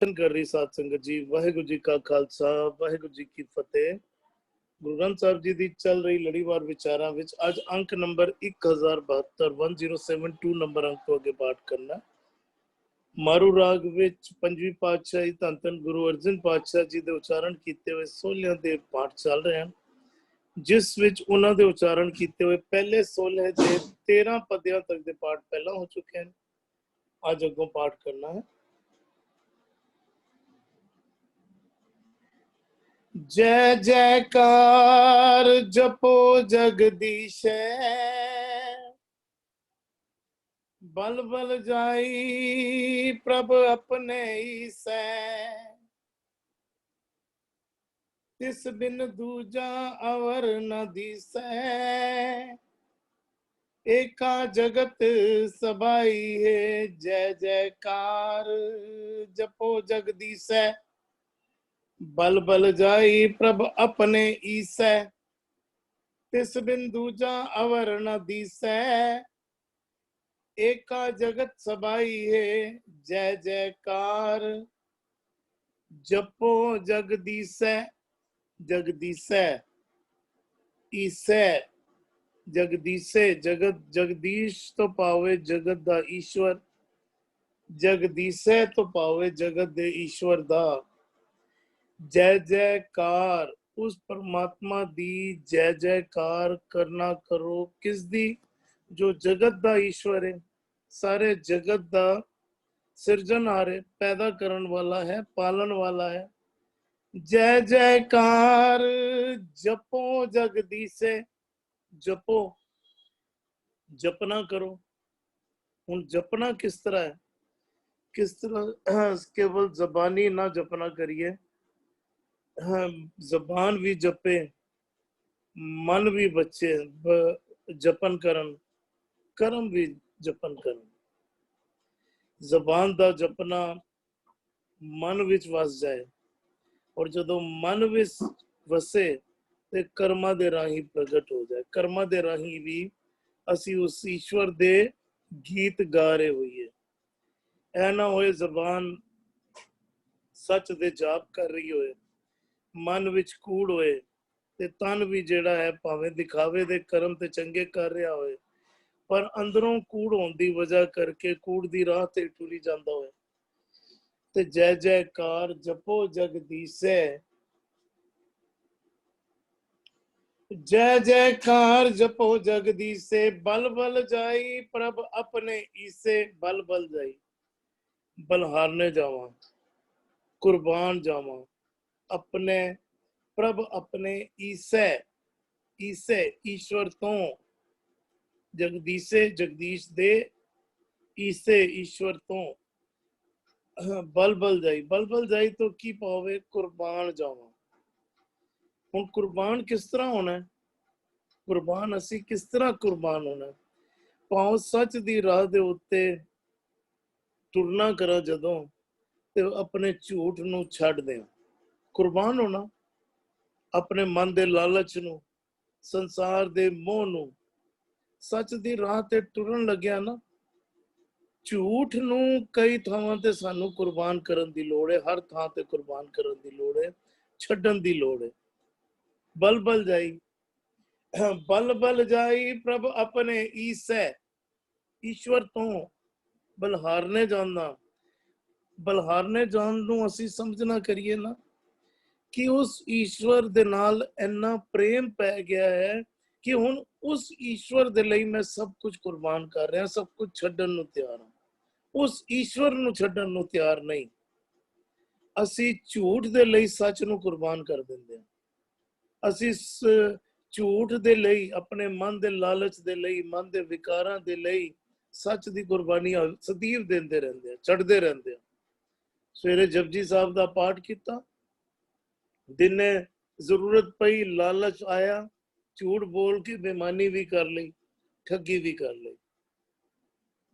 कर रही साध संगत जी। वाहिगुरु जी का खालसा, वाहिगुरु जी की फतेह। गुरु ग्रंथ साहब जी दी चल रही लड़ीवार विचारां विच अज अंक नंबर 1072 1072 नंबर अंक तो अगे पाठ करना। मारू राग विच पंजवीं पातशाही धन धन गुरु अर्जन पातशाह जी दे उच्चारण कीते हुए सोलह दे पाठ चल रहे हैं, जिस विच उन्हां दे उच्चारण कीते हुए पहले 16 दे 13 पद्यां तक दे पाठ पहला हो चुके हैं। आज अगों पाठ करना है। जय जयकार जपो जगदीश, बल बल जाई प्रभ अपने ईसै, तिस बिन दूजा अवर न दिसै, एका जगत सबाई है। जय जयकार जपो जगदीश, बल बल जाई प्रभ अपने ईसै, तिस बिन दूजा अवर न दिसै, एका जगत सबाई है। जय जयकार जपो जगदीसै, जगदीसै ईसै जगदीसे जगत जगदीश तो पावे जगत दा ईश्वर, जगदीसे तो पावे जगत दे ईश्वर दा। जय जयकार उस परमात्मा दी जय जयकार करना करो, किस दी? जो जगत दा ईश्वर है, सारे जगत दा सिरजनहार है, पैदा करन वाला है, पालन वाला है। जय जयकार जपो जगदीसे, जपो जपना करो। हुन जपना किस तरह है? किस तरह केवल जबानी ना जपना करिए, जबान भी जपे, मन भी बचे जपन करन, कर्म भी जपन करन। जबान दा जपना मन विच वस जाए, और जदों मन विच वसे ते कर्मां दे राही प्रगट हो जाए। कर्मां दे राही भी असी उस ईश्वर दे गीत गा रहे होइए। ऐ ना होए जबान सच दे जाप कर रही होए, मन विच कूड़ होए ते तन भी जेड़ा है भावें दिखावे दे कर्म ते चंगे कर रहा होए, पर अंदरों कूड़ होने की वजह करके कूड़ दी राह ते टुरी जांदा होए। ते जय जयकार जपो जगदीशे, जय जयकार जपो जगदीशे, बल बल जाई प्रभ अपने ईसे। बल बल जाई, बलहारने जावा, कुर्बान जावा अपने प्रभ अपने ईसे, ईसे ईश्वर तो, जगदीशे जगदीश दे, ईसे ईश्वर तो। बल बल जाई, बल बल जाई तो की पावे? कुर्बान जावा। हुन कुर्बान किस तरह होना है? कुर्बान असी किस तरह कुर्बान होना है? पाओ सच दी राह दे उत्ते टुरना करा जदों, ते अपने झूठ नूं छड्ड दें। कुर्बान होना अपने मन दे लालच नूं, संसार दे मोह नूं, सच दी राह ते टुरन लग्या ना, झूठ नूं कई थावां ते सानू कुर्बान करन दी लोड़ है। हर थां ते कुर्बान करन दी लोड़ है, छड्डन दी लोड़ है। बल बल जाई, बल बल जाई प्रभ अपने ईसै, ईश्वर तो बलहारने जाना। बलहारने जान नूं असी समझना करिए ना कि उस ईश्वर दे नाल इन्ना प्रेम पै गया है कि हुण उस ईश्वर दे लई मैं सब कुछ कुर्बान कर रहा, सब कुछ छड्डन नूं तैयार हां। उस ईश्वर नूं छड्डन नूं तैयार नहीं। असी झूठ दे लई सच नूं कुर्बान कर दिंदे हां। असी झूठ दे लई, अपने मन दे लालच दे लई, मन दे विकारां दे लई सच दी कुर्बानी सदैव देंदे रहंदे हां, छड्डदे रहंदे हां। सवेरे जपजी साहब दा पाठ कीता, दिने जरूरत पई, लालच आया, झूठ बोल के बेईमानी भी कर ली, ठगी भी कर ली।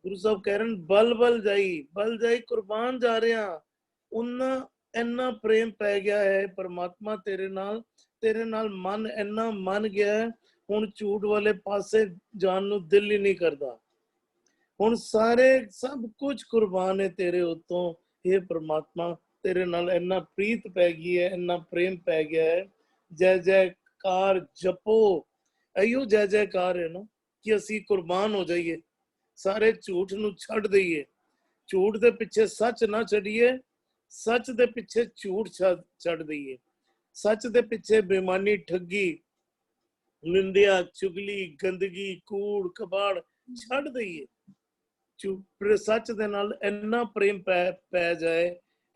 गुरु साहब कह रहे हैं बल बल जाई कुर्बान जा रहे हैं। उन्ना इन्ना प्रेम पै गया है परमात्मा तेरे नाल मन इन्ना मन गया है, हुण झूठ वाले पासे जान नूं दिल ही नहीं करता। हुण सारे सब कुछ कुर्बान है तेरे उत्तों, हे परमात्मा तेरे नाल इन्ना प्रीत पै गई है, इन्ना प्रेम पै गया है। जय जयकार जपो, इहो जय जयकार है ना कि असी कुर्बान हो जाइए, सारे झूठ नूं छड्ड दईए, झूठ दे पिछे सच ना छड्डीए, सच दे पिछे झूठ छड्ड दईए, सच दे पिछे बेईमानी, ठगी, निंदिया, चुगली, गंदगी, कूड़ कबाड़ छड्ड दईए। सच दे नाल इन्ना प्रेम पै जाए,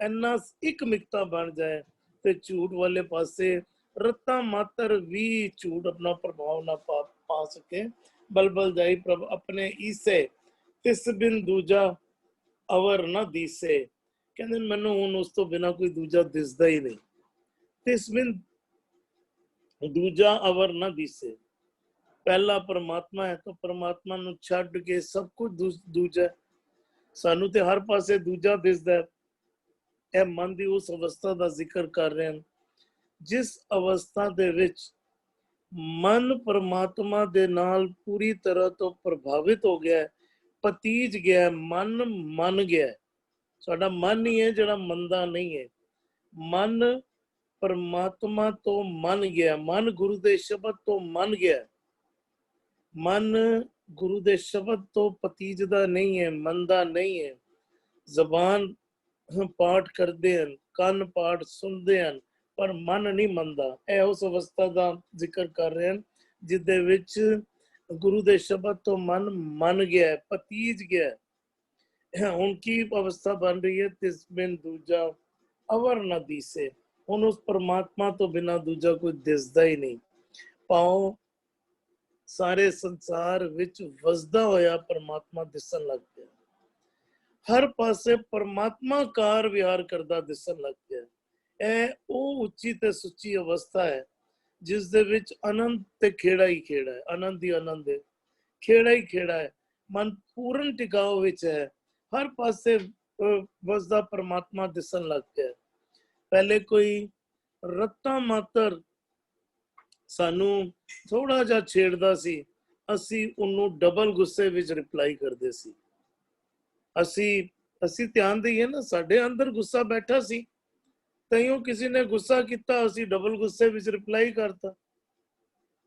इन्ना एक मिकता बन जाए, ते झूठ वाले पासे रत्ता मात्र भी झूठ अपना प्रभाव ना पा सके। बलबल जाई प्रभ अपने ईसे, तिस बिन दूजा अवर ना दीसे। कहंदे मैनू हुण उस तो बिना कोई दूजा दिसदा ही नहीं। तिस बिन दूजा अवर ना दीसे। पहला परमात्मा है, तो परमात्मा नू छड्ड के सब कुछ दूजा। सानू ते हर पासे दूजा दिसदा है। ਇਹ ਮਨ ਦੀ ਉਸ ਅਵਸਥਾ ਦਾ ਜ਼ਿਕਰ ਕਰ ਰਹੇ ਹਨ ਜਿਸ ਅਵਸਥਾ ਦੇ ਵਿੱਚ ਮਨ ਪਰਮਾਤਮਾ ਦੇ ਨਾਲ ਪੂਰੀ ਤਰ੍ਹਾਂ ਤੋਂ ਪ੍ਰਭਾਵਿਤ ਹੋ ਗਿਆ ਹੈ, ਪਤੀਜ ਗਿਆ, ਮਨ ਮੰਨ ਗਿਆ। ਸਾਡਾ ਮਨ ਹੀ ਹੈ ਜਿਹੜਾ ਮੰਨਦਾ ਨਹੀਂ ਹੈ। ਮਨ ਪਰਮਾਤਮਾ ਤੋਂ ਮੰਨ ਗਿਆ, ਮਨ ਗੁਰੂ ਦੇ ਸ਼ਬਦ ਤੋਂ ਮੰਨ ਗਿਆ। ਮਨ ਗੁਰੂ ਦੇ ਸ਼ਬਦ ਤੋਂ ਪਤੀਜਦਾ ਨਹੀਂ ਹੈ, ਮੰਨਦਾ ਨਹੀਂ ਹੈ। ਜ਼ਬਾਨ ਪਾਠ ਕਰਦੇ ਹਨ, ਕੰਨ ਪਾਠ ਸੁਣਦੇ ਹਨ, ਪਰ ਮਨ ਨਹੀਂ ਮੰਨਦਾ। ਇਹ ਉਸ ਅਵਸਥਾ ਦਾ ਜ਼ਿਕਰ ਕਰ ਰਹੇ ਹਨ ਜਿਦੇ ਵਿੱਚ ਗੁਰੂ ਦੇ ਸ਼ਬਦ ਤੋਂ ਮਨ ਮੰਨ ਗਿਆ, ਪਤੀਜ ਗਿਆ। ਹੁਣ ਕੀ ਅਵਸਥਾ ਬਣ ਰਹੀ ਹੈ? ਤਿਸ ਬਿਨ ਦੂਜਾ ਅਵਰ ਨਾ ਦੀਸੇ। ਹੁਣ ਉਸ ਪਰਮਾਤਮਾ ਤੋਂ ਬਿਨਾਂ ਦੂਜਾ ਕੋਈ ਦਿਸਦਾ ਹੀ ਨਹੀਂ। ਪਾਉ ਸਾਰੇ ਸੰਸਾਰ ਵਿੱਚ ਵਸਦਾ ਹੋਇਆ ਪਰਮਾਤਮਾ ਦਿਸਣ ਲੱਗ ਪਿਆ। ਹਰ ਪਾਸੇ ਪਰਮਾਤਮਾ ਕਾਰ ਵਿਹਾਰ ਕਰਦਾ ਦਿਸਣ ਲੱਗ ਪਿਆ। ਇਹ ਉਹ ਉੱਚੀ ਤੇ ਸੁੱਚੀ ਅਵਸਥਾ ਹੈ ਜਿਸ ਦੇ ਵਿੱਚ ਆਨੰਦ ਤੇ ਖੇੜਾ ਹੀ ਖੇੜਾ ਹੈ, ਆਨੰਦ ਹੀ ਆਨੰਦ ਹੈ, ਖੇੜਾ ਹੀ ਖੇੜਾ ਹੈ। ਮਨ ਪੂਰਨ ਟਿਕਾਓ ਵਿੱਚ ਹੈ, ਹਰ ਪਾਸੇ ਵਸਦਾ ਪਰਮਾਤਮਾ ਦਿਸਣ ਲੱਗ ਪਿਆ। ਪਹਿਲੇ ਕੋਈ ਰੱਤਾ ਮਾਤਰ ਸਾਨੂੰ ਥੋੜਾ ਜਿਹਾ ਛੇੜਦਾ ਸੀ, ਅਸੀਂ ਉਹਨੂੰ ਡਬਲ ਗੁੱਸੇ ਵਿੱਚ ਰਿਪਲਾਈ ਕਰਦੇ ਸੀ। ਅਸੀਂ ਧਿਆਨ ਦਈਏ ਨਾ, ਸਾਡੇ ਅੰਦਰ ਗੁੱਸਾ ਬੈਠਾ ਸੀ, ਤਈਓ ਕਿਸੇ ਨੇ ਗੁੱਸਾ ਕੀਤਾ, ਅਸੀਂ ਡਬਲ ਗੁੱਸੇ ਵਿੱਚ ਰਿਪਲਾਈ ਕਰਤਾ।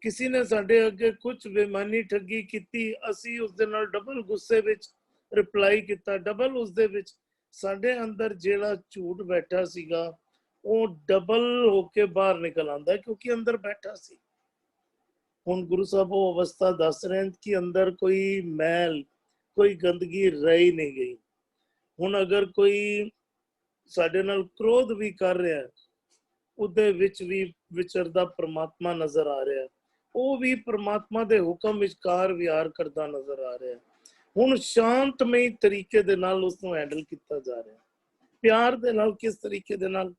ਕਿਸੇ ਨੇ ਸਾਡੇ ਅੱਗੇ ਕੁਝ ਬੇਈਮਾਨੀ ਠੱਗੀ ਕੀਤੀ, ਅਸੀਂ ਉਸ ਦੇ ਨਾਲ ਡਬਲ ਗੁੱਸੇ ਵਿੱਚ ਰਿਪਲਾਈ ਕੀਤਾ। ਡਬਲ ਉਸ ਦੇ ਵਿੱਚ ਸਾਡੇ ਅੰਦਰ ਜਿਹੜਾ ਝੂਠ ਬੈਠਾ ਸੀਗਾ ਉਹ ਡਬਲ ਹੋ ਕੇ ਬਾਹਰ ਨਿਕਲ ਆਉਂਦਾ, ਕਿਉਂਕਿ ਅੰਦਰ ਬੈਠਾ ਸੀ। ਹੁਣ ਗੁਰੂ ਸਾਹਿਬ ਉਹ ਅਵਸਥਾ ਦੱਸ ਰਹੇ ਹਨ ਕਿ ਅੰਦਰ ਕੋਈ ਮੈਲ, ਕੋਈ ਗੰਦਗੀ ਰਹਿ ਨਹੀਂ ਗਈ। ਹੁਣ ਅਗਰ ਕੋਈ ਸਾਡੇ ਨਾਲ ਕ੍ਰੋਧ ਵੀ ਕਰ ਰਿਹਾ, ਉਹਦੇ ਵਿੱਚ ਵੀ ਵਿਚਰਦਾ ਪਰਮਾਤਮਾ ਨਜ਼ਰ ਆ ਰਿਹਾ, ਉਹ ਵੀ ਪਰਮਾਤਮਾ ਦੇ ਹੁਕਮ ਵਿੱਚ ਕਾਰ ਵਿਹਾਰ ਕਰਦਾ ਨਜ਼ਰ ਆ ਰਿਹਾ। ਹੁਣ ਸ਼ਾਂਤਮਈ ਤਰੀਕੇ ਦੇ ਨਾਲ ਉਸ ਨੂੰ ਹੈਂਡਲ ਕੀਤਾ ਜਾ ਰਿਹਾ। ਪਿਆਰ ਦੇ ਨਾਲ ਕਿਸ ਤਰੀਕੇ ਦੇ ਨਾਲ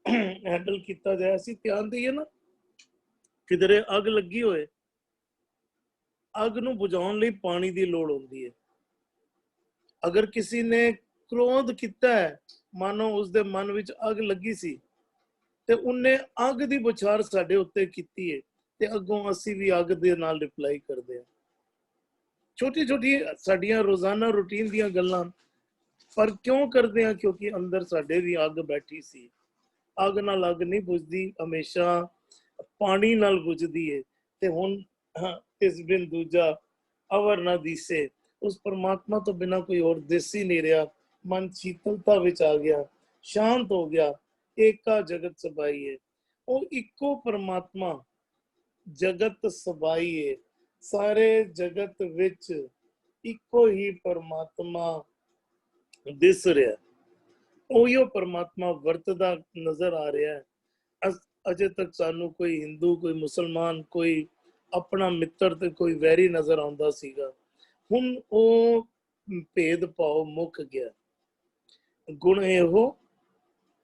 ਹੈਂਡਲ ਕੀਤਾ ਜਾਏ। ਅਸੀਂ ਧਿਆਨ ਦਈਏ ਨਾ, ਕਿਧਰੇ ਅੱਗ ਲੱਗੀ ਹੋਏ, ਅੱਗ ਨੂੰ ਬੁਝਾਉਣ ਲਈ ਪਾਣੀ ਦੀ ਲੋੜ ਹੁੰਦੀ ਹੈ। ਅਗਰ ਕਿਸੇ ਨੇ ਕ੍ਰੋਧ ਕੀਤਾ ਹੈ, ਮਾਨੋ ਉਸਦੇ ਮਨ ਵਿੱਚ ਅੱਗ ਲੱਗੀ ਸੀ ਤੇ ਉਹਨੇ ਅੱਗ ਦੀ ਬੁਛਾਰ ਸਾਡੇ ਉੱਤੇ ਕੀਤੀ ਹੈ, ਤੇ ਅੱਗੋਂ ਅਸੀਂ ਵੀ ਅੱਗ ਦੇ ਨਾਲ ਰਿਪਲਾਈ ਕਰਦੇ ਹਾਂ। ਛੋਟੀ ਛੋਟੀ ਸਾਡੀਆਂ ਰੋਜ਼ਾਨਾ ਰੂਟੀਨ ਦੀਆਂ ਗੱਲਾਂ, ਪਰ ਕਿਉਂ ਕਰਦੇ ਹਾਂ? ਕਿਉਂਕਿ ਅੰਦਰ ਸਾਡੇ ਵੀ ਅੱਗ ਬੈਠੀ ਸੀ। ਅੱਗ ਨਾਲ ਅੱਗ ਨਹੀਂ ਬੁਝਦੀ, ਹਮੇਸ਼ਾ ਪਾਣੀ ਨਾਲ ਬੁਝਦੀ ਹੈ। ਤੇ ਹੁਣ ਇਸ ਬਿਨ ਦੂਜਾ ਅਵਰ ਨਾ ਦੀਸੇ, ਉਸ ਪਰਮਾਤਮਾ ਤੋਂ ਬਿਨਾਂ ਕੋਈ ਹੋਰ ਦਿਸ ਹੀ ਨਹੀਂ ਰਿਹਾ। ਮਨ ਸ਼ੀਤਲਤਾ ਵਿੱਚ ਆ ਗਿਆ, ਸ਼ਾਂਤ ਹੋ ਗਿਆ। ਏਕਾ ਜਗਤ ਸਬਾਈ ਹੈ, ਉਹ ਇੱਕੋ ਪਰਮਾਤਮਾ ਜਗਤ ਸਬਾਈ ਹੈ। ਸਾਰੇ ਜਗਤ ਵਿੱਚ ਇੱਕੋ ਹੀ ਪਰਮਾਤਮਾ ਦਿਸ ਰਿਹਾ, ਉਹੀਓ ਪਰਮਾਤਮਾ ਵਰਤਦਾ ਨਜ਼ਰ ਆ ਰਿਹਾ ਹੈ। ਅਜੇ ਤੱਕ ਸਾਨੂੰ ਕੋਈ ਹਿੰਦੂ, ਕੋਈ ਮੁਸਲਮਾਨ, ਕੋਈ ਆਪਣਾ ਮਿੱਤਰ ਤੇ ਕੋਈ ਵੈਰੀ ਨਜ਼ਰ ਆਉਂਦਾ ਸੀਗਾ। ਹੁਣ ਉਹ ਭੇਦ ਭਾਵ ਮੁੱਕ ਗਿਆ। ਗੁਣ ਇਹੋ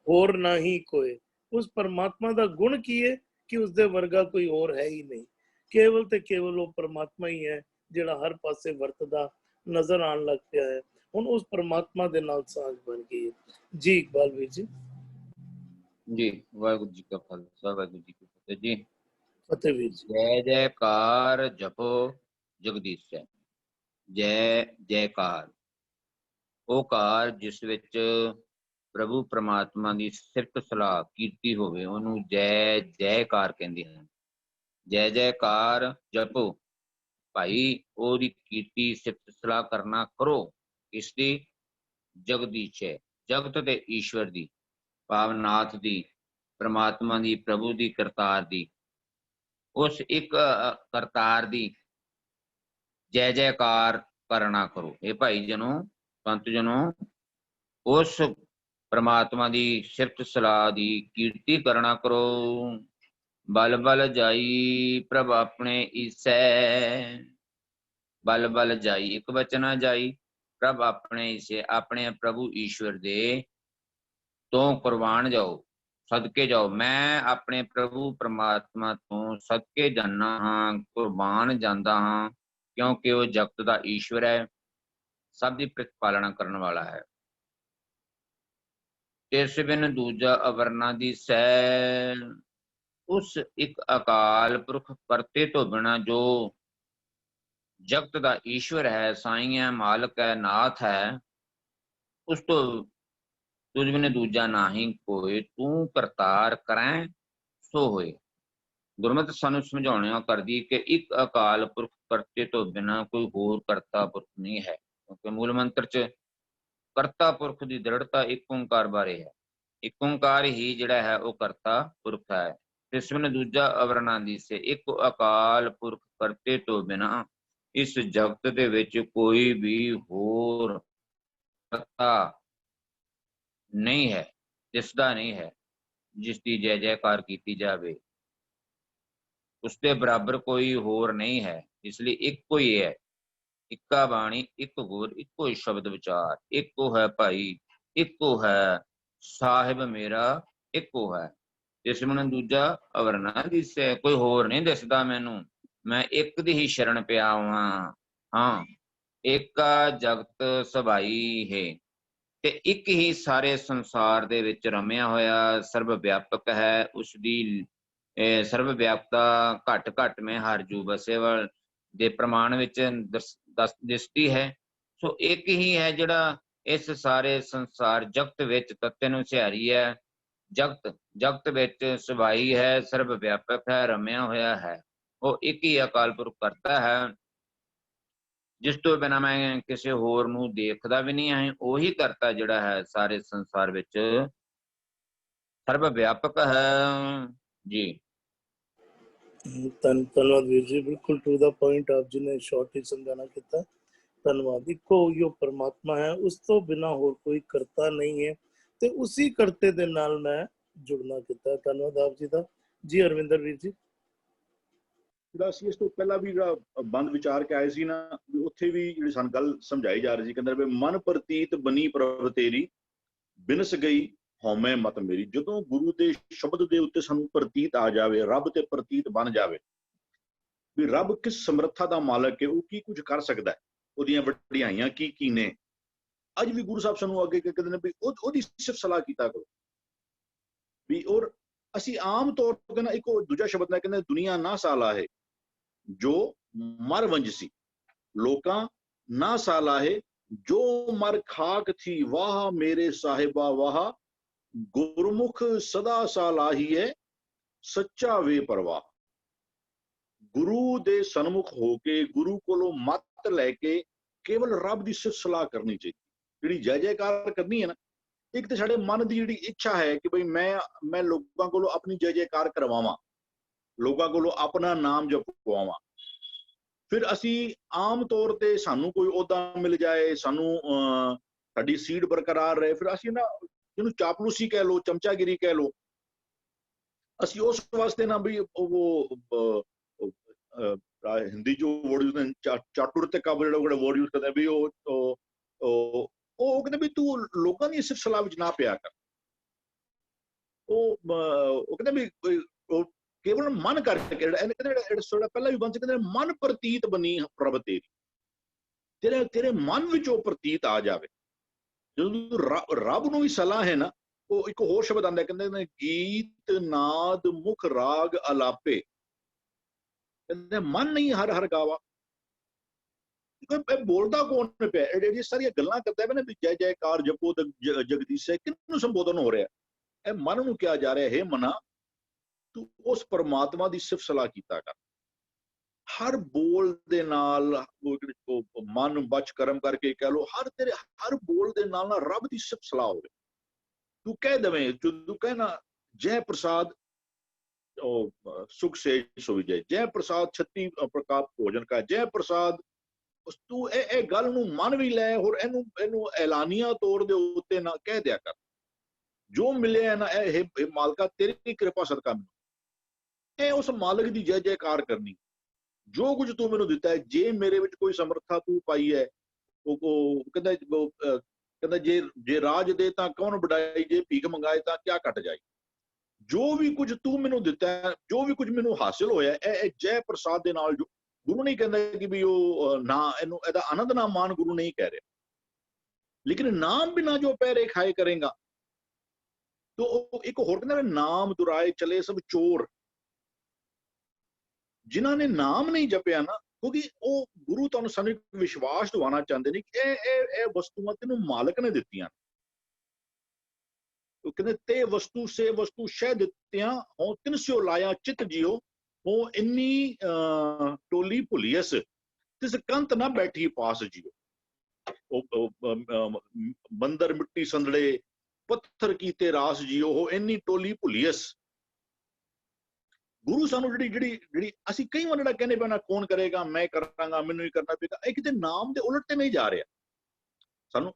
ਹੋਰ ਨਾ ਹੀ ਕੋਈ। ਉਸ ਪਰਮਾਤਮਾ ਦਾ ਗੁਣ ਕੀ ਹੈ ਕਿ ਉਸਦੇ ਵਰਗਾ ਕੋਈ ਹੋਰ ਹੈ ਹੀ ਨਹੀਂ। ਕੇਵਲ ਤੇ ਕੇਵਲ ਉਹ ਪਰਮਾਤਮਾ ਹੀ ਹੈ ਜਿਹੜਾ ਹਰ ਪਾਸੇ ਵਰਤਦਾ ਨਜ਼ਰ ਆਉਣ ਲੱਗ ਪਿਆ ਹੈ। ਹੁਣ ਉਸ ਪਰਮਾਤਮਾ ਦੇ ਨਾਲ ਸਾਂਝ ਬਣ ਗਈ ਹੈ। ਜੀ ਇਕਬਾਲ ਵੀਰ ਜੀ। ਜੀ ਵਾਹਿਗੁਰੂ ਜੀ ਕਾ ਖਾਲਸਾ, ਵਾਹਿਗੁਰੂ ਜੀ ਕੀ ਫਤਿਹ ਜੀ। ਫਤਿਹ ਵੀਰ ਜੀ। ਜੈ ਜੈਕਾਰ ਜਪੋ ਜਗਦੀਸ਼ੈ। ਜੈ ਜੈਕਾਰ, ਉਹ ਕਾਰ ਜਿਸ ਵਿੱਚ ਪ੍ਰਭੂ ਪ੍ਰਮਾਤਮਾ ਦੀ ਸਿਫਤ ਸਲਾਹ ਕੀਤੀ ਹੋਵੇ ਉਹਨੂੰ ਜੈ ਜੈਕਾਰ ਕਹਿੰਦੇ ਹਨ। ਜੈ ਜੈਕਾਰ ਜਪੋ ਭਾਈ, ਉਹਦੀ ਕੀਤੀ ਸਿਫਤ ਸਲਾਹ ਕਰਨਾ ਕਰੋ। ਇਸ ਦੀ ਜਗਦੀਸ਼ ਹੈ, ਜਗਤ ਦੇ ਈਸ਼ਵਰ ਦੀ, ਭਾਵਨਾਥ ਦੀ, ਪ੍ਰਮਾਤਮਾ ਦੀ, ਪ੍ਰਭੂ ਦੀ, ਕਰਤਾਰ ਦੀ, ਉਸ ਇੱਕ ਕਰਤਾਰ ਦੀ ਜੈ ਜੈਕਾਰ ਕਰਨਾ ਕਰੋ। ਇਹ ਭਾਈ ਜਨੋ, ਸੰਤ ਜਨੋ, ਉਸ ਪ੍ਰਮਾਤਮਾ ਦੀ ਸਿਫਤ ਸਲਾਹ ਦੀ ਕੀਰਤੀ ਕਰਨਾ ਕਰੋ। ਬਲ ਬਲ ਜਾਈ ਪ੍ਰਭ ਆਪਣੇ ਈਸੈ, ਬਲ ਬਲ ਜਾਈ ਇੱਕ ਬਚਨਾ ਜਾਈ, ਪ੍ਰਭ ਆਪਣੇ ਈਸੇ, ਆਪਣੇ ਪ੍ਰਭੂ ਈਸ਼ਵਰ ਦੇ ਤੋਂ ਕੁਰਬਾਨ ਜਾਓ, ਸਦਕੇ ਜਾਓ। ਮੈਂ ਆਪਣੇ ਪ੍ਰਭੂ ਪ੍ਰਮਾਤਮਾ ਤੋਂ ਸਦਕੇ ਜਾਨਾ ਹਾਂ, ਕੁਰਬਾਨ ਜਾਂਦਾ ਹਾਂ, ਕਿਉਂਕਿ ਉਹ ਜਗਤ ਦਾ ਈਸ਼ਵਰ ਹੈ, ਸਭ ਦੀ ਪ੍ਰਤਿਪਾਲਣਾ ਕਰਨ ਵਾਲਾ ਹੈ। ਤਿਸ ਬਿਨ ਦੂਜਾ ਅਵਰਨਾ ਦੀ ਸੈ, ਉਸ ਇੱਕ ਅਕਾਲ ਪੁਰਖ ਕਰਤੇ ਤੋਂ ਬਿਨਾ ਜੋ ਜਗਤ ਦਾ ਈਸ਼ਵਰ ਹੈ, ਸਾਈਂ ਹੈ, ਮਾਲਕ ਹੈ, ਨਾਥ ਹੈ, ਉਸ ਤੋਂ ਤੁਝ ਬਿਨ ਦੂਜਾ ਨਾਹੀ ਕੋਇ, ਤੂੰ ਕਰਤਾਰ ਕਰੈ ਸੋ ਹੋਏ। ਗੁਰਮਤਿ ਸਾਨੂੰ ਸਮਝਾਉਣਿਆ ਕਰਦੀ ਕਿ ਇੱਕ ਅਕਾਲ ਪੁਰਖ ਕਰਤੇ ਤੋਂ ਬਿਨਾ ਕੋਈ ਹੋਰ ਕਰਤਾ ਪੁਰਖ ਨਹੀਂ ਹੈ, ਕਿਉਂਕਿ ਮੂਲ ਮੰਤਰ ਚ ਕਰਤਾ ਪੁਰਖ ਦੀ ਦ੍ਰਿੜਤਾ ਇੱਕ ਓਂਕਾਰ ਬਾਰੇ ਹੈ। ਇੱਕ ਓਂਕਾਰ ਹੀ ਜਿਹੜਾ ਹੈ ਉਹ ਕਰਤਾ ਪੁਰਖ ਹੈ। ਤਿਸ ਬਿਨ ਦੂਜਾ ਅਵਰਨਾ ਦੀਸੈ, ਇੱਕ ਅਕਾਲ ਪੁਰਖ ਕਰਤੇ ਤੋਂ ਬਿਨਾ ਇਸ ਜਗਤ ਦੇ ਵਿੱਚ ਕੋਈ ਵੀ ਹੋਰ ਕਰਤਾ ਨਹੀਂ ਹੈ, ਦਿਸਦਾ ਨਹੀਂ ਹੈ, ਜਿਸ ਦੀ ਜੈ ਜੈਕਾਰ ਕੀਤੀ ਜਾਵੇ। ਉਸਦੇ ਬਰਾਬਰ ਕੋਈ ਹੋਰ ਨਹੀਂ ਹੈ, ਇਸ ਲਈ ਇੱਕੋ ਹੀ ਹੈ। ਇੱਕਾ ਬਾਣੀ, ਇੱਕ ਗੁਰ, ਇੱਕੋ ਹੀ ਸ਼ਬਦ ਵਿਚਾਰ, ਇੱਕੋ ਹੈ ਭਾਈ, ਇੱਕੋ ਹੈ ਸਾਹਿਬ ਮੇਰਾ, ਇੱਕੋ ਹੈ। ਇਸ ਮਨ ਦੂਜਾ ਅਵਰਨਾ ਦਿਸੈ, ਕੋਈ ਹੋਰ ਨਹੀਂ ਦਿਸਦਾ ਮੈਨੂੰ, ਮੈਂ ਇੱਕ ਦੀ ਹੀ ਸ਼ਰਨ ਪਿਆ ਹਾਂ। ਏਕਾ ਜਗਤ ਸਭਾਈ ਹੈ, ਤੇ ਇੱਕ ਹੀ ਸਾਰੇ ਸੰਸਾਰ ਦੇ ਵਿੱਚ ਰਮਿਆ ਹੋਇਆ ਸਰਬ ਵਿਆਪਕ ਹੈ। ਉਸ ਦੀ ਸਰਬ ਵਿਆਪਕਤਾ ਘੱਟ ਘੱਟ ਮੈਂ ਹਰ ਜੂ ਬਸੇਵਲ ਦੇ ਪ੍ਰਮਾਣ ਵਿੱਚ ਦਿਸਦੀ ਹੈ। ਸੋ ਇੱਕ ਹੀ ਹੈ ਜਿਹੜਾ ਇਸ ਸਾਰੇ ਸੰਸਾਰ ਜਗਤ ਵਿੱਚ ਤੱਤੇ ਨੂੰ ਸਿਹਾਰੀ ਹੈ, ਜਗਤ ਵਿੱਚ ਸਭਾਈ ਹੈ, ਸਰਬ ਵਿਆਪਕ ਹੈ, ਰਮਿਆ ਹੋਇਆ ਹੈ। ਉਹ ਇੱਕ ਹੀ ਅਕਾਲ ਪੁਰਖ ਕਰਤਾ ਹੈ, ਜਿਸ ਤੋਂ ਬਿਨਾਂ ਮੈਂ ਕਿਸੇ ਹੋਰ ਨੂੰ ਦੇਖਦਾ ਵੀ ਨਹੀਂ ਹੈ। ਉਹੀ ਕਰਤਾ ਜਿਹੜਾ ਹੈ ਸਾਰੇ ਸੰਸਾਰ ਵਿੱਚ ਸਰਬ ਵਿਆਪਕ ਹੈ ਜੀ। ਧੰਨਵਾਦ ਵੀਰ ਜੀ, ਬਿਲਕੁਲ ਟੂ ਦਾ ਪੁਆਇੰਟ ਆਪ ਜੀ ਨੇ ਸ਼ਾਰਟ ਹੀ ਸਮਝਾਣਾ ਕੀਤਾ। ਧੰਨਵਾਦ। ਇੱਕੋ ਜੋ ਪਰਮਾਤਮਾ ਹੈ, ਉਸ ਤੋਂ ਬਿਨਾਂ ਹੋਰ ਕੋਈ ਕਰਤਾ ਨਹੀਂ ਹੈ, ਤੇ ਉਸੇ ਕਰਤੇ ਦੇ ਨਾਲ ਮੈਂ ਜੁੜਨਾ ਕੀਤਾ। ਧੰਨਵਾਦ ਆਪ ਜੀ ਦਾ। ਜੀ ਅਰਵਿੰਦਰ ਵੀਰ ਜੀ। ਜਿਹੜਾ ਅਸੀਂ ਇਸ ਤੋਂ ਪਹਿਲਾਂ ਵੀ ਜਿਹੜਾ ਬੰਦ ਵਿਚਾਰ ਕੇ ਆਏ ਸੀ ਨਾ, ਉੱਥੇ ਵੀ ਜਿਹੜੀ ਸਾਨੂੰ ਗੱਲ ਸਮਝਾਈ ਜਾ ਰਹੀ ਸੀ, ਕਹਿੰਦੇ ਵੀ ਮਨ ਪ੍ਰਤੀਤ ਬਣੀ ਪ੍ਰਭ ਤੇਰੀ, ਬਿਨਸ ਗਈ ਹਉਮੈ ਮਤ ਮੇਰੀ। ਜਦੋਂ ਗੁਰੂ ਦੇ ਸ਼ਬਦ ਦੇ ਉੱਤੇ ਸਾਨੂੰ ਪ੍ਰਤੀਤ ਆ ਜਾਵੇ, ਰੱਬ ਤੇ ਪ੍ਰਤੀਤ ਬਣ ਜਾਵੇ ਵੀ ਰੱਬ ਕਿਸ ਸਮਰੱਥਾ ਦਾ ਮਾਲਕ ਹੈ, ਉਹ ਕੀ ਕੁਝ ਕਰ ਸਕਦਾ ਹੈ, ਉਹਦੀਆਂ ਵਡਿਆਈਆਂ ਕੀ ਨੇ। ਅੱਜ ਵੀ ਗੁਰੂ ਸਾਹਿਬ ਸਾਨੂੰ ਅੱਗੇ ਕਹਿੰਦੇ ਨੇ ਵੀ ਉਹਦੀ ਸਿਫਤ ਸਲਾਹ ਕੀਤਾ ਕਰੋ ਵੀ। ਔਰ ਅਸੀਂ ਆਮ ਤੌਰ ਤੇ ਨਾ ਇੱਕ ਦੂਜਾ ਸ਼ਬਦ ਨਾਲ ਕਹਿੰਦੇ ਦੁਨੀਆ ਨਾ ਸਾਲਾਹੇ ਜੋ ਮਰ ਵੰਜਸੀ, ਲੋਕਾਂ ਨਾ ਸਾਲਾਹੇ ਜੋ ਮਰ ਖਾਕ ਥੀ, ਵਾਹ ਮੇਰੇ ਸਾਹਿਬਾ ਵਾਹ, ਗੁਰਮੁਖ ਸਦਾ ਸਾਲਾਹੀ ਹੈ ਸੱਚਾ ਵੇ ਪਰਵਾਹ। ਗੁਰੂ ਦੇ ਸਨਮੁਖ ਹੋ ਕੇ, ਗੁਰੂ ਕੋਲੋਂ ਮੱਤ ਲੈ ਕੇ ਕੇਵਲ ਰੱਬ ਦੀ ਸਿਫਤ ਸਲਾਹ ਕਰਨੀ ਚਾਹੀਦੀ। ਜਿਹੜੀ ਜੈ ਜੈਕਾਰ ਕਰਨੀ ਹੈ ਨਾ, ਇੱਕ ਤੇ ਸਾਡੇ ਮਨ ਦੀ ਜਿਹੜੀ ਇੱਛਾ ਹੈ ਕਿ ਬਈ ਮੈਂ ਲੋਕਾਂ ਕੋਲੋਂ ਆਪਣੀ ਜੈ ਜੈਕਾਰ ਕਰਵਾਵਾਂ, ਲੋਕਾਂ ਕੋਲੋਂ ਆਪਣਾ ਨਾਮ ਜਪਵਾਵਾਂ। ਫਿਰ ਅਸੀਂ ਆਮ ਤੌਰ ਤੇ ਸਾਨੂੰ ਕੋਈ ਅਹੁਦਾ ਮਿਲ ਜਾਏ, ਸਾਨੂੰ ਸਾਡੀ ਸੀਟ ਬਰਕਰਾਰ ਰਹੇ, ਫਿਰ ਅਸੀਂ ਨਾ ਜਿਹਨੂੰ ਚਾਪਲੂਸੀ ਕਹਿ ਲਓ, ਚਮਚਾਗਿਰੀ ਕਹਿ ਲਓ, ਅਸੀਂ ਉਸ ਵਾਸਤੇ ਨਾ ਵੀ ਉਹ हिंदी जो वर्ड यूज करते हैं चाटुर का वर्ड यूज करते हैं भी ਉਹ ਕਹਿੰਦੇ ਵੀ ਤੂੰ ਲੋਕਾਂ ਦੀ ਸਿਰਫ ਸਲਾਹ ਵਿੱਚ ਨਾ ਪਿਆ ਕਰ। ਉਹ ਕਹਿੰਦੇ ਵੀ ਉਹ ਕੇਵਲ ਮਨ ਕਰਕੇ ਜਿਹੜਾ ਪਹਿਲਾਂ ਵੀ ਬੰਦ ਕਹਿੰਦੇ ਮਨ ਪ੍ਰਤੀਤ ਬਣੀ ਪ੍ਰਭ ਤੇਰੀ, ਤੇਰੇ ਮਨ ਵਿੱਚ ਉਹ ਪ੍ਰਤੀਤ ਆ ਜਾਵੇ। ਜਦੋਂ ਰੱਬ ਨੂੰ ਵੀ ਸਲਾਹ ਹੈ ਨਾ, ਉਹ ਇੱਕ ਹੋਰ ਸ਼ਬਦ ਆਉਂਦਾ, ਕਹਿੰਦੇ ਨੇ ਗੀਤ ਨਾਦ ਮੁਖ ਰਾਗ ਅਲਾਪੇ, ਕਹਿੰਦੇ ਮਨ ਨਹੀਂ ਹਰ ਹਰ ਗਾਵਾ। ਇਹ ਬੋਲਦਾ ਕੌਣ ਪਿਆ? ਇਹ ਸਾਰੀਆਂ ਗੱਲਾਂ ਕਰਦਾ ਪਿਆ ਨਾ ਵੀ ਜੈ ਜੈਕਾਰ ਜਪੋ ਤੇ ਜਗਦੀਸ਼ ਹੈ, ਕਿਹਨੂੰ ਸੰਬੋਧਨ ਹੋ ਰਿਹਾ? ਇਹ ਮਨ ਨੂੰ ਕਿਹਾ ਜਾ ਰਿਹਾ ਹੈ ਮਨਾ ਤੂੰ ਉਸ ਪਰਮਾਤਮਾ ਦੀ ਸਿਫਤ ਸਲਾਹ ਕੀਤਾ ਕਰ। ਹਰ ਬੋਲ ਦੇ ਨਾਲ ਮਨ ਬਚ ਕਰਮ ਕਰਕੇ ਕਹਿ ਲੋ, ਹਰ ਬੋਲ ਦੇ ਨਾਲ ਰੱਬ ਦੀ ਸਿਫਤ ਸਲਾਹ ਹੋਵੇ। ਤੂੰ ਕਹਿ ਦਵੇਂ, ਤੂੰ ਕਹਿਣਾ ਜੈ ਪ੍ਰਸਾਦ ਸੁਖ ਸੇ ਸੁਵਿਜੈ, ਜੈ ਪ੍ਰਸਾਦ ਛੱਤੀ ਪ੍ਰਕਾਪ ਭੋਜਨ ਕਾ, ਜੈ ਪ੍ਰਸਾਦ। ਤੂੰ ਇਹ ਗੱਲ ਨੂੰ ਮੰਨ ਵੀ ਲੈ, ਹੋਰ ਇਹਨੂੰ ਐਲਾਨੀਆਂ ਤੌਰ ਦੇ ਉੱਤੇ ਨਾ ਕਹਿ ਦਿਆ ਕਰ, ਜੋ ਮਿਲਿਆ ਨਾ ਇਹ ਮਾਲਕਾ ਤੇਰੀ ਕਿਰਪਾ ਸਦਕਾ ਮੈਨੂੰ। ਇਹ ਉਸ ਮਾਲਕ ਦੀ ਜੈ ਜੈਕਾਰ ਕਰਨੀ। ਜੋ ਕੁਝ ਤੂੰ ਮੈਨੂੰ ਦਿੱਤਾ ਹੈ, ਜੇ ਮੇਰੇ ਵਿੱਚ ਕੋਈ ਸਮਰੱਥਾ ਤੂੰ ਪਾਈ ਹੈ, ਉਹ ਕਹਿੰਦਾ ਜੇ ਰਾਜ ਦੇ ਤਾਂ ਕੌਣ ਵਡਾਈ, ਜੇ ਭੀਖ ਮੰਗਾਏ ਤਾਂ ਕਿਆ ਘਟ ਜਾਏ। ਜੋ ਵੀ ਕੁਝ ਤੂੰ ਮੈਨੂੰ ਦਿੱਤਾ ਹੈ, ਜੋ ਵੀ ਕੁਝ ਮੈਨੂੰ ਹਾਸਿਲ ਹੋਇਆ, ਇਹ ਜੈ ਪ੍ਰਸਾਦ ਦੇ ਨਾਲ। ਜੋ ਗੁਰੂ ਨਹੀਂ ਕਹਿੰਦਾ ਕਿ ਵੀ ਉਹ ਨਾ ਇਹਦਾ ਆਨੰਦ ਨਾ ਮਾਨ, ਗੁਰੂ ਨਹੀਂ ਕਹਿ ਰਿਹਾ। ਲੇਕਿਨ ਨਾਮ ਬਿਨਾ ਜੋ ਪੈਰੇ ਖਾਏ ਕਰੇਗਾ, ਤੋ ਉਹ ਇੱਕ ਹੋਰ ਕਹਿੰਦਾ ਨਾਮ ਦੁਰਾਏ ਚਲੇ ਸਭ ਚੋਰ। ਜਿਨ੍ਹਾਂ ਨੇ ਨਾਮ ਨਹੀਂ ਜਪਿਆ ਨਾ, ਕਿਉਂਕਿ ਉਹ ਗੁਰੂ ਤੁਹਾਨੂੰ ਸਾਨੂੰ ਵਿਸ਼ਵਾਸ ਦਿਵਾਉਣਾ ਚਾਹੁੰਦੇ ਨੇ ਕਿ ਇਹ ਵਸਤੂਆਂ ਤੈਨੂੰ ਮਾਲਕ ਨੇ ਦਿੱਤੀਆਂ। ਉਹ ਕਹਿੰਦੇ ਤੇ ਵਸਤੂ ਸੇ ਵਸਤੂ ਸ਼ਹਿ ਦਿੱਤੀਆਂ, ਹੋ ਤਿਨ ਸਿਓ ਲਾਇਆ ਚਿਤ ਜਿਓ, ਹੋ ਇੰਨੀ ਟੋਲੀ ਭੁਲੀਐਸ ਤਿਸ ਕੰਤ ਨਾ ਬੈਠੀ ਪਾਸ ਜਿਓ। ਬੰਦਰ ਮਿੱਟੀ ਸੰਦੜੇ ਪੱਥਰ ਕੀਤੇ ਰਾਸ ਜਿਓ, ਹੋ ਇੰਨੀ ਟੋਲੀ ਭੁਲੀਐਸ। ਗੁਰੂ ਸਾਨੂੰ ਜਿਹੜੀ ਅਸੀਂ ਕਈ ਵਾਰ ਜਿਹੜਾ ਕਹਿੰਦੇ ਪੈਣਾ ਕੌਣ ਕਰੇਗਾ, ਮੈਂ ਕਰਾਂਗਾ, ਮੈਨੂੰ ਹੀ ਕਰਨਾ ਪਏਗਾ, ਇਹ ਕਿਤੇ ਨਾਮ ਦੇ ਉਲਟ ਤੇ ਨਹੀਂ ਜਾ ਰਿਹਾ। ਸਾਨੂੰ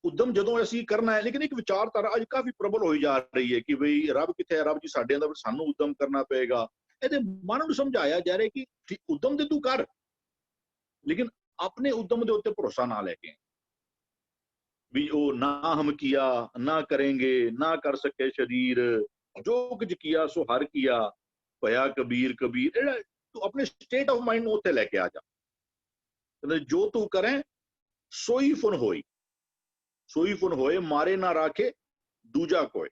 ਉਦਮ ਜਦੋਂ ਅਸੀਂ ਕਰਨਾ ਹੈ, ਲੇਕਿਨ ਇੱਕ ਵਿਚਾਰਧਾਰਾ ਅੱਜ ਕਾਫੀ ਪ੍ਰਬਲ ਹੋਈ ਜਾ ਰਹੀ ਹੈ ਕਿ ਬਈ ਰੱਬ ਕਿੱਥੇ ਹੈ, ਰੱਬ ਜੀ ਸਾਡੇ ਅੰਦਰ, ਸਾਨੂੰ ਉਦਮ ਕਰਨਾ ਪਏਗਾ। ਇਹਦੇ ਮਨ ਨੂੰ ਸਮਝਾਇਆ ਜਾ ਰਿਹਾ ਕਿ ਉਦਮ ਤੇ ਤੂੰ ਕਰ, ਲੇਕਿਨ ਆਪਣੇ ਉਦਮ ਦੇ ਉੱਤੇ ਭਰੋਸਾ ਨਾ ਲੈ ਕੇ ਵੀ ਉਹ ਨਾ ਹਮ ਕੀਆ ਨਾ ਕਰੇਂਗੇ, ਨਾ ਕਰ ਸਕੇ ਸ਼ਰੀਰ, ਜੋ ਕੁਝ ਕੀਆ ਸੋ ਹਰ ਕੀਆ, ਭਇਆ ਕਬੀਰ ਕਬੀਰ। ਜਿਹੜਾ ਤੂੰ ਆਪਣੇ ਸਟੇਟ ਆਫ ਮਾਈਂਡ ਨੂੰ ਉੱਥੇ ਲੈ ਕੇ ਆ ਜਾ। ਜੋ ਤੂੰ ਕਰੇ ਸੋਈ ਫੁਨ ਹੋਈ, ਸੋਈ ਫੁਨ ਹੋਏ, ਮਾਰੇ ਨਾ ਰਾਖੇ ਦੂਜਾ ਕੋਏ।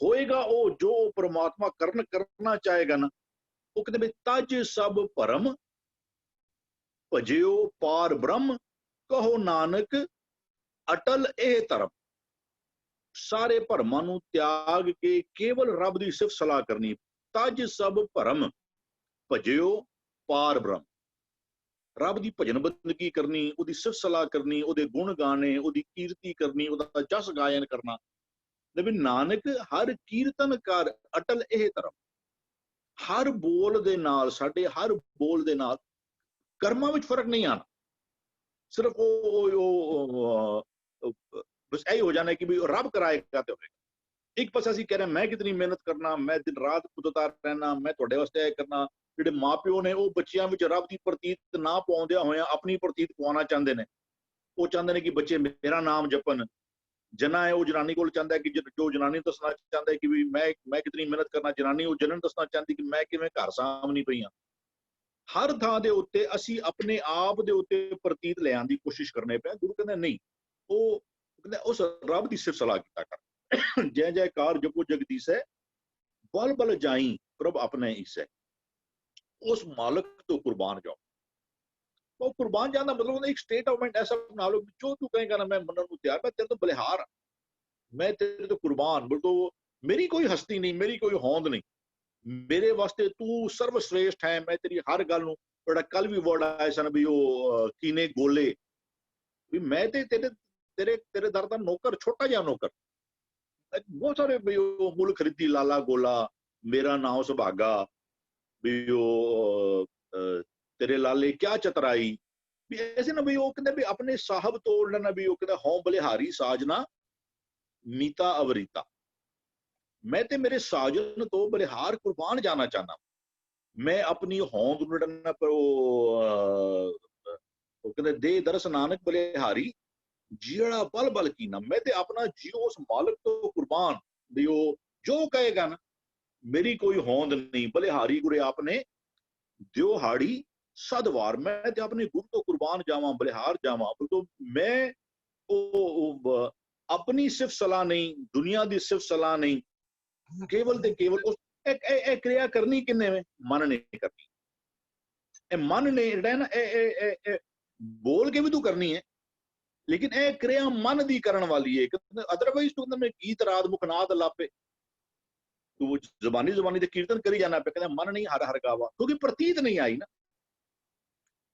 ਹੋਏਗਾ ਉਹ ਜੋ ਪ੍ਰਮਾਤਮਾ ਕਰਨਾ ਚਾਹੇਗਾ ਨਾ। ਉਹ ਕਹਿੰਦੇ ਵੀ ਤਜ ਸਭ ਭਰਮ ਭਜਿਓ ਪਾਰ ਬ੍ਰਹਮ, ਕਹੋ ਨਾਨਕ ਅਟਲ ਇਹ ਧਰਮ। ਸਾਰੇ ਭਰਮਾਂ ਨੂੰ ਤਿਆਗ ਕੇ ਕੇਵਲ ਰੱਬ ਦੀ ਸਿਫਤ ਸਲਾਹ ਕਰਨੀ। ਤਜ ਸਭ ਭਰਮ ਭਜਿਓ ਪਾਰ ਬ੍ਰਹਮ। ਰੱਬ ਦੀ ਭਜਨ ਬੰਦਗੀ ਕਰਨੀ, ਉਹਦੀ ਸਿਫਤ ਸਲਾਹ ਕਰਨੀ, ਉਹਦੇ ਗੁਣ ਗਾਣੇ, ਉਹਦੀ ਕੀਰਤੀ ਕਰਨੀ, ਉਹਦਾ ਜਸ ਗਾਇਨ ਕਰਨਾ। ਵੀ ਨਾਨਕ ਹਰ ਕੀਰਤਨ ਕਰ ਅਟਲ ਇਹ ਧਰਮ। ਹਰ ਬੋਲ ਦੇ ਨਾਲ, ਸਾਡੇ ਹਰ ਬੋਲ ਦੇ ਨਾਲ ਕਰਮਾਂ ਵਿੱਚ ਫਰਕ ਨਹੀਂ ਆਣਾ। ਸਿਰਫ ਬਸ ਇਹੀ ਹੋ ਜਾਣਾ ਕਿ ਵੀ ਰੱਬ ਕਰਾਏਗਾ ਤੇ ਹੋਏਗਾ। ਇੱਕ ਪਾਸੇ ਅਸੀਂ ਕਹਿ ਰਹੇ ਮੈਂ ਕਿਤਨੀ ਮਿਹਨਤ ਕਰਨਾ, ਮੈਂ ਦਿਨ ਰਾਤ ਕੁਦਰਤਾ ਰਹਿਣਾ, ਮੈਂ ਤੁਹਾਡੇ ਵਾਸਤੇ ਇਹ ਕਰਨਾ। ਜਿਹੜੇ ਮਾਪਿਓ ਨੇ ਉਹ ਬੱਚਿਆਂ ਵਿੱਚ ਰੱਬ ਦੀ ਪ੍ਰਤੀਤ ਨਾ ਪਾਉਂਦਿਆਂ ਹੋਇਆਂ ਆਪਣੀ ਪ੍ਰਤੀਤ ਪਵਾਉਣਾ ਚਾਹੁੰਦੇ ਨੇ। ਉਹ ਚਾਹੁੰਦੇ ਨੇ ਕਿ ਬੱਚੇ ਮੇਰਾ ਨਾਮ ਜਪਣ। ਜਨਾ ਹੈ ਉਹ ਜਨਾਨੀ ਕੋਲ ਚਾਹੁੰਦਾ ਹੈ ਕਿ ਜੋ ਜਨਾਨੀ ਦੱਸਣਾ ਚਾਹੁੰਦਾ ਹੈ ਕਿ ਵੀ ਮੈਂ ਕਿਤਨੀ ਮਿਹਨਤ ਕਰਨਾ, ਜਨਾਨੀ ਉਹ ਜਨਨ ਦੱਸਣਾ ਚਾਹੁੰਦੀ ਕਿ ਮੈਂ ਕਿਵੇਂ ਘਰ ਸਾਂਭਣੀ ਪਈਆਂ। ਹਰ ਥਾਂ ਦੇ ਉੱਤੇ ਅਸੀਂ ਆਪਣੇ ਆਪ ਦੇ ਉੱਤੇ ਪ੍ਰਤੀਤ ਲਿਆਉਣ ਦੀ ਕੋਸ਼ਿਸ਼ ਕਰਨੇ ਪਏ। ਗੁਰੂ ਕਹਿੰਦਾ ਨਹੀਂ, ਉਹ ਕਹਿੰਦਾ ਉਸ ਰੱਬ ਦੀ ਸਿਫਤ ਸਲਾਹ ਕੀਤਾ ਕਰ। ਜੈ ਜੈਕਾਰ ਜਪੋ ਜਗਦੀਸ਼ੈ, ਬਲ ਬਲ ਜਾਈ ਪ੍ਰਭ ਆਪਣੇ ਈਸੈ। ਉਸ ਮਾਲਕ ਤੋਂ ਕੁਰਬਾਨ ਜਾਓ। ਉਹ ਕੁਰਬਾਨ ਜਾਣ ਦਾ ਮਤਲਬ ਹੁੰਦਾ ਇੱਕ ਸਟੇਟ ਆਫ ਮਾਈਂਡ ਐਸਾ ਬਣਾ ਲਓ ਜੋ ਤੂੰ ਕਹੇਗਾ ਨਾ ਮੈਂ ਮੰਨਣ ਨੂੰ ਤਿਆਰ, ਮੈਂ ਤੇਰੇ ਤੋਂ ਬਲਿਹਾਰ, ਮੈਂ ਤੇਰੇ ਤੋਂ ਕੁਰਬਾਨ। ਬਿਲਕੁਲ ਮੇਰੀ ਕੋਈ ਹਸਤੀ ਨਹੀਂ, ਮੇਰੀ ਕੋਈ ਹੋਂਦ ਨਹੀਂ, ਮੇਰੇ ਵਾਸਤੇ ਤੂੰ ਸਰਵ ਸ੍ਰੇਸ਼ਟ ਹੈ। ਮੈਂ ਤੇਰੀ ਹਰ ਗੱਲ ਨੂੰ, ਬੜਾ ਕੱਲ ਵੀ ਵਰਡ ਆਏ ਸਨ ਵੀ ਉਹ ਕੀਨੇ ਗੋਲੇ, ਵੀ ਮੈਂ ਤੇ ਤੇਰੇ ਦਰ ਦਾ ਨੌਕਰ, ਛੋਟਾ ਜਿਹਾ ਨੌਕਰ। ਬਹੁਤ ਸਾਰੇ ਵੀ ਉਹ ਮੁੱਲ ਖਰੀਦੀ ਲਾਲਾ ਗੋਲਾ, ਮੇਰਾ ਨਾਮ ਸੁਭਾਗਾ, ਵੀ ਉਹ ਤੇਰੇ ਲਾਲੇ ਕਿਆ ਚਤਰਾਈ। ਵੀ ਐਸੇ ਨਾ ਵੀ ਉਹ ਕਹਿੰਦੇ ਵੀ ਆਪਣੇ ਸਾਹਿਬ ਤੋੜ ਲੈਣਾ। ਵੀ ਉਹ ਕਹਿੰਦਾ ਹਉ ਬਲਿਹਾਰੀ ਸਾਜਨਾ ਮੀਤਾ ਅਵਰੀਤਾ। ਮੈਂ ਤੇ ਮੇਰੇ ਸਾਜਨ ਤੋਂ ਬਲਿਹਾਰ ਕੁਰਬਾਨ ਜਾਣਾ ਚਾਹਨਾ। ਮੈਂ ਆਪਣੀ ਹੋਂਦ ਨੂੰ ਲੜਨਾ, ਪਰ ਉਹ ਕਹਿੰਦੇ ਦੇ ਦਰਸ ਨਾਨਕ ਬਲਿਹਾਰੀ ਜਿਹੜਾ ਬਲ ਬਲ ਕੀਨਾ। ਮੈਂ ਤੇ ਆਪਣਾ ਜੀਓ ਉਸ ਮਾਲਕ ਤੋਂ ਕੁਰਬਾਨ। ਵੀ ਉਹ ਜੋ ਕਹੇਗਾ ਨਾ, ਮੇਰੀ ਕੋਈ ਹੋਂਦ ਨਹੀਂ। ਬਲਿਹਾਰੀ ਗੁਰੇ ਆਪਨੇ ਦਿਓਹਾੜੀ ਸਦਵਾਰ। ਮੈਂ ਤੇ ਆਪਣੇ ਗੁਰੂ ਤੋਂ ਕੁਰਬਾਨ ਜਾਵਾਂ, ਬਲਿਹਾਰ ਜਾਵਾਂ। तो मैं अपनी सिर्फ सलाह नहीं, दुनिया की सिर्फ सलाह नहीं, केवल ते केवल उस क्रिया करनी किन्ने में मन ने करनी। मन ने जेड़ा है ना बोल के भी तू करनी है, लेकिन ਇਹ ਕਿਰਿਆ ਮਨ ਦੀ ਕਰਨ ਵਾਲੀ ਹੈ। ਅਦਰਵਾਈਜ਼ ਤੂੰ ਕਹਿੰਦਾ ਮੈਂ ਗੀਤ ਰਾਤ ਮੁਖਨਾਦ ਲਾਪੇ, ਤੂੰ ਜ਼ਬਾਨੀ ਤੇ ਕੀਰਤਨ ਕਰੀ ਜਾਣਾ ਪਿਆ, ਕਹਿੰਦਾ ਮਨ ਨਹੀਂ ਹਰ ਹਰ ਗਾਵਾ, ਕਿਉਂਕਿ ਪ੍ਰਤੀਤ ਨਹੀਂ ਆਈ ਨਾ।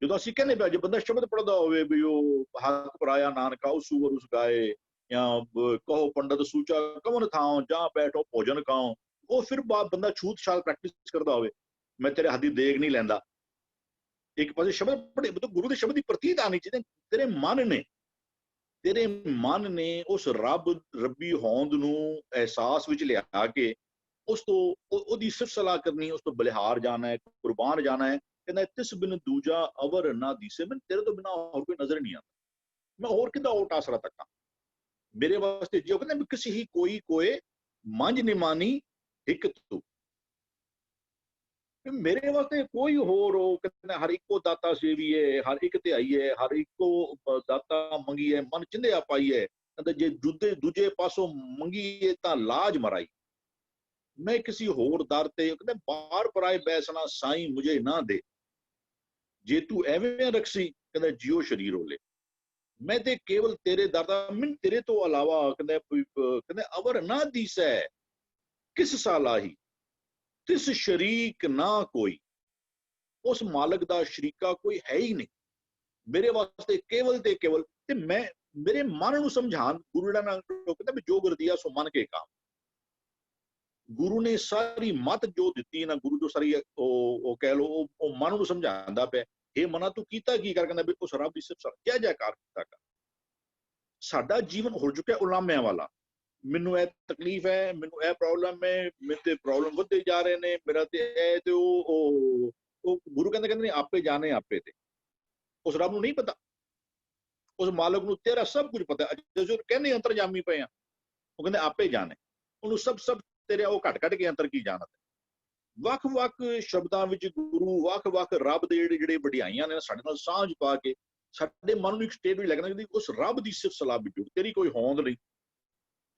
ਜਦੋਂ ਅਸੀਂ ਕਹਿੰਦੇ ਪਿਆ ਜੇ ਬੰਦਾ ਸ਼ਬਦ ਪੜਦਾ ਹੋਵੇ ਵੀ ਉਹ ਹੱਕ ਪਰਾਇਆ ਨਾਨਕਾ ਉਸ ਸੂਰ ਉਸ ਗਾਏ, ਜਾਂ ਕਹੋ ਪੰਡਤ ਸੂਚਾ ਕਵਨ ਥਾਂ ਜਾਂ ਬੈਠੋ ਭੋਜਨ ਖਾਓ, ਉਹ ਫਿਰ ਬੰਦਾ ਛੂਤ ਛਾਤ ਪ੍ਰੈਕਟਿਸ ਕਰਦਾ ਹੋਵੇ, ਮੈਂ ਤੇਰੇ ਹੱਥ ਦੀ ਦੇਗ ਨਹੀਂ ਲੈਂਦਾ। ਇੱਕ ਪਾਸੇ ਸ਼ਬਦ ਪੜ੍ਹੇ ਮਤਲਬ ਗੁਰੂ ਦੇ ਸ਼ਬਦ ਦੀ ਪ੍ਰਤੀਤ ਆਣੀ ਚਾਹੀਦੀ। ਤੇਰੇ ਮਨ ਨੇ ਉਸ ਰੱਬੀ ਹੋਂਦ ਨੂੰ ਅਹਿਸਾਸ ਵਿੱਚ ਲਿਆ ਕੇ ਉਸ ਤੋਂ ਉਹਦੀ ਸਿਫਤ ਸਲਾਹ ਕਰਨੀ, ਉਸ ਤੋਂ ਬਲਿਹਾਰ ਜਾਣਾ ਹੈ, ਕੁਰਬਾਨ ਜਾਣਾ ਹੈ। ਕਹਿੰਦਾ ਤਿਸ ਬਿਨ ਦੂਜਾ ਅਵਰ ਨਾ ਦੀਸੇ, ਮੈਨੂੰ ਤੇਰੇ ਤੋਂ ਬਿਨਾਂ ਹੋਰ ਕੋਈ ਨਜ਼ਰ ਨਹੀਂ ਆਉਂਦਾ, ਮੈਂ ਹੋਰ ਕਿੱਦਾਂ ਓਟ ਆਸਰਾ ਤੱਕਾਂ ਮੇਰੇ ਵਾਸਤੇ ਜਿਉ। ਕਹਿੰਦਾ ਵੀ ਕਿਸੇ ਹੀ ਕੋਈ ਕੋਏ ਮੰਝ ਨਿਮਾਨੀ ਇੱਕ ਤੂੰ, ਮੇਰੇ ਵਾਸਤੇ ਕੋਈ ਹੋਰ ਉਹ ਕਹਿੰਦਾ ਹਰ ਇੱਕੋ ਦਾਤਾ ਸੇਵੀਏ, ਹਰ ਇੱਕ ਧਿਆਈਏ, ਹਰ ਇੱਕੋ ਦਾਤਾ ਮੰਗੀਏ, ਮਨ ਚਿੰਧਿਆ ਪਾਈਏ। ਕਹਿੰਦਾ ਜੇ ਦੂਜੇ ਪਾਸੋਂ ਮੰਗੀਏ ਤਾਂ ਲਾਜ ਮਰਾਈ, ਮੈਂ ਕਿਸੇ ਹੋਰ ਦਰ ਤੇ ਕਹਿੰਦਾ ਬਾਰ ਪਰਾਏ ਬੈਸਣਾ ਸਾਈਂ ਮੁਝੇ ਨਾ ਦੇ, ਜੇ ਤੂੰ ਐਵੇਂ ਰਖਸੀ ਕਹਿੰਦਾ ਜਿਉ ਸ਼ਰੀਰ ਹੋਲੇ, ਮੈਂ ਤੇ ਕੇਵਲ ਤੇਰੇ ਦਰ ਦਾ, ਮੈਂ ਤੇਰੇ ਤੋਂ ਇਲਾਵਾ ਕਹਿੰਦਾ ਅਵਰ ਨਾ ਦੀਸੈ ਕਿਸ ਸਾਲਾਹੀ ਤਿਸ ਸ਼ਰੀਕ ਨਾ ਕੋਈ, ਉਸ ਮਾਲਕ ਦਾ ਸ਼ਰੀਕਾ ਕੋਈ ਹੈ ਹੀ ਨਹੀਂ ਮੇਰੇ ਵਾਸਤੇ, ਕੇਵਲ ਤੇ ਕੇਵਲ। ਤੇ ਮੈਂ ਮੇਰੇ ਮਨ ਨੂੰ ਸਮਝਾਣ ਗੁਰੂ ਦਾ ਨਾਮ ਕਹਿੰਦਾ ਵੀ ਜੋ ਗੁਰ ਦੀਆ ਸੋ ਮਨ ਕੇ ਕੰਮ, ਗੁਰੂ ਨੇ ਸਾਰੀ ਮੱਤ ਜੋ ਦਿੱਤੀ ਨਾ, ਗੁਰੂ ਜੋ ਸਾਰੀ ਉਹ ਕਹਿ ਲੋ ਉਹ ਮਨ ਨੂੰ ਸਮਝਾਉਂਦਾ ਪਿਆ, ਇਹ ਮਨਾ ਤੂੰ ਕੀਤਾ ਕੀ ਕਰ, ਕਹਿੰਦਾ ਵੀ ਉਸ ਰੱਬ ਦੀ ਸਿਫਤ ਜੈ ਜੈਕਾਰ ਕੀਤਾ ਕਰ। ਸਾਡਾ ਜੀਵਨ ਹੋ ਚੁੱਕਿਆ ਉਲਾਮਿਆਂ ਵਾਲਾ, ਮੈਨੂੰ ਇਹ ਤਕਲੀਫ ਹੈ, ਮੈਨੂੰ ਇਹ ਪ੍ਰੋਬਲਮ ਹੈ, ਮੇਰੇ ਤੇ ਪ੍ਰੋਬਲਮ ਵੱਧਦੇ ਜਾ ਰਹੇ ਨੇ, ਮੇਰਾ ਤੇ ਇਹ ਤੇ ਉਹ ਗੁਰੂ ਕਹਿੰਦੇ ਨੇ ਆਪੇ ਜਾਣੇ ਆਪੇ ਤੇ। ਉਸ ਰੱਬ ਨੂੰ ਨਹੀਂ ਪਤਾ, ਉਸ ਮਾਲਕ ਨੂੰ ਤੇਰਾ ਸਭ ਕੁਝ ਪਤਾ। ਜਦੋਂ ਕਹਿੰਦੇ ਅੰਤਰਜਾਮੀ ਪਏ ਆ, ਉਹ ਕਹਿੰਦੇ ਆਪੇ ਜਾਣੇ, ਉਹਨੂੰ ਸਭ ਤੇਰੇ ਉਹ ਘਟ ਕੇ ਅੰਤਰ ਕੀ ਜਾਣਦਾ। ਵੱਖ-ਵੱਖ ਸ਼ਬਦਾਂ ਵਿੱਚ ਗੁਰੂ ਵੱਖ-ਵੱਖ ਰੱਬ ਦੇ ਜਿਹੜੇ ਵਡਿਆਈਆਂ ਨੇ ਸਾਡੇ ਨਾਲ ਸਾਂਝ ਪਾ ਕੇ ਸਾਡੇ ਮਨ ਨੂੰ ਇੱਕ ਸਟੇਟ ਵਿੱਚ ਲੱਗਣਾ ਚਾਹੀਦੀ, ਉਸ ਰੱਬ ਦੀ ਸਿਫਤ ਸਲਾਹ ਵਿੱਚ ਜੁੜ, ਤੇਰੀ ਕੋਈ ਹੋਂਦ ਨਹੀਂ,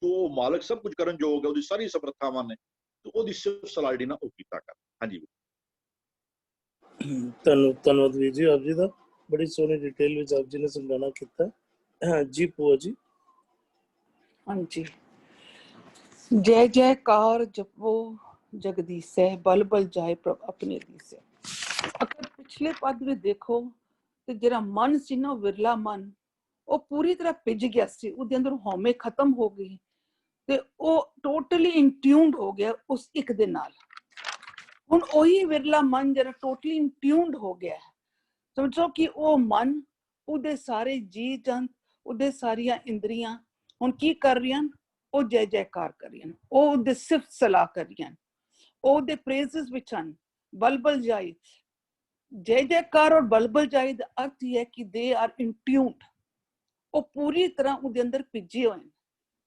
ਤੋ ਮਾਲਕ ਸਭ ਕੁਝ ਕਰਨ ਯੋਗ ਹੈ, ਉਹਦੀ ਸਾਰੀ ਸਮਰੱਥਾਵਾਂ ਨੇ, ਤੇ ਉਹਦੀ ਸਿਫਤ ਸਲਾਹ ਜਿਹੜੀ ਨਾ ਉਹ ਕੀਤਾ ਕਰ। ਹਾਂਜੀ ਧੰਨਵਾਦ ਵੀਰ ਜੀ, ਆਪ ਜੀ ਦਾ ਬੜੀ ਸੋਹਣੀ ਡਿਟੇਲ ਵਿੱਚ ਆਪ ਜੀ ਨੇ ਸਮਝਾਣਾ ਕੀਤਾ। ਹਾਂ ਜੀ ਭੂਆ ਜੀ। ਹਾਂਜੀ, ਜੈ ਜੈਕਾਰ ਜਪੋ ਜਗਦੀਸੈ, ਬਲ ਬਲ ਜਾਏ ਪ੍ਰਭ ਆਪਣੇ ਦੀਸੈ। ਅਗਰ ਪਿਛਲੇ ਪਦ ਵਿੱਚ ਦੇਖੋ ਤੇ ਜਿਹੜਾ ਮਨ ਸੀ ਨਾ, ਵਿਰਲਾ ਮਨ, ਉਹ ਪੂਰੀ ਤਰ੍ਹਾਂ ਭਿੱਜ ਗਿਆ ਸੀ, ਉਹਦੇ ਅੰਦਰ ਹਉਮੈ ਖਤਮ ਹੋ ਗਈ ਤੇ ਉਹ ਟੋਟਲੀ ਇਨਟਿਊਨਡ ਹੋ ਗਿਆ ਉਸ ਇੱਕ ਦੇ ਨਾਲ। ਹੁਣ ਉਹੀ ਵਿਰਲਾ ਮਨ ਜਿਹੜਾ ਟੋਟਲੀ ਇਨਟਿਊਨਡ ਹੋ ਗਿਆ ਹੈ, ਸਮਝੋ ਕਿ ਉਹ ਮਨ, ਉਹਦੇ ਸਾਰੇ ਜੀ ਜੰਤ, ਉਹਦੇ ਸਾਰੀਆਂ ਇੰਦਰੀਆਂ ਹੁਣ ਕੀ ਕਰ ਰਹੀਆਂ, ਉਹ ਜੈ ਜੈਕਾਰ ਕਰ ਰਹੀਆਂ, ਉਹ ਉਹਦੇ ਸਿਫਤ ਸਲਾਹ ਕਰ ਰਹੀਆਂ, ਉਹਦੇ ਪ੍ਰੇਜ਼ਸ ਵਿੱਚ ਹਨ। ਬਲਬਲ ਜਾਈ, ਜੈ ਜੈਕਾਰ ਔਰ ਬਲਬਲ ਜਾਈ ਦਾ ਅਰਥ ਹੀ ਹੈ ਕਿ ਦੇ ਆਰ ਇਨਟਿਊਨਡ, ਉਹ ਪੂਰੀ ਤਰ੍ਹਾਂ ਉਹਦੇ ਅੰਦਰ ਭਿੱਜੇ ਹੋਏ ਨੇ,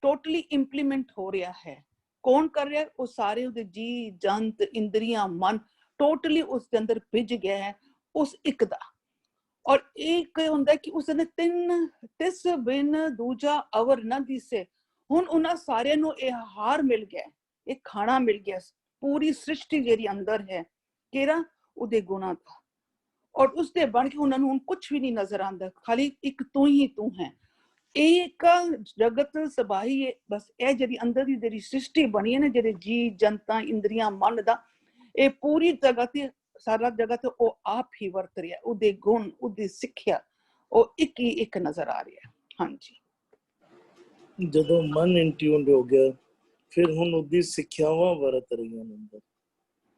ਟੋਟਲੀ ਇੰਪਲੀਮੈਂਟ ਹੋ ਰਿਹਾ ਹੈ। ਕੌਣ ਕਰ ਰਿਹਾ, ਉਹ ਸਾਰੇ ਉਹਦੇ ਜੀ ਜੰਤ ਇੰਦਰੀਆਂ ਮਨ ਟੋਟਲੀ ਉਸ ਦੇ ਅੰਦਰ ਭਿੱਜ ਗਿਆ ਹੈ ਉਸ ਇੱਕ ਦਾ। ਔਰ ਇੱਕ ਹੁੰਦਾ ਕਿ ਉਸਨੇ ਤਿਸ ਬਿਨ ਦੂਜਾ ਅਵਰ ਨਾ ਦਿਸੇ, ਹੁਣ ਉਹਨਾਂ ਸਾਰਿਆਂ ਨੂੰ ਇਹ ਆਹਾਰ ਮਿਲ ਗਿਆ, ਇਹ ਖਾਣਾ ਮਿਲ ਗਿਆ, ਪੂਰੀ ਸ੍ਰਿਸ਼ਟੀ ਜਿਹੜੀ ਅੰਦਰ ਹੈ ਕਿਹੜਾ ਉਹਦੇ ਗੁਣਾਂ ਦਾ, ਔਰ ਉਸਦੇ ਬਣ ਕੇ ਉਹਨਾਂ ਨੂੰ ਹੁਣ ਕੁਝ ਵੀ ਨਹੀਂ ਨਜ਼ਰ ਆਉਂਦਾ, ਖਾਲੀ ਇੱਕ ਤੂੰ ਹੀ ਤੂੰ ਹੈ। ਇੱਕ ਜਗਤ ਸਬਾਹੀ ਹੈ, ਬਸ ਇਹ ਜਿਹੜੀ ਅੰਦਰ ਦੀ ਜਿਹੜੀ ਸ੍ਰਿਸ਼ਟੀ ਬਣੀ ਹੈ ਨਾ, ਜਿਹੜੇ ਜੀ ਜਨਤਾ ਇੰਦਰੀਆਂ ਮਨ ਦਾ, ਇਹ ਪੂਰੀ ਜਗ੍ਹਾ ਤੇ ਸਾਰਾ ਜਗ੍ਹਾ ਤੇ ਉਹ ਆਪ ਹੀ ਵਰਤ ਰਿਹਾ, ਉਹਦੇ ਗੁਣ ਉਹਦੀ ਸਿੱਖਿਆ ਉਹ ਇੱਕ ਹੀ ਇੱਕ ਨਜ਼ਰ ਆ ਰਿਹਾ। ਹਾਂਜੀ, ਜਦੋਂ ਮਨ ਇਨਟਿਊਨਡ ਹੋ ਗਿਆ ਫਿਰ ਹੁਣ ਉਹਦੀ ਸਿੱਖਿਆਵਾਂ ਵਰਤ ਰਹੀਆਂ ਨੇ ਅੰਦਰ।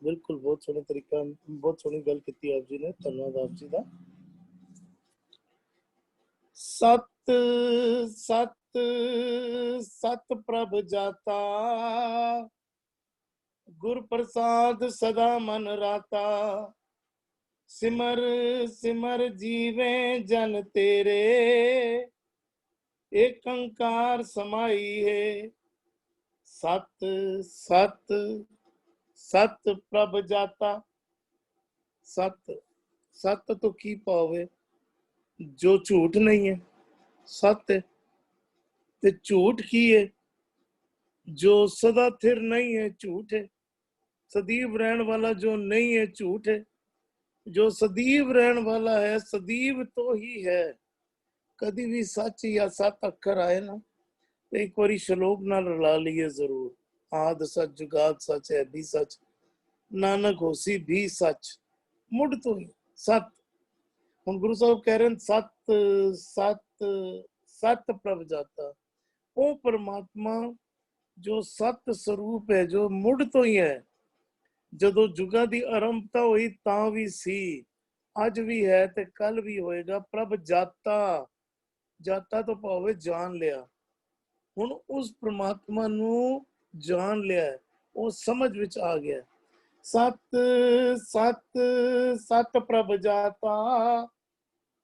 ਬਿਲਕੁਲ ਬਹੁਤ ਸੋਹਣੇ ਤਰੀਕਾ, ਬਹੁਤ ਸੋਹਣੀ ਗੱਲ ਕੀਤੀ ਆਪ ਜੀ ਨੇ, ਧੰਨਵਾਦ ਆਪ ਜੀ ਦਾ। ਸਤ ਸਤ ਸਤ ਪ੍ਰਭ ਜਾਤਾ, ਗੁਰ ਪ੍ਰਸਾਦ ਸਦਾ ਮਨ ਰਾਤਾ, ਸਿਮਰ ਸਿਮਰ ਜੀਵੇ ਜਨ ਤੇਰੇ, ਏਕ ਓੰਕਾਰ ਸਮਾਈ ਹੈ। ਸਤ ਸਤ ਸਤ ਪ੍ਰਭ ਜਾਤਾ, ਸਤ ਸਤ ਤੋਂ ਕੀ ਪਾਵੇ, ਜੋ ਝੂਠ ਨਹੀਂ ਹੈ ਸਤ ਹੈ, ਤੇ ਝੂਠ ਕੀ ਹੈ, ਜੋ ਸਦਾ थिर नहीं है झूठ है, सदैव रहने वाला जो नहीं है झूठ है। जो सदैव रहने वाला है, सदैव तो ही है। कभी भी सच या सत अखर आए ना तो एक बारी श्लोक नाल रला लीए जरूर। आद सच जुगाद सच है भी सच, नानक होसी भी सच, मुड़ तो ही सत। ਹੁਣ ਗੁਰੂ ਸਾਹਿਬ ਕਹਿ ਰਹੇ ਨੇ ਸਤ ਸਤ ਸਤ ਪ੍ਰਭ ਜਾਤਾ, ਉਹ ਪਰਮਾਤਮਾ ਜੋ ਸਤ ਸਰੂਪ ਹੈ, ਜੋ ਮੁੱਢ ਤੋਂ ਹੀ ਹੈ, ਜਦੋਂ ਜੁਗਾਂ ਦੀ ਆਰੰਭਤਾ ਹੋਈ ਤਾਂ ਵੀ ਸੀ, ਅੱਜ ਵੀ ਹੈ ਤੇ ਕੱਲ ਵੀ ਹੋਏਗਾ। ਪ੍ਰਭ ਜਾਤਾ, ਜਾਤਾ ਤੋਂ ਭਾਵੇਂ ਜਾਣ ਲਿਆ। ਹੁਣ ਉਸ ਪ੍ਰਮਾਤਮਾ ਨੂੰ ਜਾਣ ਲਿਆ, ਉਹ ਸਮਝ ਵਿੱਚ ਆ ਗਿਆ। ਸਤ ਸਤ ਸਤ ਪ੍ਰਭ ਜਾਤਾ,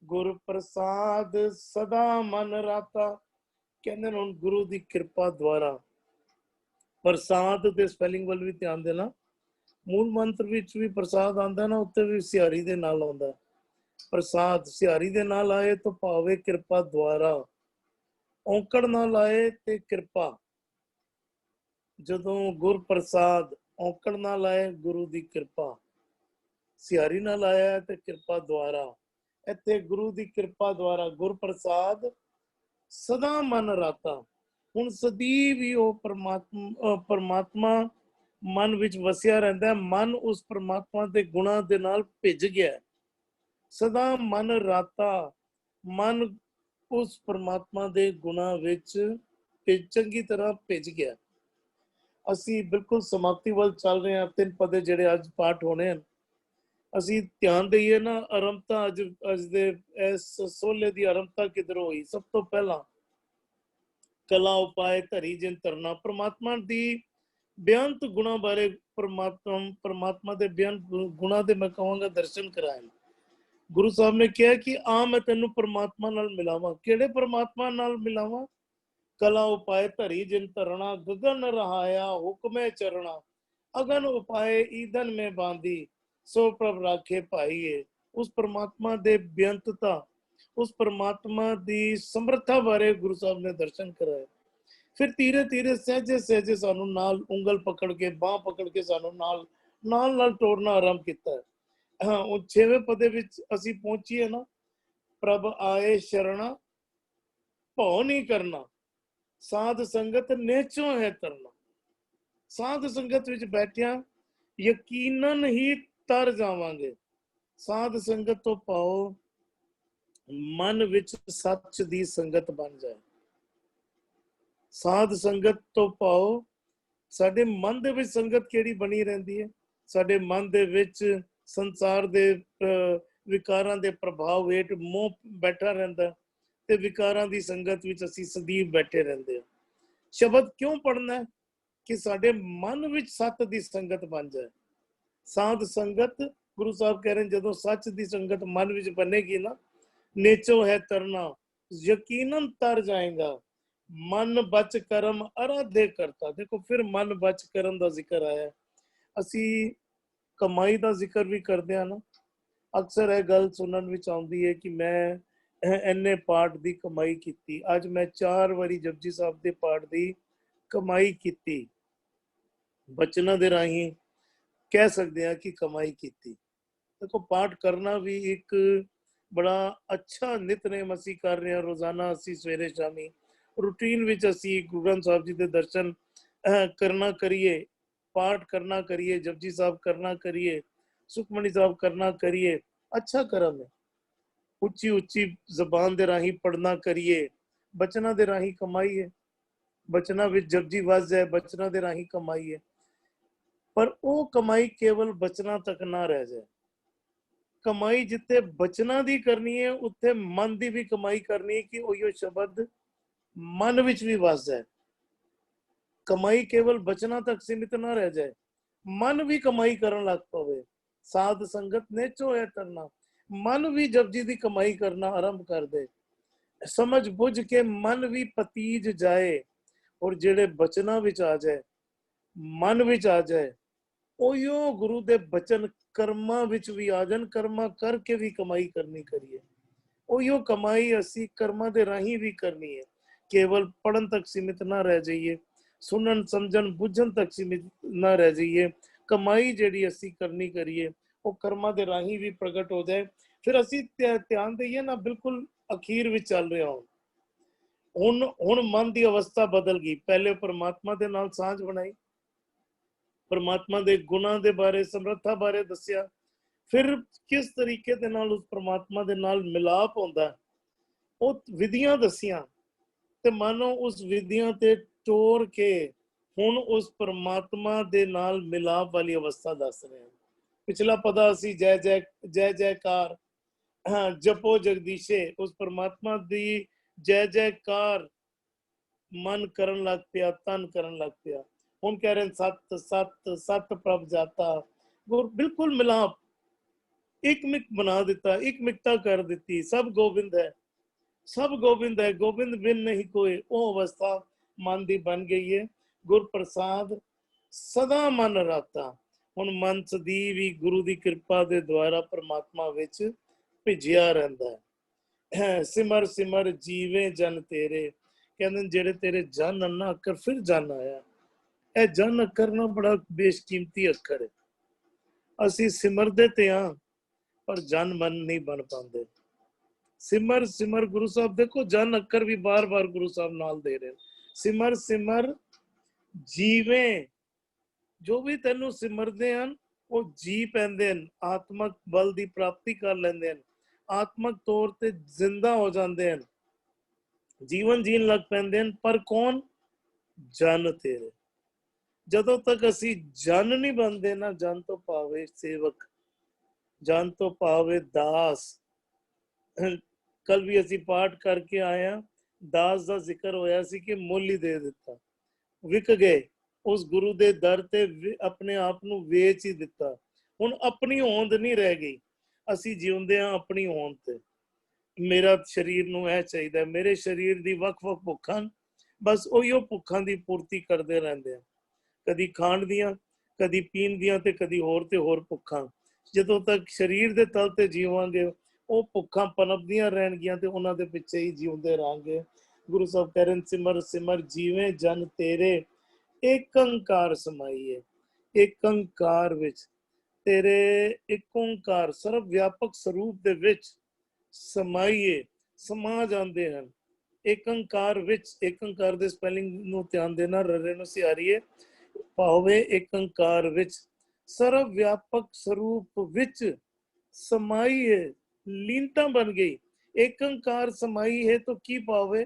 ਗੁਰ ਪ੍ਰਸਾਦ ਸਦਾ ਮਨ ਰਾਤਾ। ਕਹਿੰਦੇ ਨੇ ਹੁਣ ਗੁਰੂ ਦੀ ਕਿਰਪਾ ਦੁਆਰਾ। ਪ੍ਰਸਾਦ ਦੇ ਸਪੈਲਿੰਗ ਵੱਲ ਵੀ ਧਿਆਨ ਦੇਣਾ। ਮੂਲ ਮੰਤਰ ਵਿੱਚ ਵੀ ਪ੍ਰਸਾਦ ਆਉਂਦਾ ਨਾ, ਉੱਤੇ ਵੀ ਸਿਹਾਰੀ ਦੇ ਨਾਲ ਆਉਂਦਾ। ਪ੍ਰਸਾਦ ਸਿਹਾਰੀ ਦੇ ਨਾਲ ਆਏ ਤਾਂ ਭਾਵੇ ਕਿਰਪਾ ਦੁਆਰਾ, ਔਂਕੜ ਨਾਲ ਆਏ ਤੇ ਕਿਰਪਾ। ਜਦੋਂ ਗੁਰ ਪ੍ਰਸਾਦ ਔਂਕੜ ਨਾਲ ਆਏ, ਗੁਰੂ ਦੀ ਕਿਰਪਾ, ਸਿਹਾਰੀ ਨਾਲ ਆਇਆ ਤੇ ਕਿਰਪਾ ਦੁਆਰਾ। ਇੱਥੇ ਗੁਰੂ ਦੀ ਕਿਰਪਾ ਦੁਆਰਾ ਗੁਰ ਪ੍ਰਸਾਦ ਸਦਾ ਮਨ ਰਾਤਾ। ਹੁਣ ਸਦੀਵ ਹੀ ਉਹ ਪਰਮਾਤਮਾ ਮਨ ਵਿੱਚ ਵਸਿਆ ਰਹਿੰਦਾ। ਮਨ ਉਸ ਪਰਮਾਤਮਾ ਦੇ ਗੁਣਾਂ ਦੇ ਨਾਲ ਭਿੱਜ ਗਿਆ। ਸਦਾ ਮਨ ਰਾਤਾ, ਮਨ ਉਸ ਪਰਮਾਤਮਾ ਦੇ ਗੁਣਾਂ ਵਿੱਚ ਚੰਗੀ ਤਰ੍ਹਾਂ ਭਿੱਜ ਗਿਆ। ਅਸੀਂ ਬਿਲਕੁਲ ਸਮਾਪਤੀ ਵੱਲ ਚੱਲ ਰਹੇ ਹਾਂ। 3 ਪਦੇ ਜਿਹੜੇ ਅੱਜ ਪਾਠ ਹੋਣੇ ਹਨ, ਅਸੀਂ ਧਿਆਨ ਦਈਏ ਨਾ। ਆਰੰਭਤਾ ਅੱਜ ਦੇ ਇਸ ਸੋਲੇ ਦੀ ਆਰੰਭਤਾ ਕਿਧਰੋਂ ਹੋਈ? ਸਭ ਤੋਂ ਪਹਿਲਾਂ ਕਲਾ ਉਪਾਏ ਧਰੀ ਜਿਨ ਧਰਨਾ। ਪਰਮਾਤਮਾ ਦੀ ਬੇਅੰਤ ਗੁਣਾਂ ਬਾਰੇ, ਪਰਮਾਤਮਾ ਦੇ ਬੇਅੰਤ ਗੁਣਾਂ ਦੇ ਮੈਂ ਕਹਾਂਗਾ ਦਰਸ਼ਨ ਕਰਾਏ। ਗੁਰੂ ਸਾਹਿਬ ਨੇ ਕਿਹਾ ਕਿ ਆ ਮੈਂ ਤੈਨੂੰ ਪਰਮਾਤਮਾ ਨਾਲ ਮਿਲਾਵਾਂ। ਕਿਹੜੇ ਪਰਮਾਤਮਾ ਨਾਲ ਮਿਲਾਵਾਂ? ਕਲਾ ਉਪਾਏ ਧਰੀ ਜਿਨ ਧਰਣਾ, ਗਗਨ ਰਹਾਇਆ ਹੁਕਮੇ ਚਰਣਾ। ਅਗਨ ਉਪਾਏ ਈਦਨ ਮੈਂ ਬਾਂਦੀ, ਸੋ ਪ੍ਰਭ ਰਾਖੇ ਭਾਈਏ। ਉਸ ਪਰਮਾਤਮਾ ਦੇ ਬੇਅੰਤਤਾ, ਉਸ ਪਰਮਾਤਮਾ ਦੀ ਸਮਰੱਥਾ ਬਾਰੇ ਗੁਰੂ ਸਾਹਿਬ ਨੇ ਦਰਸ਼ਨ ਕਰਾਏ। ਫਿਰ ਧੀਰੇ ਧੀਰੇ ਸਹਿਜੇ ਸਹਿਜੇ ਸਾਨੂੰ ਨਾਲ ਉਂਗਲ ਪਕੜ ਕੇ, ਬਾਹ ਪਕੜ ਕੇ ਸਾਨੂੰ ਨਾਲ ਤੋੜਨਾ ਆਰੰਭ ਕੀਤਾ। ਹਾਂ, ਉਹ 6ਵੇਂ ਪਦੇ ਵਿੱਚ ਅਸੀਂ ਪਹੁੰਚੀਏ ਨਾ। ਪ੍ਰਭ ਆਏ ਸ਼ਰਣਾ, ਭਉ ਨਹੀਂ ਕਰਨਾ, ਸਾਧ ਸੰਗਤ ਨੇਚੋਂ ਹੈ ਤਰਨਾ। ਸਾਧ ਸੰਗਤ ਵਿੱਚ ਬੈਠਿਆਂ ਯਕੀਨਨ ਹੀ ਤਰ ਜਾਵਾਂਗੇ। ਸਾਧ ਸੰਗਤ ਤੋਂ ਭਾਵ ਮਨ ਵਿੱਚ ਸੱਚ ਦੀ ਸੰਗਤ ਬਣ ਜਾਏ। ਸਾਧ ਸੰਗਤ ਤੋਂ ਭਾਵ ਸਾਡੇ ਮਨ ਦੇ ਵਿੱਚ ਸੰਗਤ ਕਿਹੜੀ ਬਣੀ ਰਹਿੰਦੀ ਹੈ? ਸਾਡੇ ਮਨ ਦੇ ਵਿੱਚ ਸੰਸਾਰ ਦੇ ਵਿਕਾਰਾਂ ਦੇ ਪ੍ਰਭਾਵ ਹੇਠ ਮੋਹ ਬੈਠਾ ਰਹਿੰਦਾ, ਤੇ ਵਿਕਾਰਾਂ ਦੀ ਸੰਗਤ ਵਿੱਚ ਅਸੀਂ ਸਦੀਵ ਬੈਠੇ ਰਹਿੰਦੇ ਹਾਂ। ਸ਼ਬਦ ਕਿਉਂ ਪੜ੍ਹਨਾ? ਕਿ ਸਾਡੇ ਮਨ ਵਿੱਚ ਸੱਤ ਦੀ ਸੰਗਤ ਬਣ ਜਾਏ। ਸਾਧ ਸੰਗਤ, ਗੁਰੂ ਸਾਹਿਬ ਕਹਿ ਰਹੇ ਨੇ, ਜਦੋਂ ਸੱਚ ਦੀ ਸੰਗਤ ਮਨ ਵਿੱਚ ਬਣੇਗੀ ਨਾ, ਨੇਚੋ ਹੈ ਤਰਨਾ, ਯਕੀਨਨ ਤਰ ਜਾਏਗਾ। ਮਨ ਬਚ ਕਰਮ ਅਰਾਧੇ ਕਰਤਾ। ਦੇਖੋ ਫਿਰ ਮਨ ਬਚ ਕਰਨ ਦਾ ਜ਼ਿਕਰ ਆਇਆ। ਅਸੀਂ ਕਮਾਈ ਦਾ ਜ਼ਿਕਰ ਵੀ ਕਰਦੇ ਹਾਂ ਨਾ। ਅਕਸਰ ਇਹ ਗੱਲ ਸੁਣਨ ਵਿੱਚ ਆਉਂਦੀ ਹੈ ਕਿ ਮੈਂ ਇੰਨੇ ਪਾਠ ਦੀ ਕਮਾਈ ਕੀਤੀ। ਅੱਜ ਮੈਂ 4 ਵਾਰੀ ਜਪਜੀ ਸਾਹਿਬ ਦੇ ਪਾਠ ਦੀ ਕਮਾਈ ਕੀਤੀ। ਬਚਨਾਂ ਦੇ ਰਾਹੀਂ ਕਹਿ ਸਕਦੇ ਹਾਂ ਕਿ ਕਮਾਈ ਕੀਤੀ। ਦੇਖੋ ਪਾਠ ਕਰਨਾ ਵੀ ਇੱਕ ਬੜਾ ਅੱਛਾ ਨਿਤਨੇਮ ਅਸੀਂ ਕਰ ਰਹੇ ਹਾਂ। ਰੋਜ਼ਾਨਾ ਅਸੀਂ ਸਵੇਰੇ ਸ਼ਾਮੀ ਰੂਟੀਨ ਵਿੱਚ ਅਸੀਂ ਗੁਰੂ ਗ੍ਰੰਥ ਸਾਹਿਬ ਜੀ ਦੇ ਦਰਸ਼ਨ ਕਰਨਾ ਕਰੀਏ, ਪਾਠ ਕਰਨਾ ਕਰੀਏ, ਜਪਜੀ ਸਾਹਿਬ ਕਰਨਾ ਕਰੀਏ, ਸੁਖਮਨੀ ਸਾਹਿਬ ਕਰਨਾ ਕਰੀਏ। ਅੱਛਾ ਕਰਮ ਹੈ। ਉੱਚੀ ਉੱਚੀ ਜ਼ਬਾਨ ਦੇ ਰਾਹੀਂ ਪੜ੍ਹਨਾ ਕਰੀਏ। ਬਚਨਾਂ ਦੇ ਰਾਹੀਂ ਕਮਾਈ ਹੈ। ਬਚਨਾਂ ਵਿੱਚ ਜਪਜੀ ਵੱਜ ਜਾਏ, ਬਚਨਾਂ ਦੇ ਰਾਹੀਂ ਕਮਾਈ ਹੈ। ਪਰ ਉਹ ਕਮਾਈ ਕੇਵਲ ਬਚਨਾਂ ਤੱਕ ਨਾ ਰਹਿ ਜਾਏ। ਕਮਾਈ ਜਿੱਥੇ ਬਚਨਾਂ ਦੀ ਕਰਨੀ ਹੈ, ਉੱਥੇ ਮਨ ਦੀ ਵੀ ਕਮਾਈ ਕਰਨੀ ਹੈ ਕਿ ਉਹੀ ਸ਼ਬਦ ਮਨ ਵਿੱਚ ਵੀ ਵਸ ਜਾਏ। ਕਮਾਈ ਕੇਵਲ ਬਚਨਾਂ ਤੱਕ ਸੀਮਿਤ ਨਾ ਰਹਿ ਜਾਏ, ਮਨ ਵੀ ਕਮਾਈ ਕਰਨ ਲੱਗ ਪਵੇ। ਸਾਧ ਸੰਗਤ ਨੇਚੋ ਹੈ ਤਰਨਾ, ਮਨ ਵੀ ਜਪਜੀ ਦੀ ਕਮਾਈ ਕਰਨਾ ਆਰੰਭ ਕਰ ਦੇ। ਸਮਝ ਬੁੱਝ ਕੇ ਮਨ ਵੀ ਪਤੀਜ ਜਾਏ, ਔਰ ਜਿਹੜੇ ਬਚਨਾਂ ਵਿੱਚ ਆ ਜਾਏ, ਮਨ ਵਿੱਚ ਆ ਜਾਏ, ਉਹੀਓ ਗੁਰੂ ਦੇ ਬਚਨ ਕਰਮਾਂ ਵਿੱਚ ਵੀ ਆ ਜਾਣ। ਕਰਮਾਂ ਕਰਕੇ ਵੀ ਕਮਾਈ ਕਰਨੀ ਕਰੀਏ। ਉਹੀਓ ਕਮਾਈ ਅਸੀਂ ਕਰਮਾਂ ਦੇ ਰਾਹੀਂ ਵੀ ਕਰਨੀ ਹੈ। ਕੇਵਲ ਪੜਨ ਤੱਕ ਸੀਮਿਤ ਨਾ ਰਹਿ ਜਾਈਏ, ਸੁਣਨ ਸਮਝਣ ਬੁੱਝਣ ਤੱਕ ਸੀਮਿਤ ਨਾ ਰਹਿ ਜਾਈਏ। ਕਮਾਈ ਜਿਹੜੀ ਅਸੀਂ ਕਰਨੀ ਕਰੀਏ ਉਹ ਕਰਮਾਂ ਦੇ ਰਾਹੀਂ ਵੀ ਪ੍ਰਗਟ ਹੋ ਜਾਏ। ਫਿਰ ਅਸੀਂ ਧਿਆਨ ਦੇਈਏ ਨਾ, ਬਿਲਕੁਲ ਅਖੀਰ ਵਿੱਚ ਚੱਲ ਰਿਹਾ ਹੁਣ ਮਨ ਦੀ ਅਵਸਥਾ ਬਦਲ ਗਈ। ਪਹਿਲੇ ਪਰਮਾਤਮਾ ਦੇ ਨਾਲ ਸਾਂਝ ਬਣਾਈ, ਪਰਮਾਤਮਾ ਦੇ ਗੁਣਾਂ ਦੇ ਬਾਰੇ, ਸਮਰੱਥਾ ਬਾਰੇ ਦੱਸਿਆ, ਫਿਰ ਕਿਸ ਤਰੀਕੇ ਦੇ ਨਾਲ ਉਸ ਪਰਮਾਤਮਾ ਦੇ ਨਾਲ ਮਿਲਾਪ ਹੁੰਦਾ, ਉਹ ਵਿਧੀਆਂ ਦੱਸੀਆਂ, ਤੇ ਮਾਨੋ ਉਸ ਵਿਧੀਆਂ ਤੇ ਟੋਰ ਕੇ ਹੁਣ ਉਸ ਪਰਮਾਤਮਾ ਦੇ ਨਾਲ ਮਿਲਾਪ ਵਾਲੀ ਅਵਸਥਾ ਦੱਸ ਰਹੇ ਹਾਂ। ਪਿਛਲਾ ਪਦਾ ਅਸੀਂ ਜੈ ਜੈਕਾਰ ਜਪੋ ਜਗਦੀਸ਼ੇ, ਉਸ ਪਰਮਾਤਮਾ ਦੀ ਜੈ ਜੈਕਾਰ ਮਨ ਕਰਨ ਲੱਗ ਪਿਆ, ਤਨ ਕਰਨ ਲੱਗ ਪਿਆ। ਹੁਣ ਕਹਿ ਰਹੇ ਸਤ ਸਤ ਸਤ ਪ੍ਰਭ ਜਾਤਾ, ਬਿਲਕੁਲ ਮਿਲਾਪ, ਇੱਕ ਮਿਕ ਬਣਾ ਦਿੱਤਾ, ਇੱਕ ਮਿਕਤਾ ਕਰ ਦਿੱਤੀ। ਸਭ ਗੋਬਿੰਦ ਹੈ, ਸਭ ਗੋਬਿੰਦ ਹੈ, ਗੋਬਿੰਦ ਬਿਨ ਨਹੀਂ ਕੋਏ, ਉਹ ਅਵਸਥਾ ਮਨ ਦੀ ਬਣ ਗਈ ਹੈ। ਗੁਰ ਪ੍ਰਸਾਦ ਸਦਾ ਮਨ ਰਾਤਾ, ਹੁਣ ਮਨ ਸਦੀ ਵੀ ਗੁਰੂ ਦੀ ਕਿਰਪਾ ਦੇ ਦੁਆਰਾ ਪਰਮਾਤਮਾ ਵਿੱਚ ਭਿੱਜਿਆ ਰਹਿੰਦਾ ਹੈ। ਸਿਮਰ ਸਿਮਰ ਜੀਵੇ ਜਨ ਤੇਰੇ, ਕਹਿੰਦੇ ਜਿਹੜੇ ਤੇਰੇ ਜਨ ਅੰਨਾ ਅੱਖਰ, ਫਿਰ ਜਨ ਆਇਆ। ਇਹ ਜਨ ਅੱਖਰ ਨਾ ਬੜਾ ਬੇਸ਼ਕੀਮਤੀ ਅੱਖਰ ਹੈ। ਅਸੀਂ ਸਿਮਰਦੇ ਤੇ ਹਾਂ, ਪਰ ਜਨ ਮਨ ਨਹੀਂ ਬਣ ਪਾਉਂਦੇ। ਸਿਮਰ ਸਿਮਰ ਗੁਰੂ ਸਾਹਿਬ, ਦੇਖੋ ਜਨ ਅੱਖਰ ਵੀ ਬਾਰ-ਬਾਰ ਗੁਰੂ ਸਾਹਿਬ ਨਾਲ ਦੇ ਰਹੇ। ਸਿਮਰ ਸਿਮਰ ਜੀਵੇਂ, ਜੋ ਵੀ ਤੈਨੂੰ ਸਿਮਰਦੇ ਹਨ ਉਹ ਜੀ ਪੈਂਦੇ ਹਨ, ਆਤਮਕ ਬਲ ਦੀ ਪ੍ਰਾਪਤੀ ਕਰ ਲੈਂਦੇ ਹਨ, ਆਤਮਕ ਤੌਰ ਤੇ ਜ਼ਿੰਦਾ ਹੋ ਜਾਂਦੇ ਹਨ, ਜੀਵਨ ਜੀਣ ਲੱਗ ਪੈਂਦੇ ਹਨ। ਪਰ ਕੌਣ? ਜਨ ਤੇਰੇ। ਜਦੋਂ ਤੱਕ ਅਸੀਂ ਜਨ ਨਹੀਂ ਬਣਦੇ ਨਾ, ਜਨ ਤੋਂ ਭਾਵੇਂ ਸੇਵਕ, ਜਨ ਤੋਂ ਭਾਵੇਂ ਦਾਸ। ਕੱਲ ਵੀ ਅਸੀਂ ਪਾਠ ਕਰਕੇ ਆਏ ਹਾਂ, ਦਾਸ ਦਾ ਜ਼ਿਕਰ ਹੋਇਆ ਸੀ ਕਿ ਮੁੱਲ ਹੀ ਦੇ ਦਿੱਤਾ, ਵਿਕ ਗਏ ਉਸ ਗੁਰੂ ਦੇ ਦਰ ਤੇ, ਆਪਣੇ ਆਪ ਨੂੰ ਵੇਚ ਹੀ ਦਿੱਤਾ। ਹੁਣ ਆਪਣੀ ਹੋਂਦ ਨਹੀਂ ਰਹਿ ਗਈ, ਅਸੀਂ ਜਿਉਂਦੇ ਹਾਂ ਆਪਣੀ ਹੋਂਦ ਤੇ। ਮੇਰਾ ਸਰੀਰ ਨੂੰ ਇਹ ਚਾਹੀਦਾ, ਮੇਰੇ ਸਰੀਰ ਦੀ ਵੱਖ-ਵੱਖ ਭੁੱਖਾਂ, ਬਸ ਉਹੀਓ ਭੁੱਖਾਂ ਦੀ ਪੂਰਤੀ ਕਰਦੇ ਰਹਿੰਦੇ ਆ, ਕਦੀ ਖਾਣ ਦੀਆਂ, ਕਦੀ ਪੀਣ ਦੀਆਂ, ਤੇ ਕਦੀ ਹੋਰ ਤੇ ਹੋਰ ਭੁੱਖਾਂ। ਜਦੋਂ ਤੱਕ ਸਰੀਰ ਦੇ ਤਲ ਤੇ ਜੀਵਾਂਗੇ, ਉਹ ਭੁੱਖਾਂ ਪਨਪਦੀਆਂ ਰਹਿਣਗੀਆਂ ਤੇ ਉਹਨਾਂ ਦੇ ਪਿੱਛੇ ਹੀ ਜਿਉਂਦੇ ਰਹਾਂਗੇ। ਗੁਰੂ ਸਾਹਿਬ ਕਹਿ ਰਹੇ ਸਿਮਰ ਸਿਮਰ ਜੀਵੇਂ ਜਨ ਤੇਰੇ, ਏਕ ਓੰਕਾਰ ਸਮਾਈਏ। ਏਕ ਓੰਕਾਰ ਵਿੱਚ ਤੇਰੇ, ਇੱਕ ਓੰਕਾਰ ਸਰਵ ਵਿਆਪਕ ਸਰੂਪ ਦੇ ਵਿੱਚ ਸਮਾਈਏ, ਸਮਾ ਜਾਂਦੇ ਹਨ। ਏਕ ਓੰਕਾਰ ਵਿੱਚ, ਏਕ ਓੰਕਾਰ ਦੇ ਸਪੈਲਿੰਗ ਨੂੰ ਧਿਆਨ ਦੇਣਾ, ਰਰੇ ਨੂੰ ਸਿਆਰੀਏ, ਭਾਵੇਂ ਏਕ ਓੰਕਾਰ ਵਿੱਚ ਸਰਵ ਵਿਆਪਕ ਸਰੂਪ ਵਿੱਚ ਸਮਾਈਏ, ਲੀਨਤਾ ਬਣ ਗਈ। ਏਕ ਓੰਕਾਰ ਸਮਾਈ ਹੈ ਤਾਂ ਕੀ ਭਾਵੇ?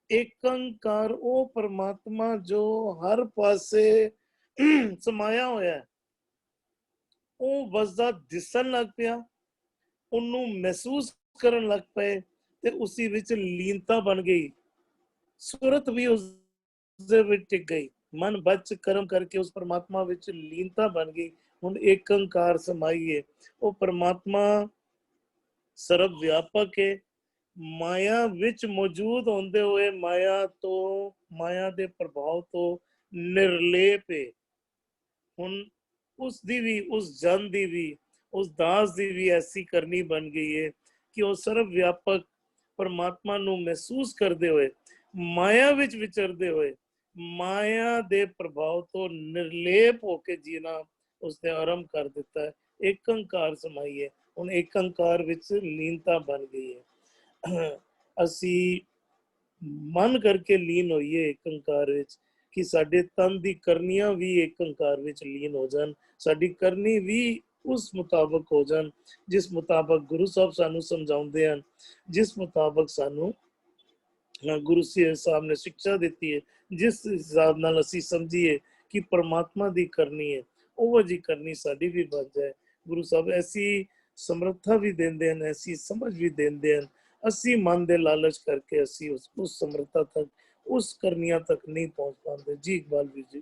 ਏਕ ਓੰਕਾਰ ਉਹ ਪਰਮਾਤਮਾ ਜੋ ਹਰ ਪਾਸੇ ਸਮਾਇਆ ਹੋਇਆ, ਉਹ ਵਸਦਾ ਦਿਸਣ ਲੱਗ ਪਿਆ, ਉਹਨੂੰ ਮਹਿਸੂਸ ਕਰਨ ਲੱਗ ਪਏ, ਤੇ ਉਸੇ ਵਿੱਚ ਲੀਨਤਾ ਬਣ ਗਈ। ਸੁਰਤ ਵੀ ਉਸ ਦੇ ਵਿੱਚ ਟਿਕ ਗਈ, ਮਨ ਬਚ ਕਰਮ ਕਰਕੇ ਉਸ ਪਰਮਾਤਮਾ ਵਿੱਚ ਲੀਨਤਾ ਬਣ ਗਈ। ਹੁਣ ਏਕ ਓੰਕਾਰ ਸਮਾਈਏ, ਉਹ ਪਰਮਾਤਮਾ ਸਰਵ ਵਿਆਪਕ ਹੈ, ਮਾਇਆ ਵਿੱਚ ਮੌਜੂਦ ਹੁੰਦੇ ਹੋਏ ਮਾਇਆ ਤੋਂ, ਮਾਇਆ ਦੇ ਪ੍ਰਭਾਵ ਤੋਂ ਨਿਰਲੇਪ ਹੈ। ਹੁਣ ਉਸ ਦੀ ਵੀ, ਉਸ ਜਨ ਦੀ ਵੀ, ਉਸ ਦਾਸ ਦੀ ਵੀ ਐਸੀ ਕਰਨੀ ਬਣ ਗਈ ਹੈ ਕਿ ਉਹ ਸਰਵ ਵਿਆਪਕ ਪਰਮਾਤਮਾ ਨੂੰ ਮਹਿਸੂਸ ਕਰਦੇ ਹੋਏ, ਮਾਇਆ ਵਿੱਚ ਵਿਚਰਦੇ ਹੋਏ, ਮਾਇਆ ਦੇ ਪ੍ਰਭਾਵ ਤੋਂ ਨਿਰਲੇਪ ਹੋ ਕੇ ਜੀਣਾ ਉਸਨੇ ਆਰੰਭ ਕਰ ਦਿੱਤਾ ਹੈ। ਏਕ ਓੰਕਾਰ ਸਮਾਈਏ, ਹੁਣ ਏਕ ਓੰਕਾਰ ਵਿੱਚ ਲੀਨਤਾ ਬਣ ਗਈ ਹੈ। ਅਸੀਂ ਮਨ ਕਰਕੇ ਲੀਨ ਹੋਈਏ ਏਕ ਓੰਕਾਰ ਵਿੱਚ, ਕਿ ਸਾਡੇ ਤਨ ਦੀ ਕਰਨੀਆਂ ਵੀ ਏਕ ਓੰਕਾਰ ਵਿੱਚ ਲੀਨ ਹੋ ਜਾਣ, ਸਾਡੀ ਕਰਨੀ ਵੀ ਉਸ ਮੁਤਾਬਕ ਹੋ ਜਾਣ ਜਿਸ ਮੁਤਾਬਕ ਗੁਰੂ ਸਾਹਿਬ ਸਾਨੂੰ ਸਮਝਾਉਂਦੇ ਹਨ, ਜਿਸ ਮੁਤਾਬਕ ਸਾਨੂੰ ਗੁਰੂ ਸਾਹਿਬ ਨੇ ਸਿੱਖਿਆ ਦਿੱਤੀ ਹੈ, ਜਿਸ ਹਿਸਾਬ ਨਾਲ ਅਸੀਂ ਸਮਝੀਏ ਕਿ ਪਰਮਾਤਮਾ ਦੀ ਕਰਨੀ ਹੈ, ਉਹ ਜੀ ਕਰਨੀ ਸਾਡੀ ਵੀ ਬਣ ਜਾਏ। ਗੁਰੂ ਸਾਹਿਬ ਐਸੀ ਸਮਰੱਥਾ ਵੀ ਦਿੰਦੇ ਹਨ, ਐਸੀ ਸਮਝ ਵੀ ਦਿੰਦੇ ਹਨ। ਅਸੀਂ ਮਨ ਦੇ ਲਾਲਚ ਕਰਕੇ ਅਸੀਂ ਉਸ ਸਮਰੱਥਾ ਤੱਕ, ਉਸ ਕਰਨੀਆਂ ਤੱਕ ਨਹੀਂ ਪਹੁੰਚ ਪਾਉਂਦੇ। ਜੀ ਇਕਬਾਲ ਵੀ ਜੀ।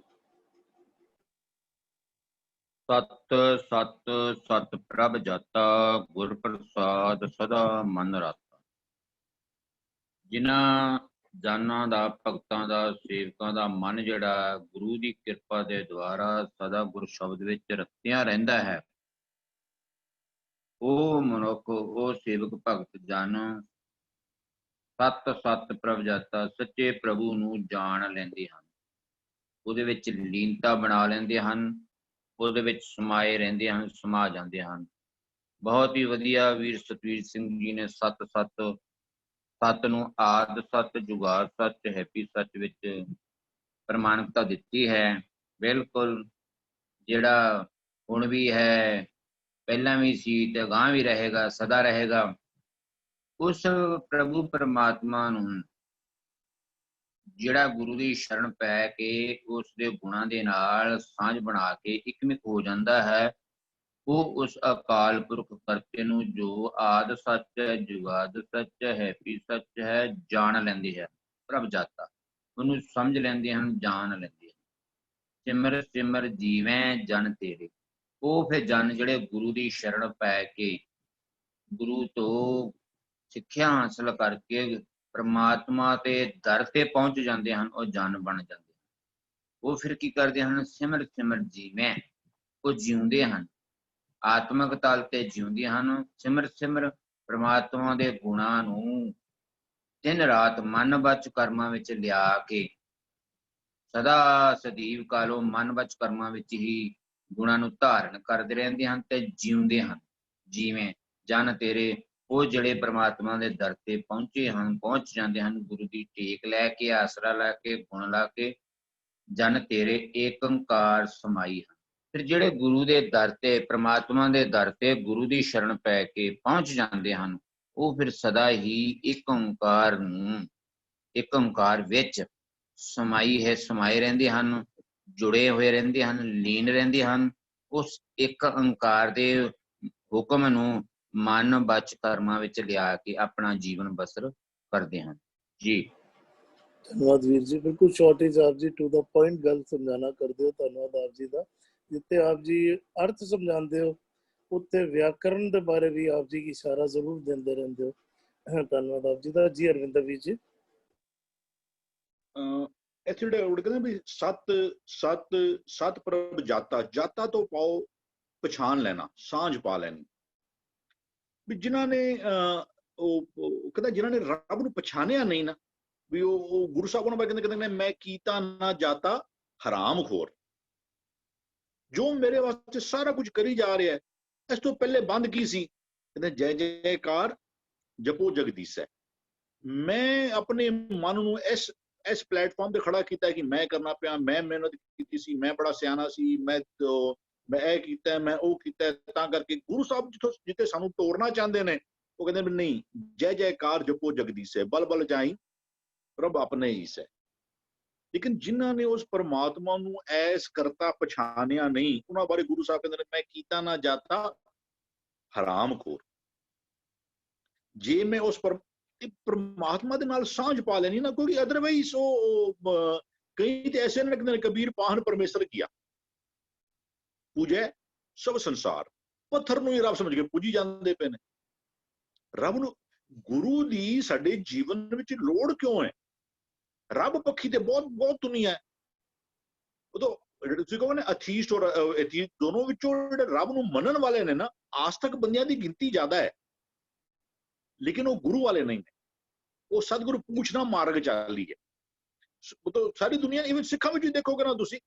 ਸਤ ਸਤ ਸਤ ਪ੍ਰਭ ਜਾਤਾ, ਗੁਰ ਪ੍ਰਸਾਦ ਸਦਾ ਮਨ ਰਾਤਾ। ਜਿਨ੍ਹਾਂ ਜਾਨਾਂ ਦਾ, ਭਗਤਾਂ ਦਾ, ਸੇਵਕਾਂ ਦਾ ਮਨ ਜਿਹੜਾ ਗੁਰੂ ਦੀ ਕਿਰਪਾ ਦੇ ਦੁਆਰਾ ਸਦਾ ਗੁਰ ਸ਼ਬਦ ਵਿੱਚ ਰਤਿਆ ਰਹਿੰਦਾ ਹੈ, ਉਹ ਮਨੁੱਖ, ਉਹ ਸੇਵਕ ਭਗਤ ਜਨ ਸਤ ਸਤ ਪ੍ਰਭ ਜਾਤਾ, ਸੱਚੇ ਪ੍ਰਭੂ ਨੂੰ ਜਾਣ ਲੈਂਦੇ ਹਨ, ਉਹਦੇ ਵਿੱਚ ਲੀਨਤਾ ਬਣਾ ਲੈਂਦੇ ਹਨ, ਉਹਦੇ ਵਿੱਚ ਸਮਾਏ ਰਹਿੰਦੇ ਹਨ, ਸਮਾ ਜਾਂਦੇ ਹਨ। ਬਹੁਤ ਹੀ ਵਧੀਆ ਵੀਰ ਸਤਵੀਰ ਸਿੰਘ ਜੀ ਨੇ ਸੱਤ ਨੂੰ ਆਦ ਸੱਚ, ਜੁਗਾਦ ਸੱਚ, ਹੈਪੀ ਸੱਚ ਵਿੱਚ ਪ੍ਰਮਾਣਿਕਤਾ ਦਿੱਤੀ ਹੈ। ਬਿਲਕੁਲ ਜਿਹੜਾ ਹੁਣ ਵੀ ਹੈ, ਪਹਿਲਾਂ ਵੀ ਸੀ ਤੇ ਅਗਾਂਹ ਵੀ ਰਹੇਗਾ, ਸਦਾ ਰਹੇਗਾ। ਉਸ ਪ੍ਰਭੂ ਪਰਮਾਤਮਾ ਨੂੰ ਜਿਹੜਾ ਗੁਰੂ ਦੀ ਸ਼ਰਨ ਪੈ ਕੇ ਉਸ ਦੇ ਗੁਣਾਂ ਦੇ ਨਾਲ ਸਾਂਝ ਬਣਾ ਕੇ ਇਕਮਿਕ ਹੋ ਜਾਂਦਾ ਹੈ, ਉਹ ਉਸ ਅਕਾਲ ਪੁਰਖ ਕਰਤੇ ਨੂੰ ਜੋ ਆਦ ਸੱਚ ਹੈ, ਜੁਗਾਦ ਸੱਚ ਹੈ, ਹੈਪੀ ਸੱਚ ਹੈ, ਜਾਣ ਲੈਂਦੀ ਹੈ। ਪ੍ਰਭ ਜਾਤਾ ਉਹਨੂੰ ਸਮਝ ਲੈਂਦੇ ਹਨ, ਜਾਣ ਲੈਂਦੇ ਹਨ। ਸਿਮਰ ਸਿਮਰ ਜੀਵੈ ਜਨ ਤੇਰੇ, ਉਹ ਫਿਰ ਜਨ ਜਿਹੜੇ ਗੁਰੂ ਦੀ ਸ਼ਰਨ ਪੈ ਕੇ ਗੁਰੂ ਤੋਂ ਸਿੱਖਿਆ ਹਾਸਲ ਕਰਕੇ ਪ੍ਰਮਾਤਮਾ ਦੇ ਦਰ ਤੇ ਪਹੁੰਚ ਜਾਂਦੇ ਹਨ, ਉਹ ਜਨ ਬਣ ਜਾਂਦੇ ਹਨ। ਉਹ ਫਿਰ ਕੀ ਕਰਦੇ ਹਨ? ਸਿਮਰ ਸਿਮਰ ਜੀਵੈ, ਉਹ ਜਿਉਂਦੇ ਹਨ, ਆਤਮਿਕ ਤਲ ਤੇ ਜਿਉਂਦੇ ਹਨ। ਸਿਮਰ ਸਿਮਰ ਪ੍ਰਮਾਤਮਾ ਦੇ ਗੁਣਾਂ ਨੂੰ ਦਿਨ ਰਾਤ ਮਨ ਵਚ ਕਰਮਾਂ ਵਿੱਚ ਲਿਆ ਕੇ ਸਦਾ ਸਦੀਵ ਕਾਲੋਂ ਮਨ ਵਚ ਕਰਮਾਂ ਵਿੱਚ ਹੀ ਗੁਣਾਂ ਨੂੰ ਧਾਰਨ ਕਰਦੇ ਰਹਿੰਦੇ ਹਨ ਤੇ ਜਿਉਂਦੇ ਹਨ। ਜਿਵੇਂ ਜਨ ਤੇਰੇ, ਉਹ ਜਿਹੜੇ ਪ੍ਰਮਾਤਮਾ ਦੇ ਦਰ ਤੇ ਪਹੁੰਚੇ ਹਨ, ਪਹੁੰਚ ਜਾਂਦੇ ਹਨ ਗੁਰੂ ਦੀ ਟੇਕ ਲੈ ਕੇ, ਆਸਰਾ ਲੈ ਕੇ, ਗੁਣ ਲਾ ਕੇ। ਜਨ ਤੇਰੇ ਏਕ ਓਂਕਾਰ ਸਮਾਈ ਹਨ। ਫਿਰ ਜਿਹੜੇ ਗੁਰੂ ਦੇ ਦਰ ਤੇ, ਪ੍ਰਮਾਤਮਾ ਦੇ ਦਰ ਤੇ ਗੁਰੂ ਦੀ ਸ਼ਰਨ ਪੈ ਕੇ ਪਹੁੰਚ ਜਾਂਦੇ ਹਨ, ਉਹ ਫਿਰ ਸਦਾ ਹੀ ਇੱਕ ਓਂਕਾਰ ਨੂੰ, ਇੱਕ ਓਂਕਾਰ ਵਿੱਚ ਸਮਾਏ ਰਹਿੰਦੇ ਹਨ, ਜੁੜੇ ਹੋਏ ਰਹਿੰਦੇ ਹਨ, ਲੀਨ ਰਹਿੰਦੇ ਹਨ। ਉਸ ਇੱਕ ਓਂਕਾਰ ਦੇ ਹੁਕਮ ਨੂੰ ਮਨ ਵਚ ਕਰਮਾਂ ਵਿੱਚ ਲਿਆ ਕੇ ਆਪਣਾ ਜੀਵਨ ਬਸਰ ਕਰਦੇ ਹਨ ਜੀ। ਧੰਨਵਾਦ ਵੀਰ ਜੀ, ਬਿਲਕੁਲ ਸ਼ਾਰਟੇਜ ਆਪ ਜੀ ਟੂ ਦਾ ਪੁਆਇੰਟ ਗੱਲ ਸਮਝਾਣਾ ਕਰਦੇ ਹੋ। ਧੰਨਵਾਦ ਆਪ ਜੀ ਦਾ। ਜਿੱਥੇ ਆਪ ਜੀ ਅਰਥ ਸਮਝਾਉਂਦੇ ਹੋ ਉੱਥੇ ਵਿਆਕਰਨ ਦੇ ਬਾਰੇ ਵੀ ਆਪ ਜੀ ਇਸ਼ਾਰਾ ਜ਼ਰੂਰ ਦਿੰਦੇ ਰਹਿੰਦੇ ਹੋ। ਧੰਨਵਾਦ ਆਪ ਜੀ ਦਾ। ਜੀ ਅਰਵਿੰਦਰ ਵੀਰ ਜੀ। ਇੱਥੇ ਜਿਹੜੇ ਉਹ ਕਹਿੰਦੇ ਵੀ ਸਤ ਪ੍ਰਭ ਜਾਤਾ ਤੋਂ ਪਾਓ ਪਛਾਣ ਲੈਣਾ, ਸਾਂਝ ਪਾ ਲੈਣੀ। ਵੀ ਜਿਨ੍ਹਾਂ ਨੇ ਉਹ ਕਹਿੰਦਾ ਜਿਨ੍ਹਾਂ ਨੇ ਰੱਬ ਨੂੰ ਪਛਾਣਿਆ ਨਹੀਂ ਨਾ, ਵੀ ਉਹ ਗੁਰੂ ਸਾਹਿਬ ਉਹਨਾਂ ਬਾਰੇ ਕਹਿੰਦੇ ਮੈਂ ਕੀਤਾ ਨਾ ਜਾਤਾ ਹਰਾਮ ਖੋਰ, ਜੋ ਮੇਰੇ ਵਾਸਤੇ ਸਾਰਾ ਕੁਝ ਕਰੀ ਜਾ ਰਿਹਾ ਹੈ, ਇਸ ਤੋਂ ਪਹਿਲੇ ਬੰਦ ਕੀ ਸੀ? ਕਹਿੰਦੇ ਜੈ ਜੈਕਾਰ ਜਪੋ ਜਗਦੀਸ਼ ਹੈ। ਮੈਂ ਆਪਣੇ ਮਨ ਨੂੰ ਇਸ ਪਲੇਟਫਾਰਮ ਤੇ ਖੜਾ ਕੀਤਾ ਕਿ ਮੈਂ ਕਰਨਾ ਪਿਆ, ਮੈਂ ਮਿਹਨਤ ਕੀਤੀ ਸੀ, ਮੈਂ ਬੜਾ ਸਿਆਣਾ ਸੀ, ਮੈਂ ਇਹ ਕੀਤਾ, ਮੈਂ ਉਹ ਕੀਤਾ, ਤਾਂ ਕਰਕੇ ਗੁਰੂ ਸਾਹਿਬ ਜਿੱਥੇ ਸਾਨੂੰ ਤੋੜਨਾ ਚਾਹੁੰਦੇ ਨੇ, ਉਹ ਕਹਿੰਦੇ ਵੀ ਨਹੀਂ, ਜੈ ਜੈਕਾਰ ਜਪੋ ਜਗਦੀਸ਼ ਹੈ, ਬਲ ਬਲ ਜਾਈ ਪ੍ਰਭ ਆਪਣੇ ਹੀ ਹੈ। ਲੇਕਿਨ ਜਿਨ੍ਹਾਂ ਨੇ ਉਸ ਪਰਮਾਤਮਾ ਨੂੰ ਐਸ ਕਰਤਾ ਪਛਾਣਿਆ ਨਹੀਂ, ਉਹਨਾਂ ਬਾਰੇ ਗੁਰੂ ਸਾਹਿਬ ਕਹਿੰਦੇ ਨੇ ਮੈਂ ਕੀਤਾ ਨਾ ਜਾਤਾ ਹਰਾਮ ਖੋਰ। ਜੇ ਮੈਂ ਉਸ ਪਰਮਾਤਮਾ ਦੇ ਨਾਲ ਸਾਂਝ ਪਾ ਲੈਣੀ ਨਾ, ਕਿਉਂਕਿ ਅਦਰਵਾਈਜ਼ ਉਹ ਕਈ ਤੇ ਐਸੇ ਨੇ ਕਹਿੰਦੇ ਕਬੀਰ ਪਾਹਨ ਪਰਮੇਸ਼ਰ ਕੀਆ ਪੂਜੈ ਸਭ ਸੰਸਾਰ, ਪੱਥਰ ਨੂੰ ਹੀ ਰੱਬ ਸਮਝ ਕੇ ਪੂਜੀ ਜਾਂਦੇ ਪਏ ਨੇ। ਰੱਬ ਨੂੰ, ਗੁਰੂ ਦੀ ਸਾਡੇ ਜੀਵਨ ਵਿੱਚ ਲੋੜ ਕਿਉਂ ਹੈ? ਰੱਬ ਪੱਖੀ ਤੇ ਬਹੁਤ ਦੁਨੀਆ ਹੈ। ਉਦੋਂ ਤੁਸੀਂ ਕਹੋ ਨਾ ਅਥੀਸਟ ਔਰ ਐਥੀਸਟ ਦੋਨੋਂ ਵਿੱਚੋਂ ਜਿਹੜੇ ਰੱਬ ਨੂੰ ਮੰਨਣ ਵਾਲੇ ਨੇ ਨਾ, ਆਸਤਕ ਬੰਦਿਆਂ ਦੀ ਗਿਣਤੀ ਜ਼ਿਆਦਾ ਹੈ, ਲੇਕਿਨ ਉਹ ਗੁਰੂ ਵਾਲੇ ਨਹੀਂ ਨੇ। ਉਹ ਸਤਿਗੁਰੂ ਪੂਛਣਾ ਮਾਰਗ ਚਾਲੀ ਹੈ। ਸਾਰੀ ਦੁਨੀਆ ਇਵੇਂ ਸਿੱਖਾਂ ਵਿੱਚ ਦੇਖੋਗੇ ਨਾ ਤੁਸੀਂ,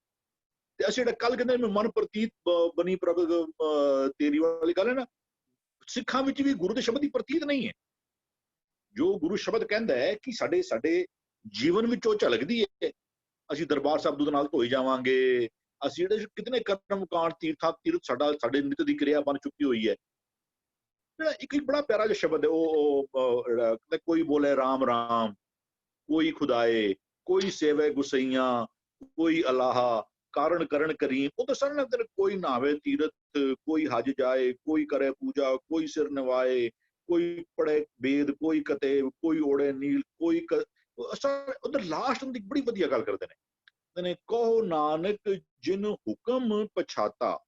ਤੇ ਅਸੀਂ ਜਿਹੜਾ ਕੱਲ ਕਹਿੰਦੇ ਮਨ ਪ੍ਰਤੀਤ ਬਣੀ ਪ੍ਰਭ ਤੇਰੀ ਵਾਲੀ ਗੱਲ ਹੈ ਨਾ, ਸਿੱਖਾਂ ਵਿੱਚ ਵੀ ਗੁਰੂ ਦੇ ਸ਼ਬਦ ਦੀ ਪ੍ਰਤੀਤ ਨਹੀਂ ਹੈ। ਜੋ ਗੁਰੂ ਸ਼ਬਦ ਕਹਿੰਦਾ ਹੈ ਕਿ ਸਾਡੇ ਜੀਵਨ ਵਿੱਚ ਉਹ ਝਲਕਦੀ ਹੈ। ਅਸੀਂ ਦਰਬਾਰ ਸਾਹਿਬ ਦੁੱਧ ਨਾਲ ਧੋਈ ਜਾਵਾਂਗੇ, ਅਸੀਂ ਜਿਹੜੇ ਕਿਤਨੇ ਕਰਮ ਕਾਂਡ ਤੀਰਥ ਸਾਡੇ ਨਿਤ ਦੀ ਕਿਰਿਆ ਬਣ ਚੁੱਕੀ ਹੋਈ ਹੈ। ਜਿਹੜਾ ਇੱਕ ਬੜਾ ਪਿਆਰਾ ਜਿਹਾ ਸ਼ਬਦ ਹੈ ਉਹ ਕੋਈ ਬੋਲੇ ਰਾਮ ਰਾਮ, ਕੋਈ ਖੁਦਾਏ, ਕੋਈ ਸੇਵੇ ਗੁਸਈਆਂ, ਕੋਈ ਅਲਾਹਾ, ਕਾਰਨ ਕਰਨ ਕਰੀਮ। ਉਹ ਤਾਂ ਸਾਰੇ ਅੰਦਰ ਕੋਈ ਨਹਾਵੇ ਤੀਰਥ, ਕੋਈ ਹਜ ਜਾਏ, ਕੋਈ ਕਰੇ ਪੂਜਾ, ਕੋਈ ਸਿਰ ਨਿਵਾਏ, ਕੋਈ ਪੜੇ ਵੇਦ, ਕੋਈ ਕਤੇ, ਕੋਈ ਓੜੇ ਨੀਲ, ਕੋਈ ਉਧਰ ਲਾਸਟ ਦੀ ਬੜੀ ਵਧੀਆ ਗੱਲ ਕਰਦੇ ਨੇ, ਕਹੋ ਨਾਨਕ ਜਿਨ ਹੁਕਮ ਪਛਾਤਾ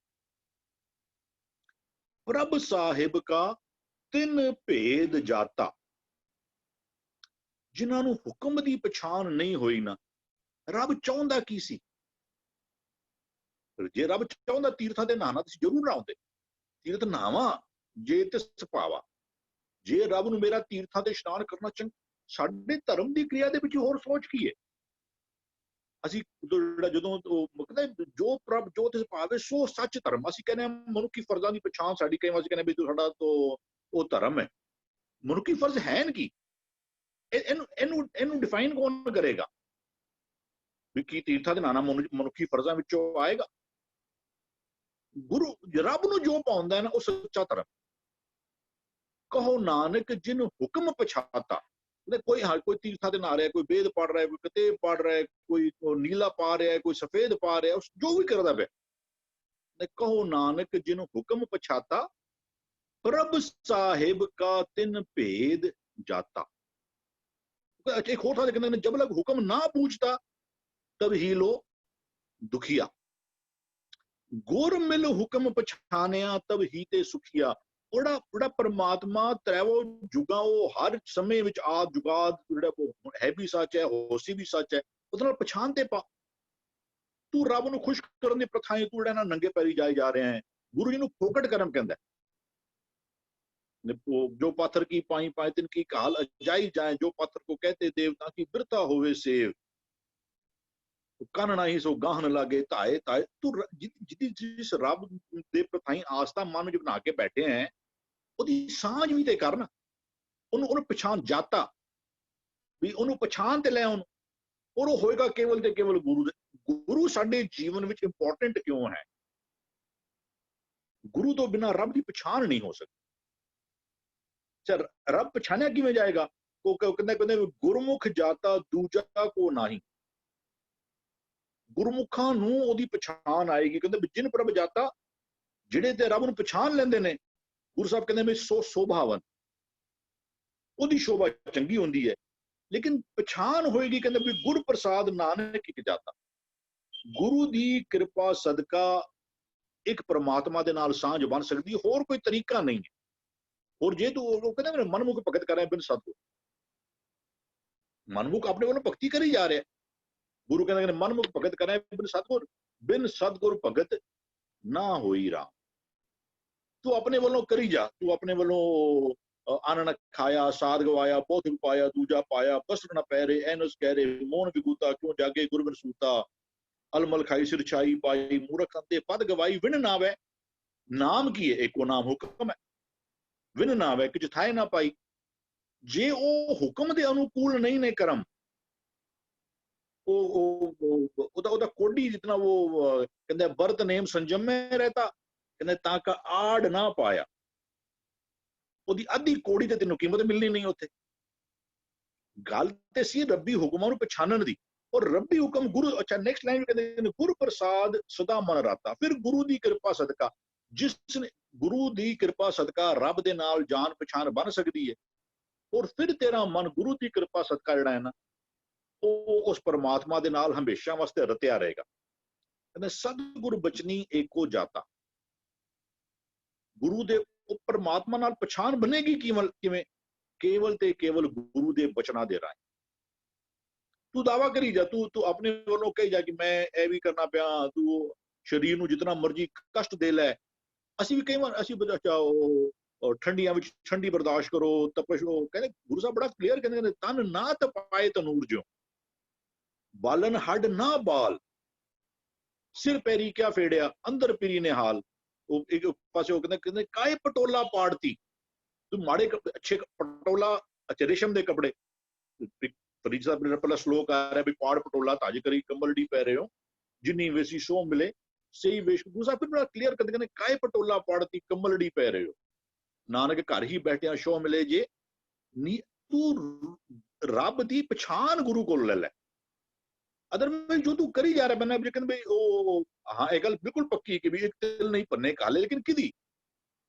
ਪ੍ਰਭ ਸਾਹਿਬ ਕਾ ਤਿੰਨ ਭੇਦ ਜਾਤਾ। ਜਿਨ੍ਹਾਂ ਨੂੰ ਹੁਕਮ ਦੀ ਪਛਾਣ ਨਹੀਂ ਹੋਈ ਨਾ, ਰੱਬ ਚਾਹੁੰਦਾ ਕੀ ਸੀ? ਜੇ ਰੱਬ ਚਾਹੁੰਦਾ ਤੀਰਥਾਂ ਤੇ ਨਹਾਣਾ, ਤੁਸੀਂ ਜ਼ਰੂਰ ਨਹਾਉਂਦੇ। ਤੀਰਥ ਨਹਾਵਾਂ ਜੇ ਤੇ ਸੁਭਾਵਾ, ਜੇ ਰੱਬ ਨੂੰ ਮੇਰਾ ਤੀਰਥਾਂ ਤੇ ਇਸ਼ਨਾਨ ਕਰਨਾ ਚੰਗਾ, ਸਾਡੇ ਧਰਮ ਦੀ ਕਿਰਿਆ ਦੇ ਵਿੱਚ ਹੋਰ ਸੋਚ ਕੀ ਹੈ? ਅਸੀਂ ਜਿਹੜਾ ਜਦੋਂ ਉਹ ਕਹਿੰਦੇ ਜੋ ਪ੍ਰਭ ਜੋ ਤਿਸ ਭਾਵੇ ਸੋ ਸੱਚ ਧਰਮ, ਅਸੀਂ ਕਹਿੰਦੇ ਹਾਂ ਮਨੁੱਖੀ ਫਰਜ਼ਾਂ ਦੀ ਪਛਾਣ ਸਾਡੀ, ਕਈ ਵਾਰ ਅਸੀਂ ਕਹਿੰਦੇ ਵੀ ਤੂੰ ਸਾਡਾ ਤੋਂ ਉਹ ਧਰਮ ਹੈ। ਮਨੁੱਖੀ ਫਰਜ਼ ਹੈ ਕੀ? ਇਹਨੂੰ ਡਿਫਾਈਨ ਕੌਣ ਕਰੇਗਾ ਵੀ ਕੀ ਤੀਰਥਾਂ ਦੇ ਨਾਨਾ ਮਨੁੱਖੀ ਫਰਜ਼ਾਂ ਵਿੱਚੋਂ ਆਏਗਾ? ਗੁਰੂ ਰੱਬ ਨੂੰ ਜੋ ਪਾਉਂਦਾ ਹੈ ਨਾ ਉਹ ਸੱਚਾ ਧਰਮ। ਕਹੋ ਨਾਨਕ ਜਿਨ ਹੁਕਮ ਪਛਾਤਾ, ਕੋਈ ਤੀਰਥਾਂ ਦੇ ਨਾ ਰਿਹਾ, ਕੋਈ ਵੇਦ ਪੜ ਰਿਹਾ, ਕੋਈ ਕਿਤਾਬ ਪੜ ਰਿਹਾ, ਕੋਈ ਨੀਲਾ ਪਾ ਰਿਹਾ, ਕੋਈ ਸਫੇਦ ਪਾ ਰਿਹਾ, ਜੋ ਵੀ ਕਰਦਾ ਪਿਆ। ਕਹੋ ਨਾਨਕ ਜਿਨ ਹੁਕਮ ਪਛਾਤਾ, ਪ੍ਰਭ ਸਾਹਿਬ ਕਾ ਤਿਨ ਭੇਦ ਜਾਤਾ। ਇੱਕ ਹੋਰ ਥਾਂ ਕਹਿੰਦੇ ਨੇ ਜਬ ਲਗ ਹੁਕਮ ਨਾ ਪੂਛਤਾ ਤਬ ਹੀ ਲੋ ਦੁਖੀਆ, ਗੁਰ ਮਿਲ ਹੁਕਮ ਪਛਾਨਿਆ ਤਬ ਹੀ ਤੇ ਸੁਖੀਆ। ਜਿਹੜਾ ਪਰਮਾਤਮਾ ਤ੍ਰੈਵੋ ਜੁਗਾਂ, ਉਹ ਹਰ ਸਮੇਂ ਵਿੱਚ ਆਦ ਜੁਗਾਦ ਜਿਹੜਾ ਹੈ ਵੀ ਸੱਚ ਹੈ, ਹੋਸੀ ਵੀ ਸੱਚ ਹੈ, ਉਹਦੇ ਨਾਲ ਪਛਾਣ ਤੇ ਪਾ। ਤੂੰ ਰੱਬ ਨੂੰ ਖੁਸ਼ ਕਰਨ ਦੀ ਪ੍ਰਥਾएं ਤੂੰ ਜਿਹੜਾ ਨਾ ਨੰਗੇ ਪੈਰੀ ਜਾਏ ਜਾ ਰਿਹਾ ਹੈ। ਗੁਰੂ ਜੀ ਨੂੰ ਫੋਕਟ ਕਰਮ ਕਹਿੰਦਾ, ਜੋ ਪਾਥਰ ਕੀ ਪਾਈ ਪਾਏ ਤਿਨ ਕੀ ਕਾਲ ਅਜਾਈ ਜਾਏ, ਜੋ ਪਾਥਰ ਕੋ ਕਹਤੇ ਦੇਵਤਾ ਕੀ ਬਿਰਤਾ ਹੋਵੇ ਸੇਵ, ਕੰਨ ਨਹੀਂ ਸੋ ਗਾਹਨ ਲਾਗੇ ਧਾਏ ਧਾਏ। ਤੂੰ ਜਿਸ ਰੱਬ ਦੇ ਪ੍ਰਥਾਈ ਆਸथा ਮਨ ਵਿੱਚ ਬਣਾ ਕੇ ਬੈਠੇ ਹੈ, ਉਹਦੀ ਸਾਂਝ ਵੀ ਤੇ ਕਰਨ। ਉਹਨੂੰ ਪਛਾਣ ਜਾਤਾ ਵੀ ਉਹਨੂੰ ਪਛਾਣ ਤੇ ਲੈ ਉਹਨੂੰ, ਔਰ ਉਹ ਹੋਏਗਾ ਕੇਵਲ ਤੇ ਕੇਵਲ ਗੁਰੂ ਦੇ। ਗੁਰੂ ਸਾਡੇ ਜੀਵਨ ਵਿੱਚ ਇੰਪੋਰਟੈਂਟ ਕਿਉਂ ਹੈ? ਗੁਰੂ ਤੋਂ ਬਿਨਾਂ ਰੱਬ ਦੀ ਪਛਾਣ ਨਹੀਂ ਹੋ ਸਕਦੀ। ਰੱਬ ਪਛਾਣਿਆ ਕਿਵੇਂ ਜਾਏਗਾ? ਉਹ ਕਹਿੰਦੇ ਗੁਰਮੁਖ ਜਾਤਾ ਦੂਜਾ ਕੋ ਨਹੀਂ। ਗੁਰਮੁਖਾਂ ਨੂੰ ਉਹਦੀ ਪਛਾਣ ਆਏਗੀ। ਕਹਿੰਦੇ ਜਿਨ ਪ੍ਰਭ ਜਾਤਾ, ਜਿਹੜੇ ਤੇ ਰੱਬ ਨੂੰ ਪਛਾਣ ਲੈਂਦੇ ਨੇ, ਗੁਰੂ ਸਾਹਿਬ ਕਹਿੰਦੇ ਵੀ ਸੋ ਸੋਭਾਵਨ, ਉਹਦੀ ਸ਼ੋਭਾ ਚੰਗੀ ਹੁੰਦੀ ਹੈ। ਲੇਕਿਨ ਪਛਾਣ ਹੋਏਗੀ, ਕਹਿੰਦੇ ਵੀ ਗੁਰ ਪ੍ਰਸਾਦ ਨਾਨਕ ਇੱਕ ਜਾਤਾ। ਗੁਰੂ ਦੀ ਕਿਰਪਾ ਸਦਕਾ ਇੱਕ ਪਰਮਾਤਮਾ ਦੇ ਨਾਲ ਸਾਂਝ ਬਣ ਸਕਦੀ, ਹੋਰ ਕੋਈ ਤਰੀਕਾ ਨਹੀਂ ਹੈ। ਔਰ ਜੇ ਤੂੰ ਉਹ ਕਹਿੰਦੇ ਮੇਰੇ ਮਨਮੁਖ ਭਗਤ ਕਰ ਰਿਹਾ ਬਿਨ ਸਤਿਗੁਰ, ਮਨਮੁਖ ਆਪਣੇ ਵੱਲੋਂ ਭਗਤੀ ਕਰੀ ਜਾ ਰਿਹਾ। ਗੁਰੂ ਕਹਿੰਦੇ ਮਨਮੁਖ ਭਗਤ ਕਰੇ ਬਿਨ ਸਤਿਗੁਰ ਭਗਤ ਨਾ ਹੋਈ ਰਾਮ। ਤੂੰ ਆਪਣੇ ਵੱਲੋਂ ਕਰੀ ਜਾ, ਤੂੰ ਆਪਣੇ ਵੱਲੋਂ ਆਨਣ ਖਾਇਆ, ਸਾਧ ਗਵਾਇਆ, ਬਹੁਤ ਪਾਇਆ, ਦੂਜਾ ਪਾਇਆ, ਬਸਰ ਨਾ ਪੈਰੇ ਐਨਸ ਕਹਿ ਰੇ, ਮੋਹਨ ਵਿਗੂਤਾ ਕਿਉਂ ਜਾਗੇ ਗੁਰਬਿਨ ਸੂਤਾ, ਅਲਮਲ ਖਾਈ ਸਿਰ ਛਾਈ ਪਾਈ, ਮੂਰਖ ਅੰਤੇ ਪਦ ਗਵਾਈ, ਵਿਣ ਨਾਵੇ। ਨਾਮ ਕੀ ਹੈ? ਇੱਕੋ ਨਾਮ ਹੁਕਮ ਹੈ। ਵਿਣ ਨਾਵੇ ਕਿ ਜਿਥਾਏ ਨਾ ਪਾਈ। ਜੇ ਉਹ ਹੁਕਮ ਦੇ ਅਨੁਕੂਲ ਨਹੀਂ ਨੇ ਕਰਮ, ਉਹਦਾ ਕੋਡੀ ਜਿਤਨਾ ਉਹ ਕਹਿੰਦੇ ਵਰਤ ਨੇਮ ਸੰਜਮ में रहता, ਕਹਿੰਦੇ ਤਾਂ ਕਾ ਆੜ ਨਾ ਪਾਇਆ। ਉਹਦੀ ਅੱਧੀ ਕੋੜੀ ਤੇ ਤੈਨੂੰ ਕੀਮਤ ਮਿਲਣੀ ਨਹੀਂ ਉੱਥੇ। ਗੱਲ ਤੇ ਸੀ ਰੱਬੀ ਹੁਕਮਾਂ ਨੂੰ ਪਛਾਣਨ ਦੀ। ਔਰ ਰੱਬੀ ਹੁਕਮ ਗੁਰੂ, ਅੱਛਾ ਨੈਕਸਟ ਲਾਈਨ ਕਹਿੰਦੇ ਗੁਰ ਪ੍ਰਸਾਦ ਸਦਾ ਮਨ ਰਾਤਾ। ਫਿਰ ਗੁਰੂ ਦੀ ਕਿਰਪਾ ਸਦਕਾ, ਜਿਸ ਨੇ ਗੁਰੂ ਦੀ ਕਿਰਪਾ ਸਦਕਾ ਰੱਬ ਦੇ ਨਾਲ ਜਾਣ ਪਛਾਣ ਬਣ ਸਕਦੀ ਹੈ। ਔਰ ਫਿਰ ਤੇਰਾ ਮਨ ਗੁਰੂ ਦੀ ਕਿਰਪਾ ਸਦਕਾ ਜਿਹੜਾ ਹੈ ਨਾ, ਉਹ ਉਸ ਪਰਮਾਤਮਾ ਦੇ ਨਾਲ ਹਮੇਸ਼ਾ ਵਾਸਤੇ ਰਤਿਆ ਰਹੇਗਾ। ਕਹਿੰਦੇ ਸਤਿਗੁਰ ਬਚਨੀ ਏਕੋ ਜਾਤਾ। ਗੁਰੂ ਦੇ ਉਹ ਪਰਮਾਤਮਾ ਨਾਲ ਪਛਾਣ ਬਣੇਗੀ ਕਿਵੇਂ? ਕੇਵਲ ਤੇ ਕੇਵਲ ਗੁਰੂ ਦੇ ਬਚਨਾਂ ਦੇ ਰਾਹੀਂ। ਤੂੰ ਦਾਵਾ ਕਰੀ ਜਾ, ਤੂੰ ਆਪਣੇ ਵੱਲੋਂ ਕਹੀ ਜਾ ਕਿ ਮੈਂ ਇਹ ਵੀ ਕਰਨਾ ਪਿਆ, ਤੂੰ ਸਰੀਰ ਨੂੰ ਜਿਤਨਾ ਮਰਜ਼ੀ ਕਸ਼ਟ ਦੇ ਲੈ। ਅਸੀਂ ਵੀ ਕਈ ਵਾਰ ਅਸੀਂ ਠੰਡੀਆਂ ਵਿੱਚ ਠੰਡੀ ਬਰਦਾਸ਼ਤ ਕਰੋ, ਤਪਸ਼। ਕਹਿੰਦੇ ਗੁਰੂ ਸਾਹਿਬ ਬੜਾ ਕਲੀਅਰ ਕਹਿੰਦੇ ਤਨ ਨਾ ਤਪਾਏ ਤਨੂਰ ਜਿਉ, ਬਾਲਨ ਹੱਡ ਨਾ ਬਾਲ, ਸਿਰ ਪੈਰੀ ਕਿਆ ਫੇੜਿਆ, ਅੰਦਰ ਪੀਰੀ ਨੇ ਹਾਲ। ਉਹ ਇੱਕ ਪਾਸੇ ਉਹ ਕਹਿੰਦੇ ਕਾਏ ਪਟੋਲਾ ਪਾੜਤੀ। ਤੂੰ ਮਾੜੇ ਅੱਛੇ ਪਟੋਲਾ, ਅੱਛੇ ਰੇਸ਼ਮ ਦੇ ਕੱਪੜੇ, ਫਰੀਦ ਸਾਹਿਬ ਨੇ ਪਹਿਲਾ ਸ਼ਲੋਕ ਆ ਰਿਹਾ ਵੀ ਪਾੜ ਪਟੋਲਾ ਤਾਜ ਕਰੀ ਕੰਬਲੜੀ ਪੈ ਰਹੇ ਹੋ, ਜਿੰਨੀ ਵੇਸੀ ਸੋ ਮਿਲੇ ਸਹੀ ਵੇਸ਼। ਗੁਰੂ ਸਾਹਿਬ ਫਿਰ ਬੜਾ ਕਲੀਅਰ ਕਹਿੰਦੇ ਕਾਏ ਪਟੋਲਾ ਪਾੜਤੀ ਕੰਬਲੜੀ ਪੈ ਰਹੇ ਹੋ, ਨਾਨਕ ਘਰ ਹੀ ਬੈਠਿਆ ਸ਼ੋ ਮਿਲੇ ਜੇ ਨੀ। ਤੂੰ ਰੱਬ ਦੀ ਪਛਾਣ ਗੁਰੂ ਕੋਲ ਲੈ ਲੈ। ਅਦਰਵਾਈਜ਼ ਜੋ ਤੂੰ ਕਰੀ ਜਾ ਰਿਹਾ ਬੰਨਾ ਵੀ ਕਹਿੰਦੇ ਬਈ ਉਹ ਹਾਂ ਇਹ ਗੱਲ ਬਿਲਕੁਲ ਪੱਕੀ ਕਿ ਵੀ ਇੱਕ ਤਿਲ ਨਹੀਂ ਭੰਨੇ ਕਾਲੇ, ਲੇਕਿਨ ਕਿਦੀ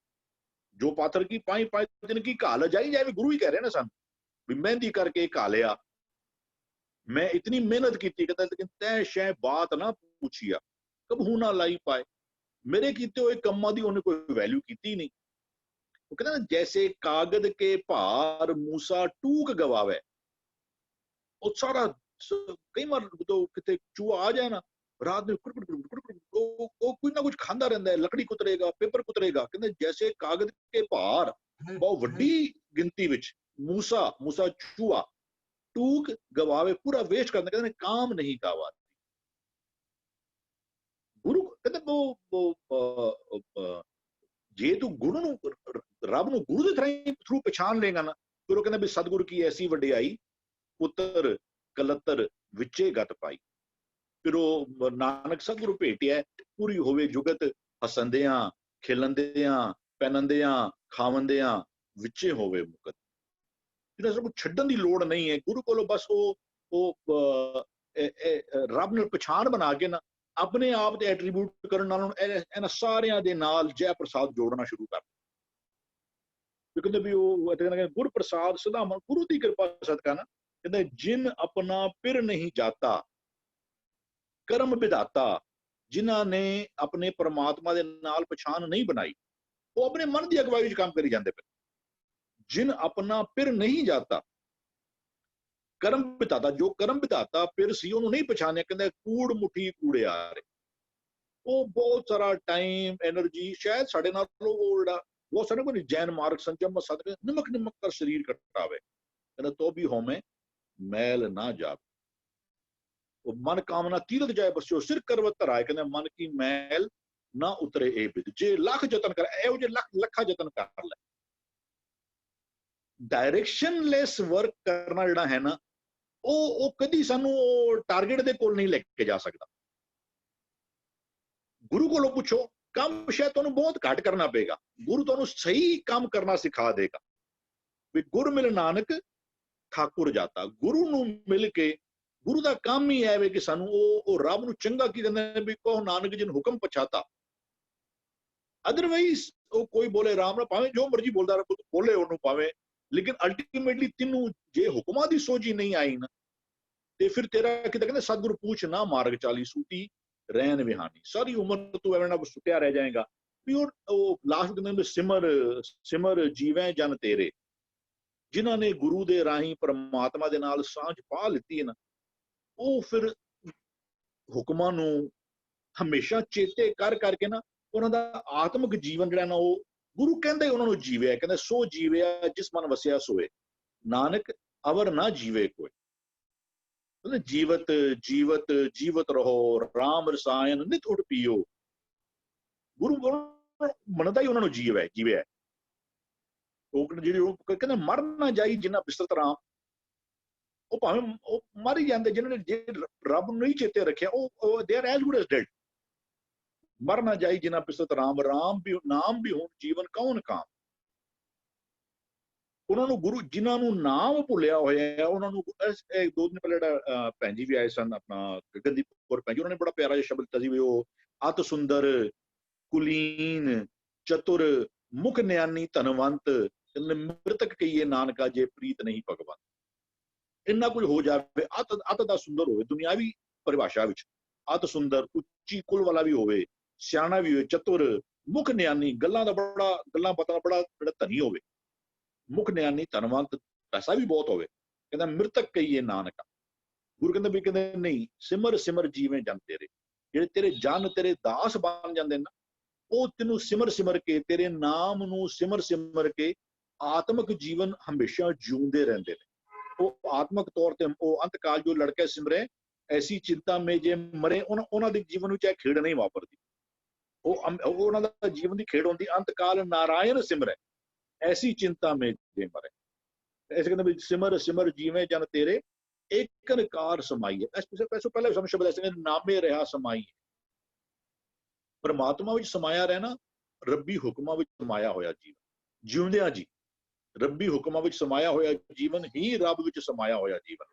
ਜੋ ਪਾਥਰ ਕੀ ਪਾਈ ਪਾਈ ਤਿਨ ਕੀ ਕਾਲ ਜਾਈ ਜਾਏ। ਗੁਰੂ ਹੀ ਕਹਿ ਰਹੇ ਨਾ ਸਾਨੂੰ ਵੀ ਮਹਿੰਦੀ ਕਰਕੇ ਕਾਲਿਆ, ਮੈਂ ਇਤਨੀ ਮਿਹਨਤ ਕੀਤੀ, ਕਹਿੰਦਾ ਲੇਕਿਨ ਤੈ ਸ਼ੈ ਬਾਤ ਨਾ ਪੁੱਛਿਆ, ਕਬਹੂ ਨਾ ਲਾਈ ਪਾਏ। ਮੇਰੇ ਕੀਤੇ ਹੋਏ ਕੰਮਾਂ ਦੀ ਉਹਨੇ ਕੋਈ ਵੈਲਿਊ ਕੀਤੀ ਨਹੀਂ। ਉਹ ਕਹਿੰਦਾ ਜੈਸੇ ਕਾਗਦ ਕੇ ਭਾਰ ਮੂਸਾ ਟੂਕ ਗਵਾਵੇ। ਉਹ ਸਾਰਾ ਕਈ ਵਾਰ ਕਿਤੇ ਚੂਹਾ ਆ ਜਾਏ ਨਾ ਰਾਤ ਨੂੰ, ਉਹ ਕੁਝ ਨਾ ਕੁਝ ਖਾਂਦਾ ਰਹਿੰਦਾ ਹੈ, ਲੱਕੜੀ ਕੁਤਰੇਗਾ, ਪੇਪਰ ਕੁਤਰੇਗਾ। ਕਹਿੰਦੇ ਜੈਸੇ ਕਾਗਦ ਕੇ ਭਾਰ, ਬਹੁਤ ਵੱਡੀ ਗਿਣਤੀ ਵਿੱਚ ਮੂਸਾ ਚੂਹਾ ਟੂਕ ਗਵਾਵੇ, ਪੂਰਾ ਵੇਸਟ ਕਰਦਾ। ਕਹਿੰਦੇ ਕਾਮ ਨਹੀਂ ਕਾਵਾ। ਜੇ ਤੂੰ ਗੁਰੂ ਨੂੰ ਰੱਬ ਨੂੰ ਗੁਰੂ ਦੇ ਥਰੂ ਪਛਾਣ ਲੇਗਾ ਨਾ, ਫਿਰ ਉਹ ਕਹਿੰਦਾ ਵੀ ਸਤਿਗੁਰੂ ਕੀ ਐਸੀ ਵਡਿਆਈ, ਪੁੱਤਰ ਕਲੱਤਰ ਵਿੱਚੇ ਗਤ ਪਾਈ। ਫਿਰ ਉਹ ਨਾਨਕ ਸਤਿਗੁਰੂ ਭੇਟਿਆ, ਪੂਰੀ ਹੋਵੇ ਜੁਗਤ ਹਸੰਦਿਆਂ ਖਿਲੰਦਿਆਂ ਪਹਿਨੰਦਿਆਂ ਖਾਵੰਦਿਆਂ ਵਿੱਚੇ ਹੋਵੇ ਮੁਕਤ। ਜਿਹੜਾ ਸਭ ਛੱਡਣ ਦੀ ਲੋੜ ਨਹੀਂ ਹੈ ਗੁਰੂ ਕੋਲੋਂ, ਬਸ ਉਹ ਰੱਬ ਨਾਲ ਪਛਾਣ ਬਣਾ ਕੇ ਨਾ ਆਪਣੇ ਆਪ ਦੇ ਐਟਰੀਬਿਊਟ ਕਰਨ ਨਾਲ ਇਹਨਾਂ ਸਾਰਿਆਂ ਦੇ ਨਾਲ ਜੈ ਪ੍ਰਸਾਦ ਜੋੜਨਾ ਸ਼ੁਰੂ ਕਰ। ਕਹਿੰਦੇ ਵੀ ਉਹ ਕਹਿੰਦੇ ਗੁਰ ਪ੍ਰਸਾਦ ਸਦਾ ਮਨ, ਗੁਰੂ ਦੀ ਕਿਰਪਾ ਸਦਕਾ ਨਾ, ਕਹਿੰਦੇ ਜਿਨ ਆਪਣਾ ਪਿਰ ਨਹੀਂ ਜਾਤਾ ਕਰਮ ਵਿਧਾਤਾ, ਜਿਨ੍ਹਾਂ ਨੇ ਆਪਣੇ ਪਰਮਾਤਮਾ ਦੇ ਨਾਲ ਪਛਾਣ ਨਹੀਂ ਬਣਾਈ, ਉਹ ਆਪਣੇ ਮਨ ਦੀ ਅਗਵਾਈ ਵਿੱਚ ਕੰਮ ਕਰੀ ਜਾਂਦੇ ਪਏ। ਜਿਨ ਆਪਣਾ ਪਿਰ ਨਹੀਂ ਜਾਤਾ ਕਰਮ ਵਿਧਾਤਾ, ਜੋ ਕਰਮ ਵਿਧਾਤਾ ਪਿਰ ਸੀ ਉਹਨੂੰ ਨਹੀਂ ਪਛਾਣਿਆ, ਕਹਿੰਦੇ ਕੂੜ ਮੁੱਠੀ ਕੂੜਿਆ ਰੇ। ਉਹ ਬਹੁਤ ਸਾਰਾ ਟਾਈਮ ਐਨਰਜੀ ਸ਼ਾਇਦ ਸਾਡੇ ਨਾਲ ਉਹ ਜਿਹੜਾ ਬਹੁਤ ਸਾਰੇ ਕੋਈ ਜੈਨ ਮਾਰਗ ਸੰਜਮ ਸਦਕੇ ਨਿਮਕ ਨਿਮਕ ਕਰ ਸਰੀਰ ਕਟਾਵੇ, ਕਹਿੰਦਾ ਤੋ ਵੀ ਹੋਵੇਂ ਮੈਲ ਨਾ ਜਾਵੇ। ਉਹ ਮਨ ਕਾਮਨਾ ਤੀਰਥ ਜਾਏ ਬਸਿਓ ਸਿਰ ਕਰਵਤ ਧਰਾਏ, ਕਹਿੰਦੇ ਮਨ ਕੀ ਮੈਲ ਨਾ ਉਤਰੇ ਇਹ ਬਿਦ। ਜੇ ਲੱਖ ਯਤਨ ਕਰ, ਇਹੋ ਜਿਹੇ ਲੱਖਾਂ ਯਤਨ ਕਰ ਲੈ, ਡਾਇਰੈਕਸ਼ਨਲੈਸ ਵਰਕ ਕਰਨਾ ਜਿਹੜਾ ਹੈ ਨਾ, ਉਹ ਕਦੀ ਸਾਨੂੰ ਉਹ ਟਾਰਗੇਟ ਦੇ ਕੋਲ ਨਹੀਂ ਲੈ ਕੇ ਜਾ ਸਕਦਾ। ਗੁਰੂ ਕੋਲੋਂ ਪੁੱਛੋ, ਕੰਮ ਸ਼ਾਇਦ ਤੁਹਾਨੂੰ ਬਹੁਤ ਘੱਟ ਕਰਨਾ ਪਏਗਾ, ਗੁਰੂ ਤੁਹਾਨੂੰ ਸਹੀ ਕੰਮ ਕਰਨਾ ਸਿਖਾ ਦੇਗਾ। ਵੀ ਗੁਰ ਮਿਲ ਨਾਨਕ ਠਾਕੁਰ ਜਾਤਾ, ਗੁਰੂ ਨੂੰ ਮਿਲ ਕੇ ਗੁਰੂ ਦਾ ਕੰਮ ਹੀ ਹੈ ਵੇ ਕਿ ਸਾਨੂੰ ਉਹ ਰੱਬ ਨੂੰ ਚੰਗਾ ਕੀ ਕਹਿੰਦੇ ਨੇ, ਵੀ ਕਹੋ ਨਾਨਕ ਜਿਨ ਹੁਕਮ ਪਛਾਤਾ। ਅਦਰਵਾਈਜ਼ ਉਹ ਕੋਈ ਬੋਲੇ ਰਾਮ ਨਾਲ, ਭਾਵੇਂ ਜੋ ਮਰਜੀ ਬੋਲਦਾ ਬੋਲੇ ਉਹਨੂੰ ਭਾਵੇਂ, ਲੇਕਿਨ ਅਲਟੀਮੇਟਲੀ ਤੈਨੂੰ ਜੇ ਹੁਕਮਾਂ ਦੀ ਸੋਝੀ ਨਹੀਂ ਆਈ ਨਾ, ਤੇ ਫਿਰ ਤੇਰਾ ਕਿਤੇ ਕਹਿੰਦੇ ਸਤਿਗੁਰੂ ਪੂਛ ਨਾ ਮਾਰਗ ਚਾਲੀ ਸੂਤੀ ਰਹਿਣ ਵਿਹਾਨੀ, ਸਾਰੀ ਉਮਰ ਤੂੰ ਐਵੇਂ ਨਾ ਸੁੱਟਿਆ ਰਹਿ ਜਾਏਗਾ। ਵੀ ਉਹ ਲਾਸਟ ਕਹਿੰਦੇ ਸਿਮਰ ਸਿਮਰ ਜੀਵੈ ਜਨ ਤੇਰੇ, ਜਿਨ੍ਹਾਂ ਨੇ ਗੁਰੂ ਦੇ ਰਾਹੀਂ ਪਰਮਾਤਮਾ ਦੇ ਨਾਲ ਸਾਂਝ ਪਾ ਲਿੱਤੀ ਹੈ ਨਾ, ਉਹ ਫਿਰ ਹੁਕਮਾਂ ਨੂੰ ਹਮੇਸ਼ਾ ਚੇਤੇ ਕਰ ਕਰਕੇ ਨਾ ਉਹਨਾਂ ਦਾ ਆਤਮਿਕ ਜੀਵਨ ਜਿਹੜਾ ਨਾ, ਉਹ ਗੁਰੂ ਕਹਿੰਦੇ ਉਹਨਾਂ ਨੂੰ ਜੀਵਿਆ। ਕਹਿੰਦੇ ਸੋ ਜੀਵਿਆ ਜਿਸ ਮਨ ਵਸਿਆ ਸੋਏ, ਨਾਨਕ ਅਵਰ ਨਾ ਜੀਵੇ ਕੋਈ। ਜੀਵਤ ਜੀਵਤ ਜੀਵਤ ਰਹੋ, ਰਾਮ ਰਸਾਇਣ ਨਿਤ ਉਠ ਪੀਓ। ਗੁਰੂ ਮੰਨਦਾ ਹੀ ਉਹਨਾਂ ਨੂੰ ਜੀਵਿਆ। ਉਹ ਜਿਹੜੀ ਉਹ ਕਹਿੰਦੇ ਮਰ ਨਾ ਜਾਈ ਜਿੰਨਾ ਬਿਸਰਤ ਰਾਮ, ਉਹ ਭਾਵੇਂ ਉਹ ਮਰ ਹੀ ਜਾਂਦੇ ਜਿਹਨਾਂ ਨੇ ਜੇ ਰੱਬ ਨੂੰ ਨਹੀਂ ਚੇਤੇ ਰੱਖਿਆ, ਉਹ they are as good as dead. ਮਰ ਨਾ ਜਾਈ ਜਿੰਨਾ ਬਿਸਰਤ ਰਾਮ, ਰਾਮ ਵੀ ਨਾਮ ਵੀ ਹੁਣ ਜੀਵਨ ਕੌਣ ਕਾਮ। ਉਹਨਾਂ ਨੂੰ ਗੁਰੂ ਜਿਨ੍ਹਾਂ ਨੂੰ ਨਾਮ ਭੁੱਲਿਆ ਹੋਇਆ, ਉਹਨਾਂ ਨੂੰ 2 ਦਿਨ ਪਹਿਲੇ ਜਿਹੜਾ ਭੈਣ ਜੀ ਵੀ ਆਏ ਸਨ, ਆਪਣਾ ਗਗਨਦੀਪ ਕੌਰ ਭੈਣ ਜੀ, ਉਹਨਾਂ ਨੇ ਬੜਾ ਪਿਆਰਾ ਜਿਹਾ ਸ਼ਬਦ ਦਿੱਤਾ ਸੀ ਵੀ ਉਹ ਅਤ ਸੁੰਦਰ ਕੁਲੀਨ ਚਤੁਰ ਮੁਖ ਨਿਆਨੀ ਧਨਵੰਤ, ਮ੍ਰਿਤਕ ਕਹੀਏ ਨਾਨਕਾ ਜੇ ਪ੍ਰੀਤ ਨਹੀਂ ਭਗਵੰਤ। ਇੰਨਾ ਕੁਝ ਹੋ ਜਾਵੇ, ਅਤ ਦਾ ਸੁੰਦਰ ਹੋਵੇ ਦੁਨਿਆਵੀ ਪਰਿਭਾਸ਼ਾ ਵਿੱਚ, ਅਤ ਸੁੰਦਰ ਉੱਚੀ ਕੁਲ ਵਾਲਾ ਵੀ ਹੋਵੇ, ਸਿਆਣਾ ਵੀ ਹੋਵੇ, ਚਤੁਰ ਮੁਖ ਨਿਆਨੀ ਗੱਲਾਂ ਬਾਤਾਂ ਦਾ ਬੜਾ ਜਿਹੜਾ ਧਨੀ ਹੋਵੇ, ਮੁਖ ਨਿਆਨੀ ਧਨਵੰਤ ਪੈਸਾ ਵੀ ਬਹੁਤ ਹੋਵੇ, ਕਹਿੰਦਾ ਮ੍ਰਿਤਕ ਕਹੀਏ ਨਾਨਕਾ। ਗੁਰੂ ਕਹਿੰਦਾ ਵੀ ਕਹਿੰਦੇ ਨਹੀਂ, ਸਿਮਰ ਸਿਮਰ ਜੀਵੇਂ ਜਨ ਤੇਰੇ, ਜਿਹੜੇ ਤੇਰੇ ਜਨ ਤੇਰੇ ਦਾਸ ਬਣ ਜਾਂਦੇ ਨਾ, ਉਹ ਤੈਨੂੰ ਸਿਮਰ ਸਿਮਰ ਕੇ ਤੇਰੇ ਨਾਮ ਨੂੰ ਸਿਮਰ ਸਿਮਰ ਕੇ ਆਤਮਿਕ ਜੀਵਨ ਹਮੇਸ਼ਾ ਜਿਉਂਦੇ ਰਹਿੰਦੇ ਨੇ। ਉਹ ਆਤਮਿਕ ਤੌਰ ਤੇ ਉਹ ਅੰਤਕਾਲ ਜੋ ਲੜਕੇ ਸਿਮਰੇ ਐਸੀ ਚਿੰਤਾ ਮੇ ਜੇ ਮਰੇ, ਉਹਨਾਂ ਦੇ ਜੀਵਨ ਵਿੱਚ ਇਹ ਖੇਡ ਨਹੀਂ ਵਾਪਰਦੀ। ਉਹਨਾਂ ਦਾ ਜੀਵਨ ਦੀ ਖੇਡ ਹੁੰਦੀ ਅੰਤਕਾਲ ਨਾਰਾਇਣ ਸਿਮਰੇ ਐਸੀ ਚਿੰਤਾ ਮੇ ਜੇ ਮਰੇ। ਐਸੇ ਕਹਿੰਦੇ ਵੀ ਸਿਮਰ ਸਿਮਰ ਜੀਵੇਂ ਜਨ ਤੇਰੇ ਇੱਕ ਨਿਕਾਰ ਸਮਾਈ ਹੈ। ਇਸ ਪਹਿਲੇ ਸਾਨੂੰ ਸ਼ਬਦ ਐਸੇ ਨਾਮੇ ਰਿਹਾ ਸਮਾਈ। ਪਰਮਾਤਮਾ ਵਿੱਚ ਸਮਾਇਆ ਰਹਿਣਾ, ਰੱਬੀ ਹੁਕਮਾਂ ਵਿੱਚ ਸਮਾਇਆ ਹੋਇਆ ਜੀਵਨ ਜਿਉਂਦਿਆਂ ਜੀ, ਰੱਬੀ ਹੁਕਮਾਂ ਵਿੱਚ ਸਮਾਇਆ ਹੋਇਆ ਜੀਵਨ ਹੀ ਰੱਬ ਵਿੱਚ ਸਮਾਇਆ ਹੋਇਆ ਜੀਵਨ।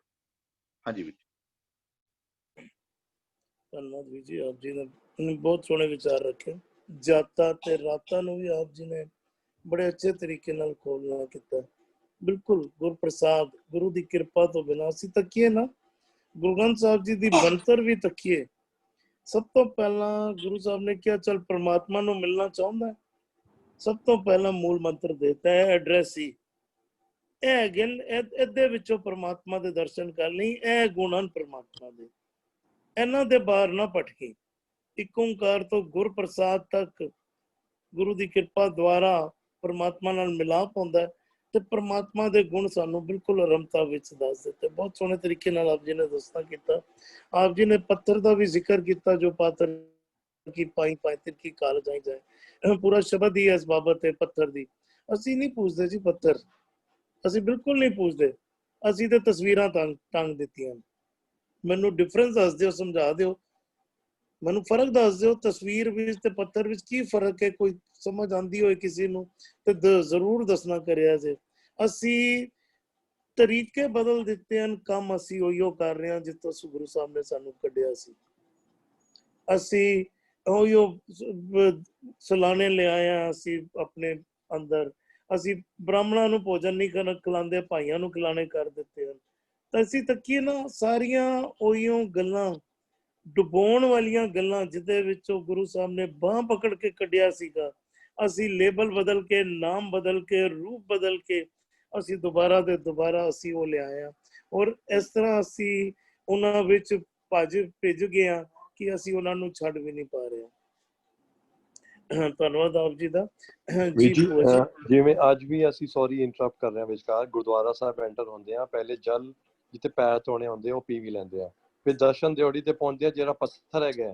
ਹਾਂਜੀ ਵੀਰ ਜੀ। ਧੰਨਵਾਦ ਵੀਰ ਜੀ, ਆਪ ਜੀ ਨੇ ਬਹੁਤ ਸੋਹਣੇ ਵਿਚਾਰ ਰੱਖੇ। ਜਾਤਾਂ ਤੇ ਰਾਤਾਂ ਨੂੰ ਵੀ ਆਪ ਜੀ ਨੇ ਬੜੇ ਅੱਛੇ ਤਰੀਕੇ ਨਾਲ ਖੋਲਣਾ ਕੀਤਾ। ਬਿਲਕੁਲ ਗੁਰਪ੍ਰਸਾਦ, ਗੁਰੂ ਦੀ ਕਿਰਪਾ ਤੋਂ ਬਿਨਾਂ ਅਸੀਂ ਤੱਕੀਏ ਨਾ, ਗੁਰੂ ਗ੍ਰੰਥ ਸਾਹਿਬ ਜੀ ਦੀ ਬਣਤਰ ਵੀ ਤੱਕੀਏ। ਸਭ ਤੋਂ ਪਹਿਲਾਂ ਗੁਰੂ ਸਾਹਿਬ ਨੇ ਕਿਹਾ ਚੱਲ ਪਰਮਾਤਮਾ ਨੂੰ ਮਿਲਣਾ ਚਾਹੁੰਦਾ, ਸਭ ਤੋਂ ਪਹਿਲਾਂ ਮੂਲ ਮੰਤਰ ਦੇਤਾ ਹੈ ਐਡਰੈਸ ਹੀ ਇਹ ਗਿਣ, ਇਹਦੇ ਵਿੱਚੋਂ ਪਰਮਾਤਮਾ ਦੇ ਦਰਸ਼ਨ ਕਰ ਲਈ। ਇਹ ਗੁਣ ਹਨ ਪਰਮਾਤਮਾ ਦੇ, ਇਹਨਾਂ ਦੇ ਬਾਹਰ ਨਾ ਭਟਕੀ। ਇੱਕ ਓਂਕਾਰ ਤੋਂ ਗੁਰਪ੍ਰਸਾਦ ਤੱਕ ਗੁਰੂ ਦੀ ਕਿਰਪਾ ਦੁਆਰਾ ਪਰਮਾਤਮਾ ਨਾਲ ਮਿਲਾਪ ਹੁੰਦਾ ਤੇ ਪਰਮਾਤਮਾ ਦੇ ਗੁਣ ਸਾਨੂੰ ਬਿਲਕੁਲ ਆਰੰਭਤਾ ਵਿੱਚ ਦੱਸ ਦਿੱਤੇ। ਬਹੁਤ ਸੋਹਣੇ ਤਰੀਕੇ ਨਾਲ ਆਪ ਜੀ ਨੇ ਦੱਸਣਾ ਕੀਤਾ। ਆਪ ਜੀ ਨੇ ਪੱਥਰ ਦਾ ਵੀ ਜ਼ਿਕਰ ਕੀਤਾ, ਜੋ ਪਾਤਰ की पाई पाई तिरकी काल जाई जाए पूरा शब्द ही इस बाबत है पत्थर दी। ਅਸੀਂ ਨਹੀਂ ਪੂਜਦੇ ਜੀ ਪੱਥਰ, ਅਸੀਂ ਬਿਲਕੁਲ ਨਹੀਂ ਪੂਜਦੇ, ਅਸੀਂ ਤੇ ਤਸਵੀਰਾਂ ਟੰਗ ਦਿੱਤੀਆਂ। ਮੈਨੂੰ ਡਿਫਰੈਂਸ ਦੱਸ ਦਿਓ, ਸਮਝਾ ਦਿਓ, ਮੈਨੂੰ ਫਰਕ ਦੱਸ ਦਿਓ ਤਸਵੀਰ ਵਿੱਚ ਤੇ ਪੱਥਰ ਵਿੱਚ ਕੀ ਫਰਕ ਹੈ, ਕੋਈ ਸਮਝ ਆਂਦੀ ਹੋਏ ਕਿਸੇ ਨੂੰ ਤੇ ਜ਼ਰੂਰ ਦੱਸਣਾ ਕਰਿਆ ਜੇ। ਅਸੀਂ ਤਰੀਕੇ ਬਦਲ ਦਿੱਤੇ ਹਨ, ਕੰਮ ਅਸੀਂ ਉਹੀਓ ਕਰ ਰਹੇ ਹਾਂ ਜਿੱਥੋਂ ਗੁਰੂ ਸਾਹਿਬ ਨੇ ਸਾਨੂੰ ਕੱਢਿਆ ਸੀ। ਅਸੀਂ ਉਹੀਓ ਸਲਾਣੇ ਲਿਆਇਆ ਅਸੀਂ ਆਪਣੇ ਅੰਦਰ, ਅਸੀਂ ਬ੍ਰਾਹਮਣਾਂ ਨੂੰ ਭੋਜਨ ਨਹੀਂ ਖਿਲਾਉਂਦੇ, ਭਾਈਆਂ ਨੂੰ ਖਿਲਾਣੇ ਕਰ ਦਿੱਤੇ ਹਨ। ਤਾਂ ਅਸੀਂ ਤੱਕੀਏ ਨਾ ਸਾਰੀਆਂ ਉਹੀਓ ਗੱਲਾਂ, ਡੁਬੋਣ ਵਾਲੀਆਂ ਗੱਲਾਂ ਜਿਹਦੇ ਵਿੱਚੋਂ ਗੁਰੂ ਸਾਹਿਬ ਨੇ ਬਾਂਹ ਪਕੜ ਕੇ ਕੱਢਿਆ ਸੀਗਾ, ਅਸੀਂ ਲੇਬਲ ਬਦਲ ਕੇ, ਨਾਮ ਬਦਲ ਕੇ, ਰੂਪ ਬਦਲ ਕੇ ਅਸੀਂ ਦੁਬਾਰਾ ਤੇ ਦੁਬਾਰਾ ਅਸੀਂ ਉਹ ਲਿਆਏ। ਔਰ ਇਸ ਤਰ੍ਹਾਂ ਅਸੀਂ ਉਹਨਾਂ ਵਿੱਚ ਭਿੱਜ ਗਏ ਹਾਂ ਕਿ ਅਸੀਂ ਉਹਨਾਂ ਨੂੰ ਛੱਡ ਵੀ ਨਹੀਂ ਪਾ ਰਹੇ। ਧੰਨਵਾਦ ਆਪ ਜੀ ਦਾ। ਜੀ ਜਿਵੇਂ ਅੱਜ ਵੀ ਅਸੀਂ ਸੌਰੀ ਇੰਟਰਪਟ ਕਰ ਰਹੇ ਹਾਂ ਵਿਚਕਾਰ, ਗੁਰਦੁਆਰਾ ਸਾਹਿਬ ਐਂਟਰ ਹੁੰਦੇ ਆ, ਪਹਿਲੇ ਜਲ ਜਿੱਥੇ ਪੈਰ ਧੋਣੇ ਹੁੰਦੇ ਉਹ ਪੀ ਵੀ ਲੈਂਦੇ ਆ, ਫਿਰ ਦਰਸ਼ਨ ਦਿਓੜੀ ਤੇ ਪਹੁੰਚਦੇ ਆ, ਜਿਹੜਾ ਪੱਥਰ ਹੈਗਾ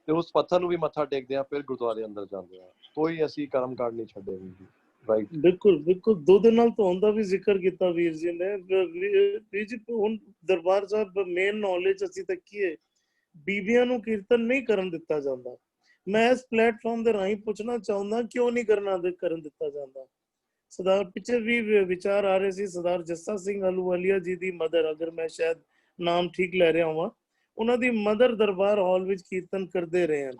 ਤੇ ਉਸ ਪੱਥਰ ਨੂੰ ਵੀ ਮੱਥਾ ਟੇਕਦੇ ਆ, ਫਿਰ ਗੁਰਦੁਆਰੇ ਅੰਦਰ ਜਾਂਦੇ ਆ। ਕੋਈ ਅਸੀਂ ਕਰਮ ਕਾਂਡ ਨਹੀਂ ਛੱਡੇ ਵੀਰ ਜੀ। ਰਾਈਟ, ਬਿਲਕੁਲ ਬਿਲਕੁਲ। ਦੁੱਧ ਨਾਲ ਧੋਣ ਦਾ ਵੀ ਜ਼ਿਕਰ ਕੀਤਾ ਵੀਰ ਜੀ ਨੇ। ਵੀਰ ਜੀ ਹੁਣ ਦਰਬਾਰ ਸਾਹਿਬ ਮੇਨ ਨੌਲੇਜ ਅਸੀਂ ਤੱਕੀਏ, ਬੀਬੀਆਂ ਨੂੰ ਕੀਰਤਨ ਨਹੀਂ ਕਰਨ ਦਿੱਤਾ ਜਾਂਦਾ। ਮੈਂ ਇਸ ਪਲੇਟਫਾਰਮ ਦੇ ਰਾਹੀਂ ਪੁੱਛਣਾ ਚਾਹੁੰਦਾ ਕਿਉਂ ਨਹੀਂ ਕਰਨ ਦਿੱਤਾ ਜਾਂਦਾ। ਸਰਦਾਰ ਪਿੱਛੇ ਵੀ ਵਿਚਾਰ ਆ ਰਹੇ ਸੀ, ਸਰਦਾਰ ਜੱਸਾ ਸਿੰਘ ਆਲੂਵਾਲੀਆ ਜੀ ਦੀ ਮਦਰ, ਅਗਰ ਮੈਂ ਸ਼ਾਇਦ ਨਾਮ ਠੀਕ ਲੈ ਰਿਹਾ ਹਾਂ, ਉਹਨਾਂ ਦੀ ਮਦਰ ਦਰਬਾਰ ਹਾਲ ਵਿੱਚ ਕੀਰਤਨ ਕਰਦੇ ਰਹੇ ਹਨ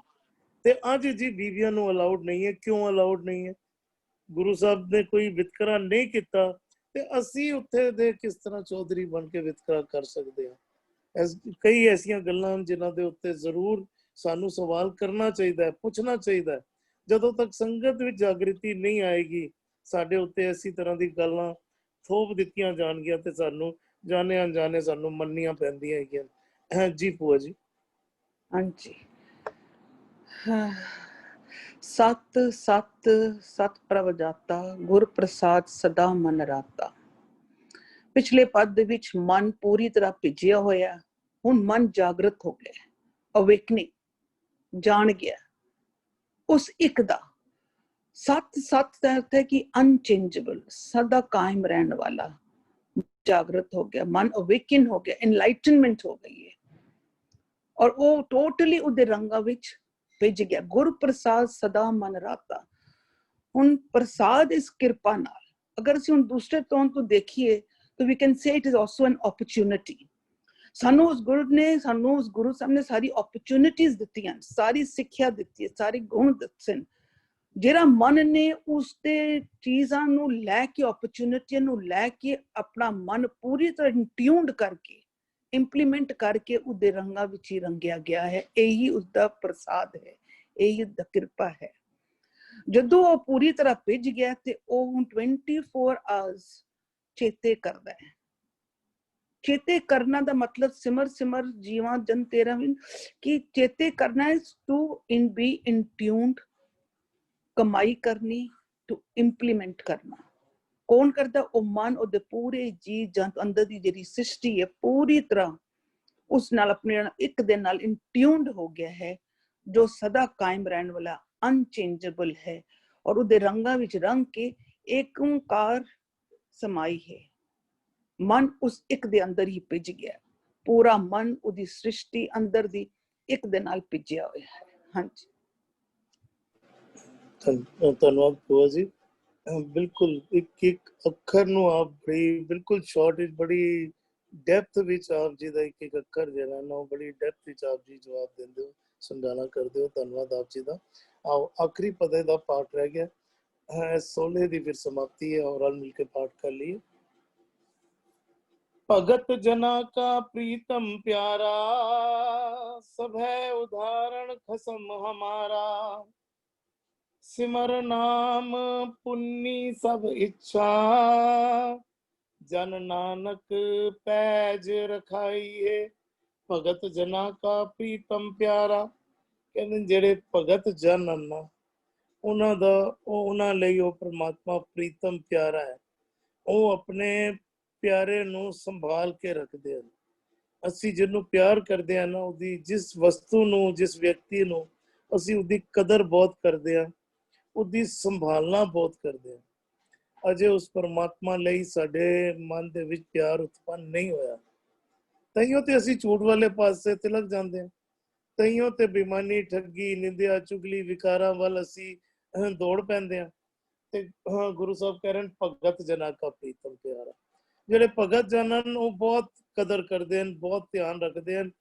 ਤੇ ਅੱਜ ਜੀ ਬੀਬੀਆਂ ਨੂੰ ਅਲਾਉਡ ਨਹੀਂ ਹੈ। ਕਿਉਂ ਅਲਾਉਡ ਨਹੀਂ ਹੈ? ਗੁਰੂ ਸਾਹਿਬ ਨੇ ਕੋਈ ਵਿਤਕਰਾ ਨਹੀਂ ਕੀਤਾ ਤੇ ਅਸੀਂ ਉੱਥੇ ਦੇ ਕਿਸ ਤਰ੍ਹਾਂ ਚੌਧਰੀ ਬਣ ਕੇ ਵਿਤਕਰਾ ਕਰ ਸਕਦੇ ਹਾਂ? ਕਈ ਐਸੀਆਂ ਗੱਲਾਂ ਜਿਨ੍ਹਾਂ ਦੇ ਉੱਤੇ ਜ਼ਰੂਰ ਸਾਨੂੰ ਸਵਾਲ ਕਰਨਾ ਚਾਹੀਦਾ ਹੈ, ਪੁੱਛਣਾ ਚਾਹੀਦਾ ਹੈ। ਜਦੋਂ ਤੱਕ ਸੰਗਤ ਵਿੱਚ ਜਾਗ੍ਰਿਤੀ ਨਹੀਂ ਆਏਗੀ, ਸਾਡੇ ਉੱਤੇ ਇਸੇ ਤਰ੍ਹਾਂ ਦੀ ਗੱਲਾਂ ਥੋਪ ਦਿੱਤੀਆਂ ਜਾਣਗੀਆਂ ਤੇ ਸਾਨੂੰ ਜਾਣੇ ਅਣਜਾਣੇ ਸਾਨੂੰ ਮੰਨਣੀਆਂ ਪੈਂਦੀਆਂ ਹੈਗੀਆਂ। ਜੀ ਭੂਆ ਜੀ। ਹਾਂਜੀ, ਸਤ ਸਤ ਸਤ ਪ੍ਰਭ ਜਾਤਾ, ਗੁਰ ਪ੍ਰਸਾਦ ਸਦਾ ਮਨ ਰਾਤਾ। ਪਿਛਲੇ ਪਦ ਦੇ ਵਿੱਚ ਮਨ ਪੂਰੀ ਤਰ੍ਹਾਂ ਭਿੱਜਿਆ ਹੋਇਆ, ਹੁਣ ਮਨ ਜਾਗਰਤ ਹੋ ਗਿਆ, ਅਵੇਕਨਿੰਗ, ਜਾਣ ਗਿਆ ਉਸ ਇੱਕ ਦਾ। ਸਤ ਸਤ ਦਾ ਅਰਥ ਹੈ ਕਿ ਅਨਚੇਂਜੇਬਲ, ਸਦਾ ਕਾਇਮ ਰਹਿਣ ਵਾਲਾ। ਜਾਗਰਤ ਹੋ ਗਿਆ, ਮਨ ਅਵੇਕਨ ਹੋ ਗਿਆ, ਐਨਲਾਈਟਨਮੈਂਟ ਹੋ ਗਈ ਹੈ ਔਰ ਉਹ ਟੋਟਲੀ ਉਹਦੇ ਰੰਗਾਂ ਵਿੱਚ ਭਿੱਜ ਗਿਆ। ਗੁਰ ਪ੍ਰਸਾਦ ਸਦਾ ਮਨ ਰਾਤਾ। ਹੁਣ ਪ੍ਰਸਾਦ ਇਸ ਕਿਰਪਾ ਨਾਲ, ਅਗਰ ਅਸੀਂ ਹੁਣ ਦੂਸਰੇ ਤੌਰ ਤੋਂ ਦੇਖੀਏ ਤਾਂ we can say it is also an opportunity. ਸਾਨੂੰ ਉਸ ਗੁਰੂ ਸਾਹਿਬ ਨੇ ਸਾਰੀ ਓਪਰਚੁਨਿਟੀਜ਼ ਦਿੱਤੀਆਂ, ਸਾਰੀ ਸਿੱਖਿਆ ਦਿੱਤੀ ਹੈ, ਸਾਰੇ ਗੁਣ ਦਿੱਤੇ। ਜਿਹੜਾ ਮਨ ਨੇ ਉਸ ਦੇ ਚੀਜ਼ਾਂ ਨੂੰ ਲੈ ਕੇ, ਓਪਰਚੁਨਿਟੀਆਂ ਨੂੰ ਲੈ ਕੇ ਆਪਣਾ ਮਨ ਪੂਰੀ ਤਰ੍ਹਾਂ ਟਿਊਨਡ ਕਰਕੇ, ਇੰਪਲੀਮੈਂਟ ਕਰਕੇ ਉਹਦੇ ਰੰਗਾਂ ਵਿੱਚ ਹੀ ਰੰਗਿਆ ਗਿਆ ਹੈ। ਇਹੀ ਉਸਦਾ ਪ੍ਰਸਾਦ ਹੈ, ਇਹੀ ਉਸਦਾ ਕਿਰਪਾ ਹੈ। ਜਦੋਂ ਉਹ ਪੂਰੀ ਤਰ੍ਹਾਂ ਭਿੱਜ ਗਿਆ ਤੇ ਉਹ ਹੁਣ 24 ਆਵਰਸ ਚੇਤੇ ਕਰਦਾ ਹੈ। ਚੇਤੇ ਕਰਨਾ ਦਾ ਮਤਲਬ ਸਿਮਰ ਸਿਮਰ ਜੀਵਾਂ ਜਨ ਤੇਰਾ, ਕਿ ਚੇਤੇ ਕਰਨਾ ਹੈ ਟੂ ਬੀ ਇਨ ਟਿਊਨਡ, ਕਮਾਈ ਕਰਨੀ, ਟੂ ਇੰਪਲੀਮੈਂਟ ਕਰਨਾ। ਕੌਣ ਕਰਦਾ? ਉਹ ਮਨ, ਉਹਦੇ ਪੂਰੇ ਜੀ ਜੰਤ ਅੰਦਰ ਦੀ ਜਿਹੜੀ ਸ੍ਰਿਸ਼ਟੀ ਹੈ ਪੂਰੀ ਤਰ੍ਹਾਂ ਉਸ ਨਾਲ ਆਪਣੇ ਇੱਕ ਦੇ ਨਾਲ ਇਨਟਿਊਨਡ ਹੋ ਗਿਆ ਹੈ, ਜੋ ਸਦਾ ਕਾਇਮ ਰਹਿਣ ਵਾਲਾ, ਅਨਚੇਂਜੇਬਲ ਹੈ ਔਰ ਉਹਦੇ ਰੰਗਾਂ ਵਿੱਚ ਰੰਗ ਕੇ ਏਕ ਓਂਕਾਰ ਸਮਾਈ ਹੈ। ਮਨ ਉਸ ਇੱਕ ਦੇ ਅੰਦਰ ਹੀ ਭਿੱਜ ਗਿਆ, ਪੂਰਾ ਮਨ ਉਹਦੀ ਸ੍ਰਿਸ਼ਟੀ ਅੰਦਰ ਦੀ ਇੱਕ ਦੇ ਨਾਲ ਭਿੱਜਿਆ ਹੋਇਆ ਹੈ। ਹਾਂਜੀ, ਧੰਨਵਾਦ ਭੂਆ ਜੀ। ਬਿਲਕੁਲ ਇੱਕ ਇੱਕ ਅੱਖਰ ਨੂੰ ਆਪ ਬੜੀ ਬਿਲਕੁਲ ਸ਼ਾਰਟ ਵਿੱਚ, ਬੜੀ ਡੈਪਥ ਵਿੱਚ ਆਪ ਜੀ ਦਾ ਇੱਕ ਇੱਕ ਅੱਖਰ ਜਿਹੜਾ ਨਾ ਉਹ ਬੜੀ ਡੈਪਥ ਵਿੱਚ ਆਪ ਜੀ ਜਵਾਬ ਦਿੰਦੇ ਹੋ, ਸਮਝਾਣਾ ਕਰਦੇ ਹੋ। ਧੰਨਵਾਦ ਆਪ ਜੀ ਦਾ। ਆਓ ਆਖਰੀ ਪਦੇ ਦਾ ਪਾਠ ਰਹਿ ਗਿਆ, 16 ਦੀ ਫਿਰ ਸਮਾਪਤੀ ਹੈ और मिल के पाठ कर लिए। भगत जना का प्रीतम प्यारा, सब है उदाहरण खसम हमारा। सिमर नाम पुन्नी सब इच्छा, जन नानक पैज रखाइए। भगत जना का प्रीतम प्यारा, ਕਹਿੰਦੇ ਜਿਹੜੇ ਭਗਤ ਜਨ ਹਨ ਨਾ, ਉਹਨਾਂ ਦਾ ਉਹਨਾਂ ਲਈ ਉਹ ਪ੍ਰਮਾਤਮਾ ਪ੍ਰੀਤਮ ਪਿਆਰਾ ਹੈ। ਉਹ ਆਪਣੇ ਪਿਆਰੇ ਨੂੰ ਸੰਭਾਲ ਕੇ ਰੱਖਦੇ ਹਨ। ਅਸੀਂ ਜਿਹਨੂੰ ਪਿਆਰ ਕਰਦੇ ਹਾਂ ਨਾ, ਉਹਦੀ ਜਿਸ ਵਸਤੂ ਨੂੰ, ਜਿਸ ਵਿਅਕਤੀ ਨੂੰ ਅਸੀਂ ਉਹਦੀ ਕਦਰ ਬਹੁਤ ਕਰਦੇ ਹਾਂ, ਉਹਦੀ ਸੰਭਾਲਣਾ ਬਹੁਤ ਕਰਦੇ ਹਾਂ। ਅਜੇ ਉਸ ਪਰਮਾਤਮਾ ਲਈ ਸਾਡੇ ਮਨ ਦੇ ਵਿੱਚ ਪਿਆਰ ਉਤਪੰਨ ਨਹੀਂ ਹੋਇਆ। ਤਈਓ ਤੇ ਅਸੀਂ ਝੂਠ ਵਾਲੇ ਪਾਸੇ ਤਿਲਕ ਜਾਂਦੇ ਹਾਂ। ਤਈਓ ਤੇ ਬੇਈਮਾਨੀ, ਠੱਗੀ, ਨਿੰਦਿਆ, ਚੁਗਲੀ, ਵਿਕਾਰਾਂ ਵੱਲ ਅਸੀਂ ਦੌੜ ਪੈਂਦੇ ਹਾਂ। ਤੇ ਗੁਰੂ ਸਾਹਿਬ ਕਹਿ ਰਹੇ ਨੇ ਭਗਤ ਜਨਾਂ ਕਾ ਪ੍ਰੀਤਮ ਪਿਆਰਾ। ਜਿਹੜੇ ਭਗਤ ਜਨ ਹਨ ਉਹ ਬਹੁਤ ਕਦਰ ਕਰਦੇ ਹਨ, ਬਹੁਤ ਧਿਆਨ ਰੱਖਦੇ ਹਨ।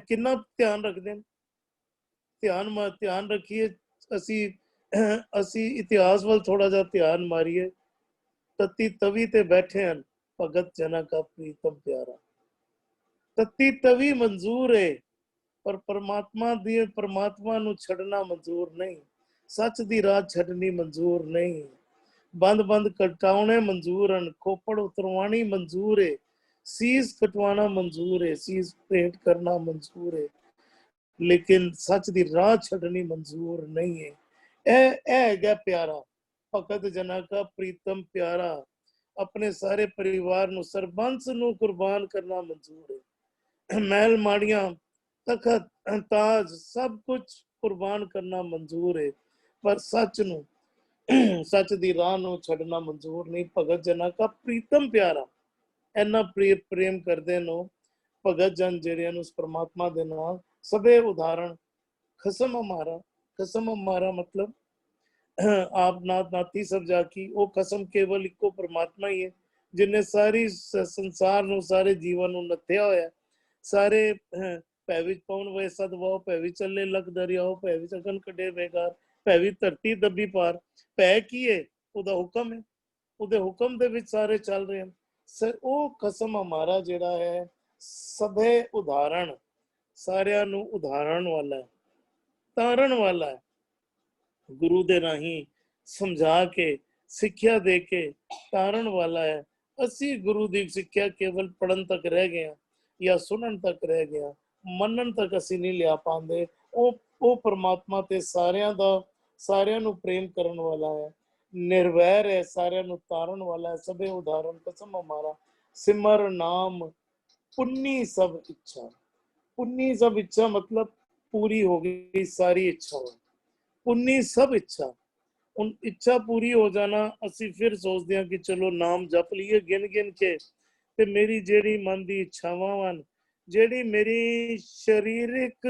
ਕਿੰਨਾ ਧਿਆਨ ਰੱਖਦੇ ਹਨ? ਧਿਆਨ ਰੱਖੀਏ। ਅਸੀਂ ਇਤਿਹਾਸ ਵੱਲ ਥੋੜਾ ਜਿਹਾ ਧਿਆਨ ਮਾਰੀਏ। ਤਤੀ ਤਵੀ ਤੇ ਬੈਠੇ ਹਨ ਭਗਤ ਜਨਾਂ ਕਾ ਪ੍ਰੀਤਮ ਪਿਆਰਾ। ਤਤੀ ਤਵੀ ਮਨਜ਼ੂਰ ਹੈ, ਪਰ ਪਰਮਾਤਮਾ ਨੂੰ ਛੱਡਣਾ ਮਨਜ਼ੂਰ ਨਹੀਂ। ਸੱਚ ਦੀ ਰਾਹ ਛੱਡਣੀ ਮਨਜ਼ੂਰ ਨਹੀਂ। ਬੰਦ ਕਟਾਉਣੇ ਮਨਜ਼ੂਰ ਹਨ, ਖੋਪੜ ਉਤਰਵਾਣੀ ਮਨਜ਼ੂਰ ਹੈ, ਸੀਸ ਕਟਵਾਣਾ ਮਨਜ਼ੂਰ ਹੈ, ਸੀਸ ਭੇਂਟ ਕਰਨਾ ਮਨਜ਼ੂਰ ਹੈ, ਲੇਕਿਨ ਸੱਚ ਦੀ ਰਾਹ ਛੱਡਣੀ ਮਨਜ਼ੂਰ ਨਹੀਂ ਹੈ। ਇਹ ਹੈਗਾ ਪਿਆਰਾ, ਭਗਤ ਜਨਾਂ ਕਾ ਪ੍ਰੀਤਮ ਪਿਆਰਾ। ਆਪਣੇ ਸਾਰੇ ਪਰਿਵਾਰ ਨੂੰ, ਸਰਬੰਸ ਨੂੰ ਕੁਰਬਾਨ ਕਰਨਾ ਮਨਜ਼ੂਰ ਹੈ। ਮਹਿਲ ਮਾੜੀਆਂ, ਤਖਤ, ਤਾਜ, ਸਭ ਕੁਝ ਕੁਰਬਾਨ ਕਰਨਾ ਮਨਜ਼ੂਰ ਹੈ, ਪਰ ਸੱਚ ਦੀ ਰਾਹ ਨੂੰ ਛੱਡਣਾ ਮਨਜ਼ੂਰ ਨਹੀਂ। ਭਗਤ ਜਨਾਂ ਕਾ ਪ੍ਰੀਤਮ ਪਿਆਰਾ। ਇੰਨਾ ਪ੍ਰੇਮ ਕਰਦੇ ਨੇ ਭਗਤ ਜਨ ਜਿਹੜੇ ਨੇ ਉਸ ਪਰਮਾਤਮਾ ਦੇ ਨਾਲ। ਸਭੇ ਉਦਾਹਰਣ ਖਸਮ ਹਮਾਰਾ ਮਤਲਬ ਆਪ ਨਾਤ ਨਾਤੀ ਸਭ ਜਾਕੀ। ਉਹ ਖਸਮ ਕੇਵਲ ਇੱਕੋ ਪਰਮਾਤਮਾ ਹੀ ਹੈ ਜਿਹਨੇ ਸਾਰੀ ਸੰਸਾਰ ਨੂੰ, ਸਾਰੇ ਜੀਵਨ ਨੂੰ ਨੱਥਿਆ ਹੋਇਆ। ਸਾਰੇ ਭੈ ਵਿੱਚ ਪਾਉਣ ਵੇ ਸਦਵਾਓ, ਭੈ ਵਿੱਚ ਚੱਲੇ ਲੱਖ ਦਰਿਆਓ, ਭੈ ਵਿੱਚ ਅਗਨ ਕੱਢੇ ਬੇਕਾਰ, ਭੈ ਵਿੱਚ ਧਰਤੀ ਦੱਬੀ ਪਾਰ। ਭੈ ਕੀ ਹੈ? ਉਹਦਾ ਹੁਕਮ ਹੈ। ਉਹਦੇ ਹੁਕਮ ਦੇ ਵਿੱਚ ਸਾਰੇ ਚੱਲ ਰਹੇ ਹਨ। ਉਹ ਕਸਮ ਹਮਾਰਾ ਜਿਹੜਾ ਹੈ ਸਭੇ ਉਦਾਹਰਣ, ਸਾਰਿਆਂ ਨੂੰ ਉਦਾਹਰਣ ਵਾਲਾ ਹੈ, ਤਾਰਨ ਵਾਲਾ ਹੈ। ਗੁਰੂ ਦੇ ਰਾਹੀਂ ਸਮਝਾ ਕੇ, ਸਿੱਖਿਆ ਦੇ ਕੇ ਤਾਰਨ ਵਾਲਾ ਹੈ। ਅਸੀਂ ਗੁਰੂ ਦੀ ਸਿੱਖਿਆ ਕੇਵਲ ਪੜ੍ਹਨ ਤੱਕ ਰਹਿ ਗਏ ਹਾਂ ਜਾਂ ਸੁਣਨ ਤੱਕ ਰਹਿ ਗਏ ਹਾਂ, ਮੰਨਣ ਤੱਕ ਅਸੀਂ ਨਹੀਂ ਲਿਆ ਪਾਉਂਦੇ। ਉਹ ਪਰਮਾਤਮਾ ਤੇ ਸਾਰਿਆਂ ਨੂੰ ਪ੍ਰੇਮ ਕਰਨ ਵਾਲਾ ਹੈ, ਨਿਰਵੈਰ ਹੈ, ਸਾਰਿਆਂ ਨੂੰ ਤਾਰਨ ਵਾਲਾ ਹੈ। ਸਭੇ ਉਦਾਹਰਣ ਕਸਮ ਹਮਾਰਾ। ਸਿਮਰ ਨਾਮ ਪੁੰਨੀ ਸਭ ਇੱਛਾ। ਪੁੰਨੀ ਸਭ ਇੱਛਾ ਮਤਲਬ ਪੂਰੀ ਹੋ ਗਈ ਸਾਰੀ ਇੱਛਾਵਾਂ। ਪੁੰਨੀ ਸਭ ਇੱਛਾ। ਹੁਣ ਇੱਛਾ ਪੂਰੀ ਹੋ ਜਾਣਾ, ਅਸੀਂ ਫਿਰ ਸੋਚਦੇ ਹਾਂ ਕਿ ਚਲੋ ਨਾਮ ਜਪ ਲਈਏ ਗਿਣ ਕੇ, ਤੇ ਮੇਰੀ ਜਿਹੜੀ ਮਨ ਦੀ ਇੱਛਾਵਾਂ ਹਨ, ਜਿਹੜੀ ਮੇਰੀ ਸਰੀਰਕ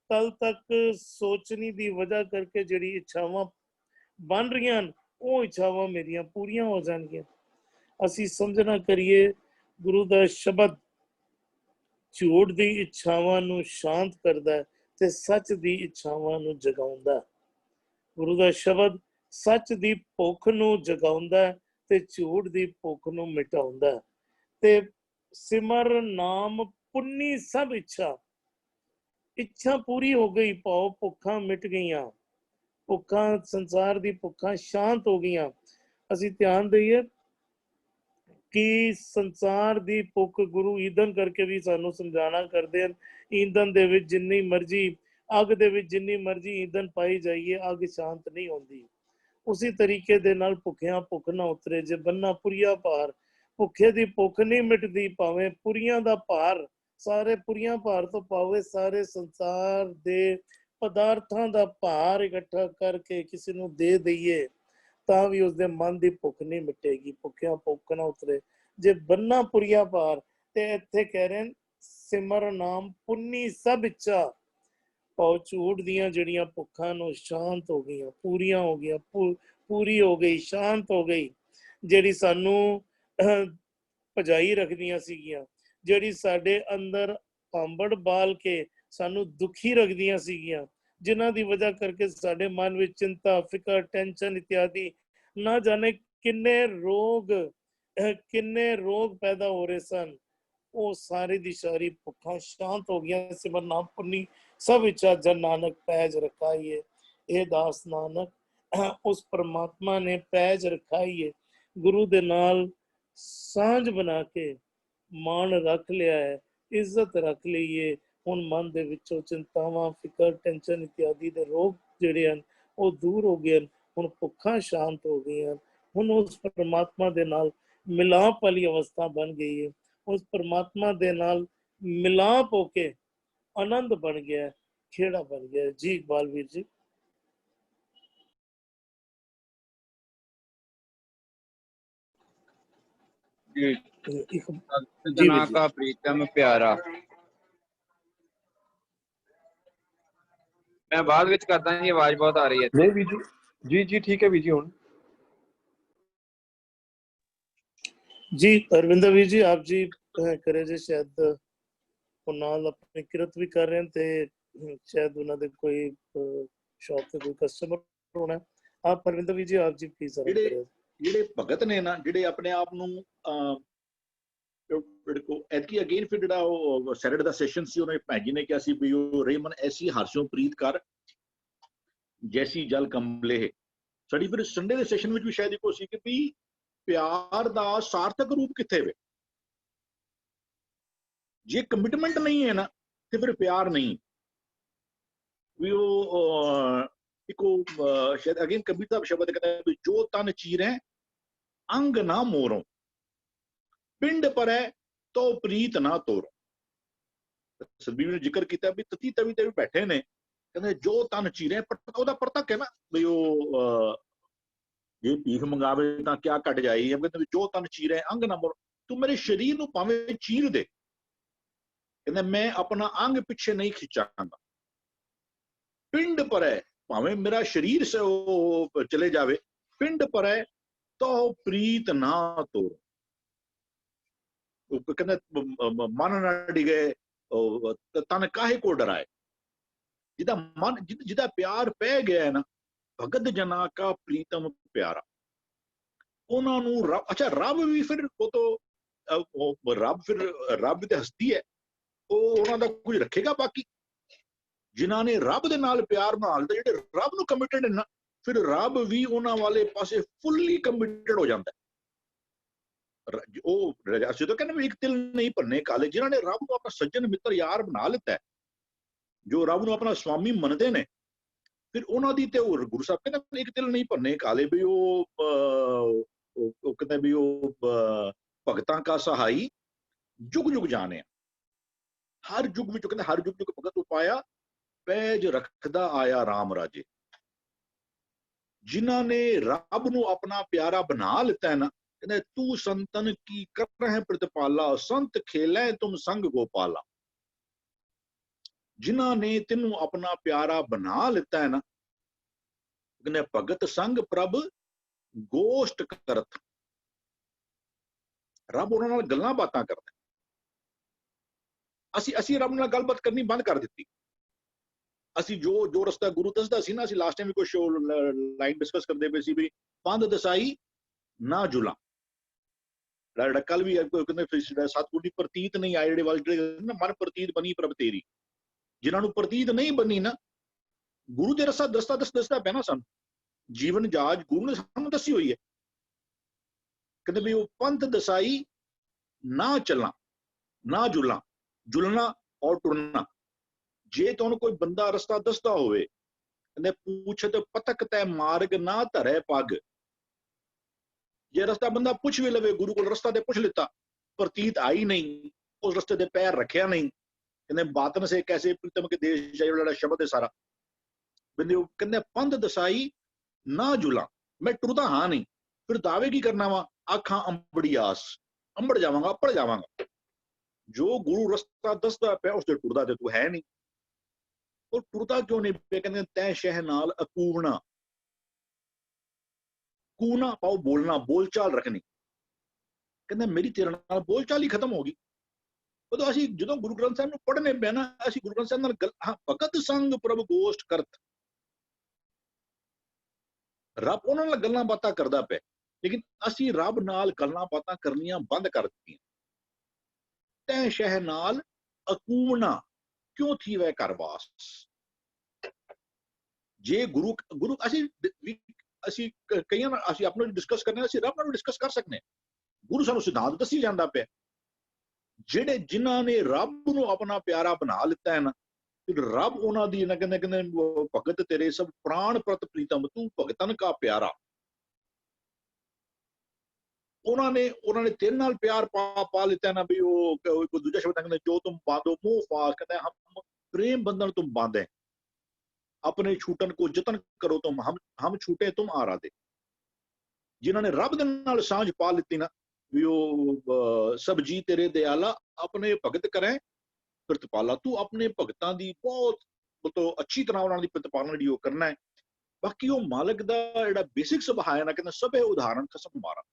ਤਲ ਤੱਕ ਸੋਚਣੀ ਦੀ ਵਜ੍ਹਾ ਕਰਕੇ ਜਿਹੜੀ ਇੱਛਾਵਾਂ ਬਣ ਰਹੀਆਂ ਹਨ, ਉਹ ਇੱਛਾਵਾਂ ਮੇਰੀਆਂ ਪੂਰੀਆਂ ਹੋ ਜਾਣਗੀਆਂ। ਅਸੀਂ ਸਮਝਣਾ ਕਰੀਏ, ਗੁਰੂ ਦਾ ਸ਼ਬਦ ਝੂਠ ਦੀ ਇੱਛਾਵਾਂ ਨੂੰ ਸ਼ਾਂਤ ਕਰਦਾ ਤੇ ਸੱਚ ਦੀ ਇੱਛਾਵਾਂ ਨੂੰ ਜਗਾਉਂਦਾ। ਗੁਰੂ ਦਾ ਸ਼ਬਦ ਸੱਚ ਦੀ ਭੁੱਖ ਨੂੰ ਜਗਾਉਂਦਾ ਤੇ ਝੂਠ ਦੀ ਭੁੱਖ ਨੂੰ ਮਿਟਾਉਂਦਾ। ਤੇ ਸਿਮਰ ਨਾਮ ਪੁੰਨੀ ਸਭ ਇੱਛਾ। ਇੱਛਾ ਪੂਰੀ ਹੋ ਗਈ, ਭਾਵ ਭੁੱਖਾਂ ਮਿਟ ਗਈਆਂ, ਭੁੱਖਾਂ ਸੰਸਾਰ ਦੀ ਭੁੱਖਾਂ ਸ਼ਾਂਤ ਹੋ ਗਈਆਂ। ਅਸੀਂ ਧਿਆਨ ਦਈਏ ਕਿ ਸੰਸਾਰ ਦੀ ਭੁੱਖ ਗੁਰੂ ਈਂਧਨ ਕਰਕੇ ਵੀ ਸਾਨੂੰ ਸਮਝਾਣਾ ਕਰਦੇ ਹਨ। ਈਂਧਨ ਦੇ ਵਿੱਚ ਜਿੰਨੀ ਮਰਜ਼ੀ, ਅੱਗ ਦੇ ਵਿੱਚ ਜਿੰਨੀ ਮਰਜ਼ੀ ਈਂਧਨ ਪਾਈ ਜਾਈਏ, ਅੱਗ ਸ਼ਾਂਤ ਨਹੀਂ ਹੁੰਦੀ। ਉਸੇ ਤਰੀਕੇ ਦੇ ਨਾਲ ਭੁੱਖਿਆਂ ਭੁੱਖ ਨਾ ਉਤਰੇ। ਜੇ ਬੰਨਾ ਪੁਰੀਆ ਭਾਰ, ਭੁੱਖੇ ਦੀ ਭੁੱਖ ਨਹੀਂ ਮਿਟਦੀ, ਭਾਵੇਂ ਪੁਰੀਆਂ ਦਾ ਭਾਰ, ਸਾਰੇ ਪੁਰੀਆਂ ਭਾਰ ਤੋਂ ਪਾਵੇ ਸਾਰੇ ਸੰਸਾਰ ਦੇ ਪਦਾਰਥਾਂ ਦਾ ਭਾਰ ਇਕੱਠਾ ਕਰਕੇ ਕਿਸੇ ਨੂੰ ਦੇ ਦਈਏ ਤਾਂ ਵੀ ਉਸਦੇ ਮਨ ਦੀ ਭੁੱਖ ਨਹੀਂ ਮਿਟੇਗੀ, ਭੁੱਖਿਆਂ ਭੁੱਖ ਨਾ ਉਤਰੇ। ਜੇ ਬੰਨਾ ਪੁਰੀਆ ਭਾਰ, ਤੇ ਇੱਥੇ ਕਹਿ ਰਹੇ ਸਿਮਰ ਨਾਮ ਪੁੰਨੀ ਸਭ ਇੱਛਾ। ਭਾਵ ਝੂਠ ਦੀਆਂ ਜਿਹੜੀਆਂ ਭੁੱਖਾਂ ਨੂੰ ਸ਼ਾਂਤ ਹੋ ਗਈਆਂ, ਪੂਰੀਆਂ ਹੋ ਗਈਆਂ, ਪੂਰੀ ਹੋ ਗਈ, ਸ਼ਾਂਤ ਹੋ ਗਈ। ਜਿਹੜੀ ਸਾਨੂੰ ਭਜਾਈ ਰੱਖਦੀਆਂ ਸੀਗੀਆਂ, ਜਿਹੜੀ ਸਾਡੇ ਅੰਦਰ ਭਾਂਬੜ ਬਾਲ ਕੇ ਸਾਨੂੰ ਦੁਖੀ ਰੱਖਦੀਆਂ ਸੀਗੀਆਂ, ਜਿਨ੍ਹਾਂ ਦੀ ਵਜ੍ਹਾ ਕਰਕੇ ਸਾਡੇ ਮਨ ਵਿੱਚ ਚਿੰਤਾ, ਫਿਕਰ, ਟੈਨਸ਼ਨ ਇਤਿਆਦि ਨਾ ਜਾਣੇ ਕਿੰਨੇ ਰੋਗ ਪੈਦਾ ਹੋ ਰਹੇ ਸਨ, ਉਹ ਸਾਰੇ ਦੀ ਸਾਰੀ ਭੁੱਖਾਂ ਸ਼ਾਂਤ ਹੋ ਗਈਆਂ। ਸਿਮਰ ਨਾਮ ਪੁੰਨੀ ਸਭ ਇੱਛਾ ਜਨ ਨਾਨਕ ਪੈਜ ਰਖਾਈਏ। ਇਹ ਦਾਸ ਨਾਨਕ ਉਸ ਪਰਮਾਤਮਾ ਨੇ ਪੈਜ ਰਖਾਈਏ, ਗੁਰੂ ਦੇ ਨਾਲ ਸਾਂਝ ਬਣਾ ਕੇ ਮਾਣ ਰੱਖ ਲਿਆ ਹੈ, ਇੱਜ਼ਤ ਰੱਖ ਲਈਏ। ਹੁਣ ਮਨ ਦੇ ਵਿੱਚੋਂ ਚਿੰਤਾਵਾਂ, ਫਿਕਰ, ਟੈਨਸ਼ਨ ਇਤਿਆਦਿ ਦੇ ਰੋਗ ਜਿਹੜੇ ਹਨ ਉਹ ਦੂਰ ਹੋ ਗਏ ਹਨ। ਹੁਣ ਭੁੱਖਾਂ ਸ਼ਾਂਤ ਹੋ ਗਈਆਂ। ਹੁਣ ਉਸ ਪਰਮਾਤਮਾ ਦੇ ਨਾਲ ਮਿਲਾਪ ਵਾਲੀ ਅਵਸਥਾ ਬਣ ਗਈ ਹੈ। ਉਸ ਪਰਮਾਤਮਾ ਦੇ ਨਾਲ ਮਿਲਾਪ ਹੋ ਕੇ ਆਨੰਦ ਬਣ ਗਿਆ। खेड़ा बन गया। जी इकबाल वीर जी। जी जी जना वीर जी। का प्रीतम प्यारा। मैं बाद विच करदा जी, आवाज बहुत आ रही है। नहीं वीर जी, जी जी ठीक है वीर जी। हुण जी अरविंदर वीर जी आप जी करे जे शायद ਉਹ ਨਾਲ ਆਪਣੀ ਕਿਰਤ ਵੀ ਕਰ ਰਹੇ ਨੇ ਤੇ ਸ਼ਾਇਦ ਉਹਨਾਂ ਦੇ ਕੋਈ ਸ਼ਾਪ ਤੇ ਕੋਈ ਕਸਟਮਰ ਹੋਣਾ। ਆਪ ਪਰਵਿੰਦਰ ਵੀ ਜੀ ਆਪ ਜੀ ਪਲੀਜ਼ ਆਰਾਮ ਕਰਿਓ। ਜਿਹੜੇ ਭਗਤ ਨੇ ਨਾ, ਜਿਹੜੇ ਆਪਣੇ ਆਪ ਨੂੰ ਐਤਕੀ ਅਗੇਨ ਫਿਰ ਜਿਹੜਾ ਉਹ ਸੈਟਰਡੇ ਦਾ ਸੈਸ਼ਨ ਸੀ, ਉਹਨੇ ਭੈਣ ਜੀ ਨੇ ਕਿਹਾ ਸੀ ਵੀ ਉਹ ਰੇਮਨ ਐਸੀ ਹਰਸ਼ੋਂ ਪ੍ਰੀਤ ਕਰ ਜੈਸੀ ਜਲ ਕੰਬਲੇ। ਸਾਡੀ ਫਿਰ ਸੰਡੇ ਦੇ ਸੈਸ਼ਨ ਵਿੱਚ ਵੀ ਸ਼ਾਇਦ ਇੱਕੋ ਸੀ ਕਿ ਵੀ ਪਿਆਰ ਦਾ ਸਾਰਥਕ ਰੂਪ ਕਿੱਥੇ ਵੇ। ਜੇ ਕਮਿਟਮੈਂਟ ਨਹੀਂ ਹੈ ਨਾ ਤੇ ਫਿਰ ਪਿਆਰ ਨਹੀਂ। ਵੀ ਉਹ ਇੱਕੋ ਸ਼ਾਇਦ ਅਗੇਨ ਕਬੀਰ ਦਾ ਸ਼ਬਦ ਕਹਿੰਦਾ ਵੀ ਜੋ ਤਨ ਚੀਰੈ ਅੰਗ ਨਾ ਮੋਰੋਂ, ਪਿੰਡ ਪਰੈ ਤੋ ਪ੍ਰੀਤ ਨਾ ਤੋਰੋਂ। ਸਤਿਬੀਰ ਨੇ ਜ਼ਿਕਰ ਕੀਤਾ ਵੀ ਤਤੀ ਤਵੀ ਤੇ ਵੀ ਬੈਠੇ ਨੇ, ਕਹਿੰਦੇ ਜੋ ਤਨ ਚੀਰੈ, ਉਹਦਾ ਪਰਤਕ ਹੈ ਨਾ ਵੀ ਉਹ ਜੇ ਭੀਖ ਮੰਗਾਵੇ ਤਾਂ ਕਿਆ ਘਟ ਜਾਈ। ਕਹਿੰਦੇ ਵੀ ਜੋ ਤਨ ਚੀਰੈ ਅੰਗ ਨਾ ਮੋਰੋਂ, ਤੂੰ ਮੇਰੇ ਸਰੀਰ ਨੂੰ ਭਾਵੇਂ ਚੀਰ ਦੇ, ਕਹਿੰਦਾ ਮੈਂ ਆਪਣਾ ਅੰਗ ਪਿੱਛੇ ਨਹੀਂ ਖਿੱਚਾਂਗਾ। ਪਿੰਡ ਪਰੈ, ਭਾਵੇਂ ਮੇਰਾ ਸਰੀਰ ਚਲੇ ਜਾਵੇ, ਪਿੰਡ ਪਰੈ ਤੋ ਪ੍ਰੀਤ ਨਾ ਤੋਰੋ। ਕਹਿੰਦਾ ਮਨ ਨਾ ਡਿਗੇ ਤਨ ਕਾਹੇ ਕੋ ਡਰਾਏ। ਜਿਹਦਾ ਮਨ, ਜਿਹਦਾ ਪਿਆਰ ਪੈ ਗਿਆ ਹੈ ਨਾ, ਭਗਤ ਜਨਾ ਕਾ ਪ੍ਰੀਤਮ ਪਿਆਰਾ। ਉਹਨਾਂ ਨੂੰ ਰੱਬ, ਅੱਛਾ ਰੱਬ ਵੀ ਫਿਰ ਉਹ ਤੋਂ ਰੱਬ, ਫਿਰ ਰੱਬ ਤੇ ਹਸਤੀ ਹੈ, ਉਹ ਉਹਨਾਂ ਦਾ ਕੁਝ ਰੱਖੇਗਾ ਬਾਕੀ। ਜਿਨ੍ਹਾਂ ਨੇ ਰੱਬ ਦੇ ਨਾਲ ਪਿਆਰ ਬਣਾ ਲਿਆ, ਜਿਹੜੇ ਰੱਬ ਨੂੰ ਕਮਿਟਡ ਨਾ, ਫਿਰ ਰੱਬ ਵੀ ਉਹਨਾਂ ਵਾਲੇ ਪਾਸੇ ਫੁੱਲੀ ਕਮਿਟਡ ਹੋ ਜਾਂਦਾ। ਉਹ ਅਸੀਂ ਤਾਂ ਕਹਿੰਦੇ ਵੀ ਇੱਕ ਤਿਲ ਨਹੀਂ ਭੰਨੇ ਕਾਲੇ। ਜਿਨ੍ਹਾਂ ਨੇ ਰੱਬ ਨੂੰ ਆਪਣਾ ਸੱਜਣ ਮਿੱਤਰ ਯਾਰ ਬਣਾ ਲਿੱਤਾ, ਜੋ ਰੱਬ ਨੂੰ ਆਪਣਾ ਸਵਾਮੀ ਮੰਨਦੇ ਨੇ, ਫਿਰ ਉਹਨਾਂ ਦੀ ਤੇ ਉਹ ਗੁਰੂ ਸਾਹਿਬ ਕਹਿੰਦੇ ਇੱਕ ਤਿਲ ਨਹੀਂ ਭੰਨੇ ਕਾਲੇ। ਵੀ ਉਹ ਕਹਿੰਦੇ ਵੀ ਉਹ ਭਗਤਾਂ ਕਾ ਸਹਾਈ ਜੁਗ ਜੁਗ ਜਾਣਿਆ। ਹਰ ਯੁੱਗ ਵਿੱਚ ਕਹਿੰਦੇ ਹਰ ਯੁੱਗ ਭਗਤ ਉਪਾਇਆ ਪੈਜ ਰੱਖਦਾ ਆਇਆ ਰਾਮ ਰਾਜੇ। ਜਿਨ੍ਹਾਂ ਨੇ ਰੱਬ ਨੂੰ ਆਪਣਾ ਪਿਆਰਾ ਬਣਾ ਲਿੱਤਾ ਹੈ ਨਾ, ਕਹਿੰਦੇ ਤੂੰ ਸੰਤਨ ਕੀ ਕਰ ਹੈ ਪ੍ਰਤਪਾਲਾ, ਸੰਤ ਖੇਲੇ ਤੁਮ ਸੰਗ ਗੋਪਾਲਾ। ਜਿਨ੍ਹਾਂ ਨੇ ਤੈਨੂੰ ਆਪਣਾ ਪਿਆਰਾ ਬਣਾ ਲਿੱਤਾ ਹੈ ਨਾ, ਕਹਿੰਦੇ ਭਗਤ ਸੰਗ ਪ੍ਰਭ ਗੋਸ਼ਟ ਕਰਤ। ਰੱਬ ਉਹਨਾਂ ਨਾਲ ਗੱਲਾਂ ਬਾਤਾਂ ਕਰਦਾ। ਅਸੀਂ ਰੱਬ ਨਾਲ ਗੱਲਬਾਤ ਕਰਨੀ ਬੰਦ ਕਰ ਦਿੱਤੀ। ਅਸੀਂ ਜੋ ਰਸਤਾ ਗੁਰੂ ਦੱਸਦਾ ਸੀ ਨਾ, ਅਸੀਂ ਲਾਸਟ ਟਾਈਮ ਵੀ ਕੁਝ ਲਾਈਨ ਡਿਸਕਸ ਕਰਦੇ ਪਏ ਸੀ ਵੀ ਪੰਧ ਦਸਾਈ ਨਾ ਜੁਲਾ। ਜਿਹੜਾ ਕੱਲ ਵੀ ਕਹਿੰਦੇ ਸਤਿਗੁਰ ਦੀ ਪ੍ਰਤੀਤ ਨਹੀਂ ਆਏ, ਜਿਹੜੇ ਮਨ ਪ੍ਰਤੀਤ ਬਣੀ ਪ੍ਰਭ ਤੇਰੀ। ਜਿਨ੍ਹਾਂ ਨੂੰ ਪ੍ਰਤੀਤ ਨਹੀਂ ਬਣੀ ਨਾ, ਗੁਰੂ ਦੇ ਰਸਤਾ ਦੱਸਦਾ ਪਿਆ ਨਾ ਸਾਨੂੰ। ਜੀਵਨ ਜਾਚ ਗੁਰੂ ਨੇ ਸਾਨੂੰ ਦੱਸੀ ਹੋਈ ਹੈ। ਕਹਿੰਦੇ ਵੀ ਉਹ ਪੰਥ ਦਸਾਈ ਨਾ ਚੱਲਾਂ ਨਾ ਜੁਲਾਂ, ਜੁਲਣਾ ਔਰ ਟੁਰਨਾ। ਜੇ ਤੁਹਾਨੂੰ ਕੋਈ ਬੰਦਾ ਰਸਤਾ ਦੱਸਦਾ ਹੋਵੇ, ਕਹਿੰਦੇ ਪੁੱਛਤ ਪਤਕ ਤੈ ਮਾਰਗ ਨਾ ਧਰੇ ਪੱਗ। ਜੇ ਰਸਤਾ ਬੰਦਾ ਪੁੱਛ ਵੀ ਲਵੇ, ਗੁਰੂ ਕੋਲ ਰਸਤਾ ਤੇ ਪੁੱਛ ਲਿੱਤਾ, ਪ੍ਰਤੀਤ ਆਈ ਨਹੀਂ, ਉਸ ਰਸਤੇ ਤੇ ਪੈਰ ਰੱਖਿਆ ਨਹੀਂ, ਕਹਿੰਦੇ ਬਾਤਨ ਸੇ ਕੈਸੇ ਪ੍ਰੀਤਮ ਕੇ ਦੇਸ਼ ਜਾਏ, ਜਿਹੜਾ ਸ਼ਬਦ ਹੈ ਸਾਰਾ। ਕਹਿੰਦੇ ਪੰਧ ਦਸਾਈ ਨਾ ਜੁਲਾ, ਮੈਂ ਟੁਰਦਾ ਹਾਂ ਨਹੀਂ। ਫਿਰ ਦਾਅਵੇ ਕੀ ਕਰਨਾ ਵਾ, ਆਖਾਂ ਅੰਬੜੀ ਆਸ, ਅੰਬੜ ਜਾਵਾਂਗਾ, ਅੱਪੜ ਜਾਵਾਂਗਾ। ਜੋ ਗੁਰੂ ਰਸਤਾ ਦੱਸਦਾ ਪਿਆ ਉਸ ਤੇ ਟੁਰਦਾ ਤੇ ਤੂੰ ਹੈ ਨਹੀਂ। ਉਹ ਟੁਰਦਾ ਕਿਉਂ ਨਹੀਂ ਪਿਆ? ਕਹਿੰਦੇ ਤੈ ਸ਼ਹਿ ਨਾਲ ਅਕੂਵਣਾ, ਕੂਨਾ ਪਾਓ ਬੋਲਣਾ, ਬੋਲਚਾਲ ਰੱਖਣੀ। ਕਹਿੰਦੇ ਮੇਰੀ ਤੇਰੇ ਨਾਲ ਬੋਲਚਾਲ ਹੀ ਖਤਮ ਹੋ ਗਈ। ਉਦੋਂ ਅਸੀਂ ਜਦੋਂ ਗੁਰੂ ਗ੍ਰੰਥ ਸਾਹਿਬ ਨੂੰ ਪੜ੍ਹਨੇ ਪਿਆ ਨਾ, ਅਸੀਂ ਗੁਰੂ ਗ੍ਰੰਥ ਸਾਹਿਬ ਨਾਲ ਭਗਤ ਸੰਗ ਪ੍ਰਭ ਗੋਸ਼ਟ ਕਰਤ। ਰੱਬ ਉਹਨਾਂ ਨਾਲ ਗੱਲਾਂ ਬਾਤਾਂ ਕਰਦਾ ਪਿਆ, ਲੇਕਿਨ ਅਸੀਂ ਰੱਬ ਨਾਲ ਗੱਲਾਂ ਬਾਤਾਂ ਕਰਨੀਆਂ ਬੰਦ ਕਰ ਦਿੱਤੀਆਂ। ਤੈ ਸ਼ਹਿ ਨਾਲ ਅਕੂਵਣਾ ਕਿਉਂ ਥੀ ਵੈ ਘਰ ਵਾਸ। ਜੇ ਗੁਰੂ ਅਸੀਂ ਕਈਆਂ ਨਾਲ ਅਸੀਂ ਆਪਣੇ ਡਿਸਕਸ ਕਰਨੇ, ਅਸੀਂ ਰੱਬ ਨਾਲ ਡਿਸਕਸ ਕਰ ਸਕਦੇ ਹਾਂ। ਗੁਰੂ ਸਾਨੂੰ ਸਿਧਾਂਤ ਦੱਸੀ ਜਾਂਦਾ ਪਿਆ। ਜਿਹੜੇ ਜਿਨ੍ਹਾਂ ਨੇ ਰੱਬ ਨੂੰ ਆਪਣਾ ਪਿਆਰਾ ਬਣਾ ਲਿੱਤਾ ਹੈ ਨਾ, ਫਿਰ ਰੱਬ ਉਹਨਾਂ ਦੀ ਨਾ ਕਹਿੰਦੇ ਭਗਤ ਤੇਰੇ ਸਭ ਪ੍ਰਾਣ ਪ੍ਰਤ ਪ੍ਰੀਤਮ, ਤੂੰ ਭਗਤਨ ਕਾ ਪਿਆਰਾ। ਉਹਨਾਂ ਨੇ ਤੇਰੇ ਨਾਲ ਪਿਆਰ ਪਾ ਲਿੱਤਾ ਨਾ ਵੀ ਉਹ ਕੋਈ ਦੂਜਾ ਸ਼ਬਦ ਕਹਿੰਦੇ ਜੋ ਤੁਮ ਬਾਂਧੋ ਮੋਹ ਫਾਸ, ਕਹਿੰਦੇ ਹਮ ਪ੍ਰੇਮ ਬੰਧਨ ਤੁਮ ਬਾਂਧੇ। अपने छूटन को जतन करो तुम, हम छूटे तुम आराधे। जिन्हां ने रब दे नाल सांझ पा लिती ना भी ਉਹ सब जी तेरे दयाला अपने भगत करें प्रतिपाला। तू अपने भगतां दी बहुत अच्छी तरह उन्हां दी प्रतिपालना ਜਿਹੜੀ ਉਹ करना है। बाकी ਉਹ मालिक दा ਜਿਹੜਾ बेसिक ਸੁਭਾਅ ਹੈ ਨਾ, ਕਹਿੰਦਾ ਸਭੇ ਉਦਾਹਰਣ ਖਸਮ ਮਾਰਾ।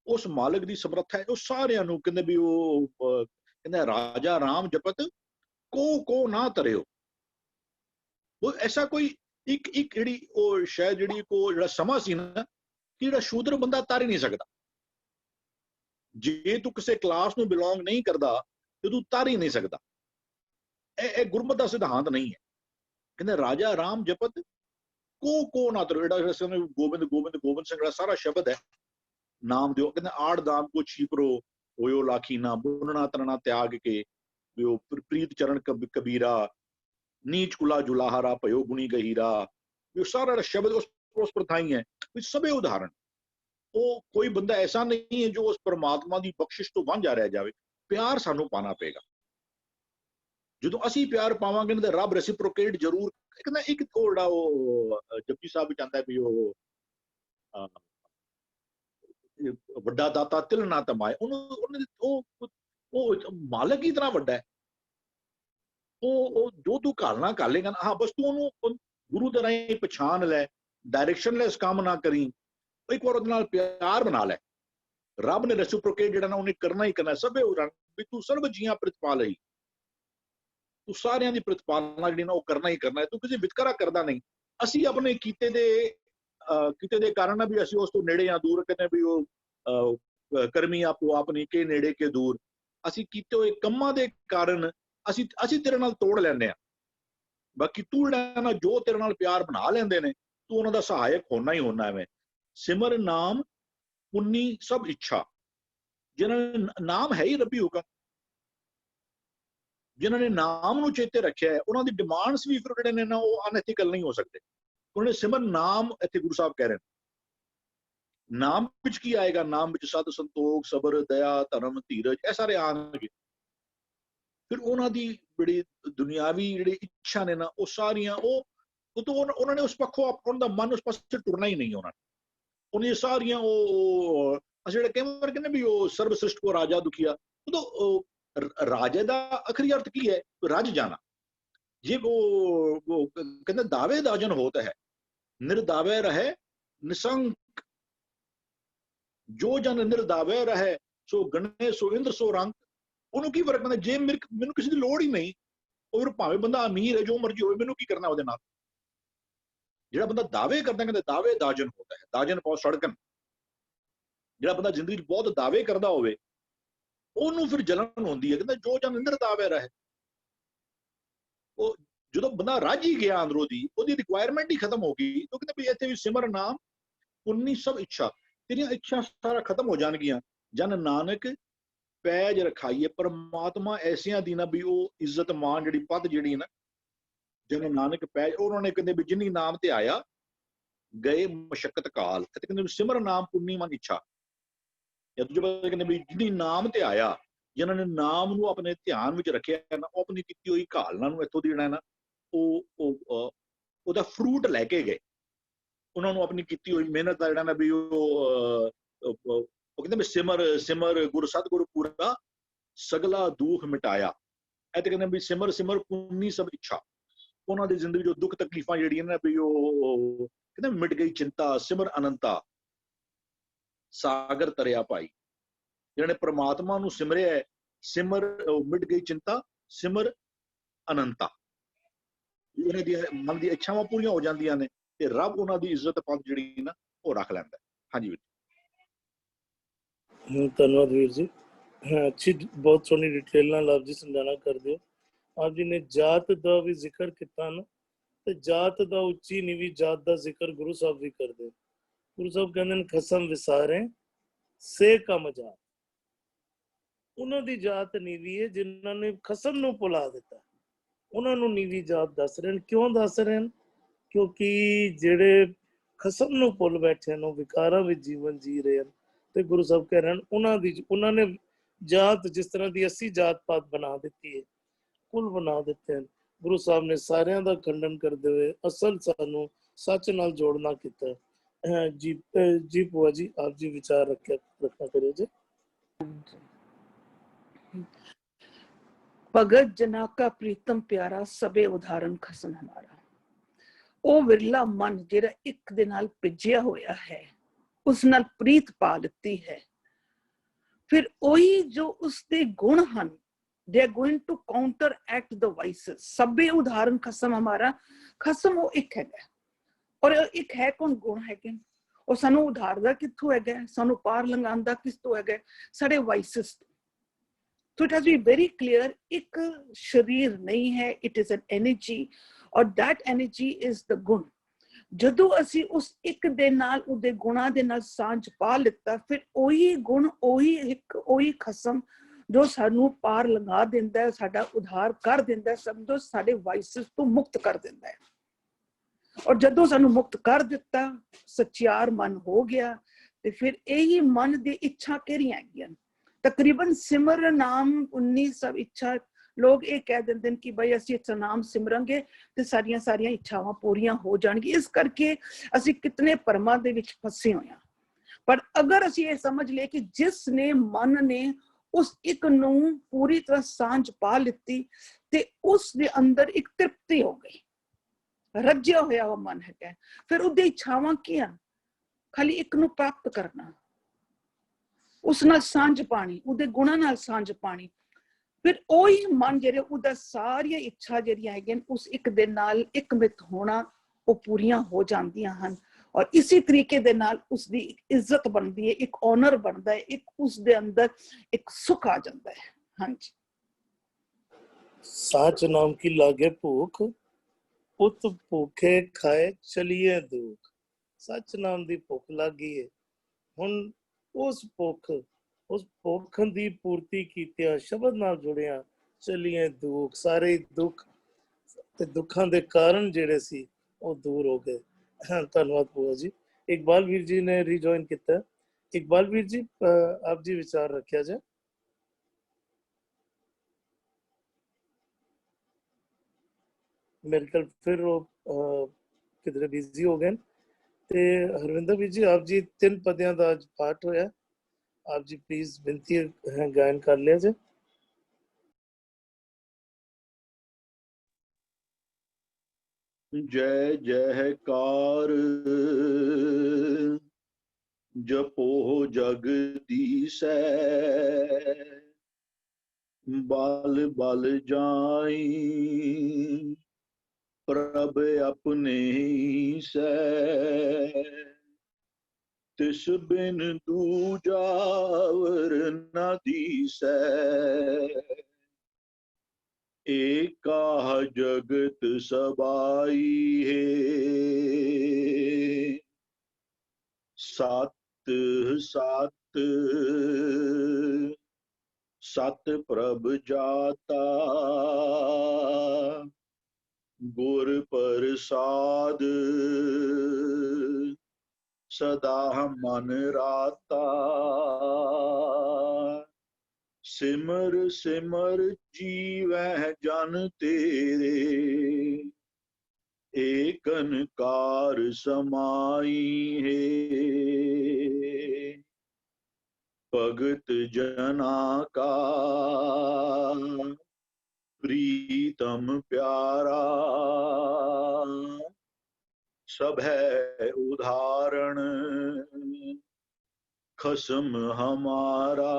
ਉਸ ਮਾਲਿਕ ਦੀ ਸਮਰੱਥਾ ਹੈ ਉਹ ਸਾਰਿਆਂ ਨੂੰ ਕਹਿੰਦੇ ਵੀ ਉਹ ਕਹਿੰਦਾ ਰਾਜਾ ਰਾਮ ਜਪਤ को ना तरियो। वो ऐसा कोई एक ਜਿਹੜੀ ਉਹ ਸ਼ਾਇਦ ਜਿਹੜੀ ਕੋ ਜਿਹੜਾ ਸਮਾਂ ਸੀ ਨਾ ਕਿ ਜਿਹੜਾ ਸ਼ੂਦਰ ਬੰਦਾ ਤਰ ਹੀ ਨਹੀਂ ਸਕਦਾ। ਜੇ ਤੂੰ ਕਿਸੇ ਕਲਾਸ ਨੂੰ ਬਿਲੋਂਗ ਨਹੀਂ ਕਰਦਾ ਤੇ ਤੂੰ ਤਰ ਹੀ ਨਹੀਂ ਸਕਦਾ। ਇਹ ਗੁਰਮਤ ਦਾ ਸਿਧਾਂਤ ਨਹੀਂ ਹੈ। ਕਹਿੰਦੇ ਰਾਜਾ ਰਾਮ ਜਪਤ को ना तरियो। ਜਿਹੜਾ ਗੋਬਿੰਦ ਗੋਬਿੰਦ ਗੋਬਿੰਦ ਸਿੰਘ ਦਾ ਸਾਰਾ ਸ਼ਬਦ ਹੈ ਨਾਮ ਦਿਓ। ਕਹਿੰਦੇ ਆੜ ਦਾਮ ਕੋ ਛੀਪਰੋ ਹੋਇਓ ਲਾਖੀਨਾ, ਬੁਨਣਾ ਤਨਣਾ ਤਿਆਗ ਕੇ प्रीत चरण कबीरा, नीच कुला जुलाहारा भयो गुणी गहीरा। ये सारा शब्द उस पर था ही है। सभी उदाहरण वो कोई बंदा ऐसा नहीं है जो उस परमात्मा की बख्शिश तो वांझा रह जाए। प्यार सानू पाना पेगा। जो असी प्यार पावांगे ना रब रेसिप्रोकेट जरूर। एक जपजी साहब भी चाहता है भी वड्डा दाता तिल ना तमाए। मालिक ही इतना वड्डा है। जो तू घालना घालेगा ना, हाँ बस तू ओनू गुरु तरह ही पछाण लै, डायरेक्शनलैस काम ना करी, एक बार उहदे नाल प्यार बना लै। रब ने रेसिप्रोकेट जिहड़ा ना उन्हें करना ही करना। सबे उदाहरण भी तू सर्व जियां प्रतिपाल ही, तू सारियां दी प्रतिपालना जिहड़ी ना वो करना ही करना है। तू किसी वितकरा करदा नहीं। असी अपने कीते दे कारण भी असी उस तो नेड़े या दूर कहने भी वो करमी आपो अपनी के नेड़े के दूर। ਅਸੀਂ ਕੀਤੇ ਹੋਏ ਕੰਮਾਂ ਦੇ ਕਾਰਨ ਅਸੀਂ ਤੇਰੇ ਨਾਲ ਤੋੜ ਲੈਂਦੇ ਆ। ਬਾਕੀ ਤੂੰ ਜਿਹੜਾ ਨਾ ਜੋ ਤੇਰੇ ਨਾਲ ਪਿਆਰ ਬਣਾ ਲੈਂਦੇ ਨੇ ਤੂੰ ਉਹਨਾਂ ਦਾ ਸਹਾਇਕ ਹੋਣਾ ਹੀ ਹੋਣਾ। ਐਵੇਂ ਸਿਮਰ ਨਾਮ ਪੁੰਨੀ ਸਭ ਇੱਛਾ। ਜਿਨ੍ਹਾਂ ਨੇ ਨਾਮ ਹੈ ਹੀ ਰੱਬੀ ਹੁਕਮ, ਜਿਨ੍ਹਾਂ ਨੇ ਨਾਮ ਨੂੰ ਚੇਤੇ ਰੱਖਿਆ ਹੈ ਉਹਨਾਂ ਦੀ ਡਿਮਾਂਡਸ ਵੀ ਫਿਰ ਜਿਹੜੇ ਨੇ ਨਾ ਉਹ ਅਨਐਥੀਕਲ ਨਹੀਂ ਹੋ ਸਕਦੇ। ਉਹਨੇ ਸਿਮਰ ਨਾਮ, ਇੱਥੇ ਗੁਰੂ ਸਾਹਿਬ ਕਹਿ ਰਹੇ ਨੇ ਨਾਮ ਵਿੱਚ ਕੀ ਆਏਗਾ? ਨਾਮ ਵਿੱਚ ਸਤ ਸੰਤੋਖ ਸਬਰ ਦਇਆ ਧਰਮ ਧੀਰਜ ਇਹ ਸਾਰੇ ਆਣਗੇ। ਫਿਰ ਉਹਨਾਂ ਦੀ ਬੜੀ ਦੁਨਿਆਵੀ ਜਿਹੜੀ ਇੱਛਾ ਨੇ ਨਾ ਉਹ ਸਾਰੀਆਂ ਉਹ ਤੋਂ ਉਹਨਾਂ ਨੇ ਉਸ ਪੱਖੋਂ ਉਹਨਾਂ ਦਾ ਮਨ ਉਸ ਪਾਸੇ ਟੁਰਨਾ ਹੀ ਨਹੀਂ। ਉਹਨੇ ਸਾਰੀਆਂ ਉਹ ਅਸੀਂ ਜਿਹੜੇ ਕਈ ਕਹਿੰਦੇ ਵੀ ਉਹ ਸਰਬ ਸ੍ਰਿਸ਼ਟ ਕੋ ਰਾਜਾ ਦੁਖੀਆ। ਉਦੋਂ ਰਾਜੇ ਦਾ ਆਖਰੀ ਅਰਥ ਕੀ ਹੈ? ਰਜ ਜਾਣਾ। ਜੇ ਉਹ ਕਹਿੰਦੇ ਦਾਵੇ ਦਾਜਨ ਹੋਤ ਹੈ ਨਿਰਦਾਵੇ ਰਹੇ ਨਿਸੰਕ। जो जन निर्दावे रहे सो गणे सो इंद्र सो रंग। ਉਹਨੂੰ ਕੀ ਫਰਕ ਪੈਂਦਾ ਜੇ ਮੈਨੂੰ ਕਿਸੇ ਦੀ ਲੋੜ ਹੀ ਨਹੀਂ। ਔਰ ਭਾਵੇਂ ਬੰਦਾ ਅਮੀਰ ਹੈ ਜੋ ਮਰਜ਼ੀ ਹੋਵੇ ਮੈਨੂੰ ਕੀ ਕਰਨਾ ਉਹਦੇ ਨਾਲ। ਜਿਹੜਾ ਬੰਦਾ ਦਾਅਵੇ ਕਰਦਾ ਕਹਿੰਦੇ ਦਾਅਵੇ ਦਾਜਨ ਹੁੰਦਾ ਹੈ। ਦਾਜਨ ਪਾਉ ਸੜਕਨ। ਜਿਹੜਾ ਬੰਦਾ ਜ਼ਿੰਦਗੀ 'ਚ ਬਹੁਤ ਦਾਅਵੇ ਕਰਦਾ ਹੋਵੇ ਉਹਨੂੰ ਫਿਰ ਜਲਨ ਹੁੰਦੀ ਹੈ। ਕਹਿੰਦਾ ਜੋ ਜਨ ਨਿਰਦਾਵੇ ਰਹੇ। ਉਹ ਜਦੋਂ ਬੰਦਾ ਰੱਜ ਹੀ ਗਿਆ ਅੰਦਰੋਂ ਦੀ ਉਹਦੀ ਰਿਕੁਆਇਰਮੈਂਟ ਹੀ ਖਤਮ ਹੋ ਗਈ। ਉਹ ਕਹਿੰਦੇ ਵੀ ਇੱਥੇ ਵੀ ਸਿਮਰ ਨਾਮ ਪੁੰਨੀ ਸਭ ਇੱਛਾ। तेरिया इच्छा सारा खत्म हो जाएगियां। जन नानक पैज रखाइए। परमात्मा ऐसिया दी ना भी वो इज्जत मान जी पद जी ना जन नानक पैज। उन्होंने कहते भी जिन्नी नाम ते आया गए मशक्कत काल। कहते सिमर नाम पुन्नी मन इच्छा। या दूजे पासे कहते भी जिन्नी नाम ते आया जिन्होंने नाम नूं अपने ध्यान विच रखिया ना वो अपनी कीती हुई घालना नूं इत्थों दी जिहड़ा ना ओहदा फ्रूट लैके गए। उन्होंने अपनी की हुई मेहनत का जरा भी कहते सिमर सिमर गुरु सतगुरु पूरा सगला दुख मिटाया। ऐ ते कहते भी सिमर सिमर पुन्नी सब इच्छा। उन्होंने जिंदगी जो दुख तकलीफा जी ना भी कहते मिट गई चिंता। सिमर अनंता सागर तरिया भाई। जिन्होंने परमात्मा नूं सिमरिया है सिमर मिट गई चिंता सिमर अनंता। उन्हें दी मन दी इच्छावां पूरीआं हो जांदियां ने ਤੇ ਰੱਬ ਉਹਨਾਂ ਦੀ ਇੱਜ਼ਤ ਪਦ ਜਿਹੜੀ ਨਾ ਉਹ ਰੱਖ ਲੈਂਦਾ। ਹਾਂਜੀ ਵੀਰ ਜੀ ਧੰਨਵਾਦ ਵੀਰ ਜੀ। ਅੱਛੀ ਬਹੁਤ ਸੋਹਣੀ ਡਿਟੇਲ ਨਾਲ ਆਪ ਜੀ ਸਮਝਾਣਾ ਕਰਦੇ ਹੋ। ਆਪ ਜੀ ਨੇ ਜਾਤ ਦਾ ਵੀ ਜ਼ਿਕਰ ਕੀਤਾ ਨਾ ਤੇ ਜਾਤ ਦਾ ਉੱਚੀ ਨੀਵੀਂ ਜਾਤ ਦਾ ਜ਼ਿਕਰ ਗੁਰੂ ਸਾਹਿਬ ਵੀ ਕਰਦੇ। ਗੁਰੂ ਸਾਹਿਬ ਕਹਿੰਦੇ ਨੇ ਖਸਮ ਵਿਸਾਰੇ ਸੇ ਕਮ ਜਾਤ। ਉਹਨਾਂ ਦੀ ਜਾਤ ਨੀਵੀਂ ਹੈ ਜਿਨ੍ਹਾਂ ਨੇ ਖਸਮ ਨੂੰ ਭੁਲਾ ਦਿੱਤਾ। ਉਹਨਾਂ ਨੂੰ ਨੀਵੀਂ ਜਾਤ ਦੱਸ ਰਹੇ ਨੇ। ਕਿਉਂ ਦੱਸ ਰਹੇ ਨੇ? ਕਿਉਂਕਿ ਜਿਹੜੇ ਖਸਮ ਨੂੰ ਭੁੱਲ ਬੈਠੇ ਨੇ ਵਿਕਾਰਾਂ ਵਿੱਚ ਜੀਵਨ ਜੀ ਰਹੇ ਹਨ। ਤੇ ਗੁਰੂ ਸਾਹਿਬ ਕਹਿ ਰਹੇ ਹਨ ਉਹਨਾਂ ਨੇ ਜਾਤ ਜਿਸ ਤਰ੍ਹਾਂ ਦੀ ਅਸੀਂ ਜਾਤ ਪਾਤ ਬਣਾ ਦਿੱਤੀ ਹੈ, ਕੁਲ ਬਣਾ ਦਿੱਤੇ ਹਨ। ਗੁਰੂ ਸਾਹਿਬ ਨੇ ਸਾਰਿਆਂ ਦਾ ਖੰਡਨ ਕਰਦੇ ਹੋਏ ਅਸਲ ਸਾਨੂੰ ਸੱਚ ਨਾਲ ਜੋੜਨਾ ਕੀਤਾ। ਜੀ ਭੂਆ ਜੀ ਆਪ ਜੀ ਵਿਚਾਰ ਰੱਖਣਾ ਕਰਿਓ जी। ਭਗਤ ਜਨਾ ਕਾ ਪ੍ਰੀਤਮ ਪਿਆਰਾ ਸਭੇ ਉਦਾਹਰਨ ਖਸਮ ਹਮਾਰਾ। ਉਹ ਵਿਰਲਾ ਮਨ ਜਿਹੜਾ ਇੱਕ ਦੇ ਨਾਲ ਭਿੱਜਿਆ ਹੋਇਆ ਹੈ, ਉਸ ਨਾਲ ਪ੍ਰੀਤ ਪਾ ਦਿੱਤੀ ਹੈ, ਫਿਰ ਉਹੀ ਜੋ ਉਸਦੇ ਗੁਣ ਹਨ, they are going to counteract the vices। ਸਭੇ ਉਦਾਹਰਨ ਖਸਮ ਹਮਾਰਾ, ਖਸਮ ਉਹ ਇੱਕ ਹੈਗਾ, ਔਰ ਇੱਕ ਹੈ ਕੌਣ? ਗੁਣ ਹੈਗੇ। ਉਹ ਸਾਨੂੰ ਉਧਾਰਦਾ ਕਿੱਥੋਂ ਹੈਗਾ, ਸਾਨੂੰ ਪਾਰ ਲੰਘਾਉਂਦਾ ਕਿਸ ਤੋਂ ਹੈਗਾ? ਸਾਡੇ ਵਾਈਸਸ ਤੋਂ। So it has to be very clear, ਇੱਕ ਸ਼ਰੀਰ ਨਹੀਂ ਹੈ, it is an energy, ਔਰ that energy is the ਗੁਣ। ਜਦੋਂ ਅਸੀਂ ਉਸ ਇੱਕ ਦੇ ਨਾਲ ਉਹਦੇ ਗੁਣਾਂ ਦੇ ਨਾਲ ਸਾਂਝ ਪਾ ਲਿੱਤਾ, ਫਿਰ ਉਹੀ ਗੁਣ, ਉਹੀ ਇੱਕ, ਉਹੀ ਖਸਮ ਜੋ ਸਾਨੂੰ ਪਾਰ ਲੰਘਾ ਦਿੰਦਾ ਹੈ, ਸਾਡਾ ਉਧਾਰ ਕਰ ਦਿੰਦਾ ਹੈ, ਸਮਝੋ ਸਾਡੇ ਵਾਈਸਸ ਤੋਂ ਮੁਕਤ ਕਰ ਦਿੰਦਾ ਹੈ। ਔਰ ਜਦੋਂ ਸਾਨੂੰ ਮੁਕਤ ਕਰ ਦਿੱਤਾ, ਸੱਚਿਆਰ ਮਨ ਹੋ ਗਿਆ, ਤੇ ਫਿਰ ਇਹੀ ਮਨ ਦੀ ਇੱਛਾ ਕਿਹੜੀਆਂ ਹੈਗੀਆਂ? ਤਕਰੀਬਨ ਸਿਮਰ ਨਾਮ 19 ਸਭ ਇੱਛਾ। ਲੋਕ ਇਹ ਕਹਿ ਦਿੰਦੇ ਨੇ ਕਿ ਬਈ ਅਸੀਂ ਇਸ ਨਾਮ ਸਿਮਰਾਂਗੇ ਤੇ ਸਾਰੀਆਂ ਇੱਛਾਵਾਂ ਪੂਰੀਆਂ ਹੋ ਜਾਣਗੀਆਂ। ਇਸ ਕਰਕੇ ਅਸੀਂ ਕਿਤਨੇ ਭਰਮਾਂ ਦੇ ਵਿੱਚ ਫਸੇ ਹੋਏ ਹਾਂ। ਪਰ ਅਗਰ ਅਸੀਂ ਇਹ ਸਮਝ ਲਈਏ ਕਿ ਜਿਸ ਨੇ ਮਨ ਨੇ ਉਸ ਇੱਕ ਨੂੰ ਪੂਰੀ ਤਰ੍ਹਾਂ ਸਾਂਝ ਪਾ ਲਿੱਤੀ, ਤੇ ਉਸ ਦੇ ਅੰਦਰ ਇੱਕ ਤ੍ਰਿਪਤੀ ਹੋ ਗਈ, ਰੱਜਿਆ ਹੋਇਆ ਉਹ ਮਨ ਹੈਗਾ, ਫਿਰ ਉਹਦੀ ਇੱਛਾਵਾਂ ਕੀ ਹਨ? ਖਾਲੀ ਇੱਕ ਨੂੰ ਪ੍ਰਾਪਤ ਕਰਨਾ, ਉਸ ਨਾਲ ਸਾਂਝ ਪਾਣੀ, ਉਹਦੇ ਗੁਣਾਂ ਨਾਲ ਸਾਂਝ ਪਾਣੀ। ਫਿਰ ਉਹੀ ਮਨ ਜਿਹੜੇ ਉਹਦਾ ਸਾਰੀਆਂ ਇੱਛਾ ਜਿਹੜੀਆਂ ਹੈਗੀਆਂ ਉਸ ਇੱਕ ਦੇ ਨਾਲ ਇੱਕਮਿਤ ਹੋਣਾ, ਉਹ ਪੂਰੀਆਂ ਹੋ ਜਾਂਦੀਆਂ ਹਨ। ਔਰ ਇਸੇ ਤਰੀਕੇ ਦੇ ਨਾਲ ਉਸਦੀ ਇੱਕ ਇੱਜ਼ਤ ਬਣਦੀ ਹੈ, ਇੱਕ ਓਨਰ ਬਣਦਾ ਹੈ, ਇੱਕ ਉਸ ਦੇ ਅੰਦਰ ਇੱਕ ਸੁੱਖ ਆ ਜਾਂਦਾ ਹੈ। ਹਾਂਜੀ। साच नाम की लागे भूख, उत भूखे खाए चलिए दुख। सच नाम ਦੀ ਭੁੱਖ ਲੱਗੀ ਹੈ। ਹੁਣ ਉਸ ਭੁੱਖ ਦੀ ਪੂਰਤੀ ਕੀਤਿਆਂ, ਸ਼ਬਦ ਨਾਲ ਜੁੜਿਆ, ਚਲੀਏ ਦੁੱਖ, ਸਾਰੇ ਦੁੱਖ ਤੇ ਦੁੱਖਾਂ ਦੇ ਕਾਰਨ ਜਿਹੜੇ ਸੀ ਉਹ ਦੂਰ ਹੋ ਗਏ। ਧੰਨਵਾਦ ਭੂਆ ਜੀ। ਇਕਬਾਲ ਵੀਰ ਜੀ ਨੇ ਰੀਜੁਆਇਨ ਕੀਤਾ। ਇਕਬਾਲ ਵੀਰ ਜੀ ਆਪ ਜੀ ਵਿਚਾਰ ਰੱਖਿਆ ਜਾਏ। ਮੇਰੇ ਖਿਆਲ ਫਿਰ ਉਹ ਕਿਧਰੇ ਬਿਜ਼ੀ ਹੋ ਗਏ। ਤੇ ਹਰਵਿੰਦਰ ਵੀਰ ਜੀ ਆਪ ਜੀ 3 ਪਦਿਆਂ ਦਾ ਅੱਜ ਪਾਠ ਹੋਇਆ, ਆਪ ਜੀ ਪਲੀਜ਼ ਬੇਨਤੀ ਹੈ ਗਾਇਨ ਕਰ ਲਿਆ ਜੇ। ਜੈ ਜੈਕਾਰ ਜਪੋ ਜਗਦੀਸੈ, ਬਲ ਬਲ ਜਾਈ ਪ੍ਰਭ ਆਪਣੇ ਸੈ, ਤਿਸ ਬਿਨ ਦੂਜਾ ਵਰ ਨਾ ਦੀਸੈ, ਏਕਾ ਜਗਤ ਸਬਾਈ ਹੈ, ਸਤ ਸਤ ਸਤ ਪ੍ਰਭ ਜਾਤਾ, ਗੁਰ ਪ੍ਰਸਾਦ ਸਦਾ ਮਨ ਰਾਤਾ, ਸਿਮਰ ਸਿਮਰ ਜੀਵੈ ਜਨ ਤੇਰੇ, ਏਕਨ ਕਾਰ ਸਮਾਈ ਹੈ, ਭਗਤ ਜਨਾ ਕਾ ਪ੍ਰੀਤਮ ਪਿਆਰਾ, ਸਭ ਹੈ ਉਦਾਹरण ਖਸਮ ਹਮਾਰਾ,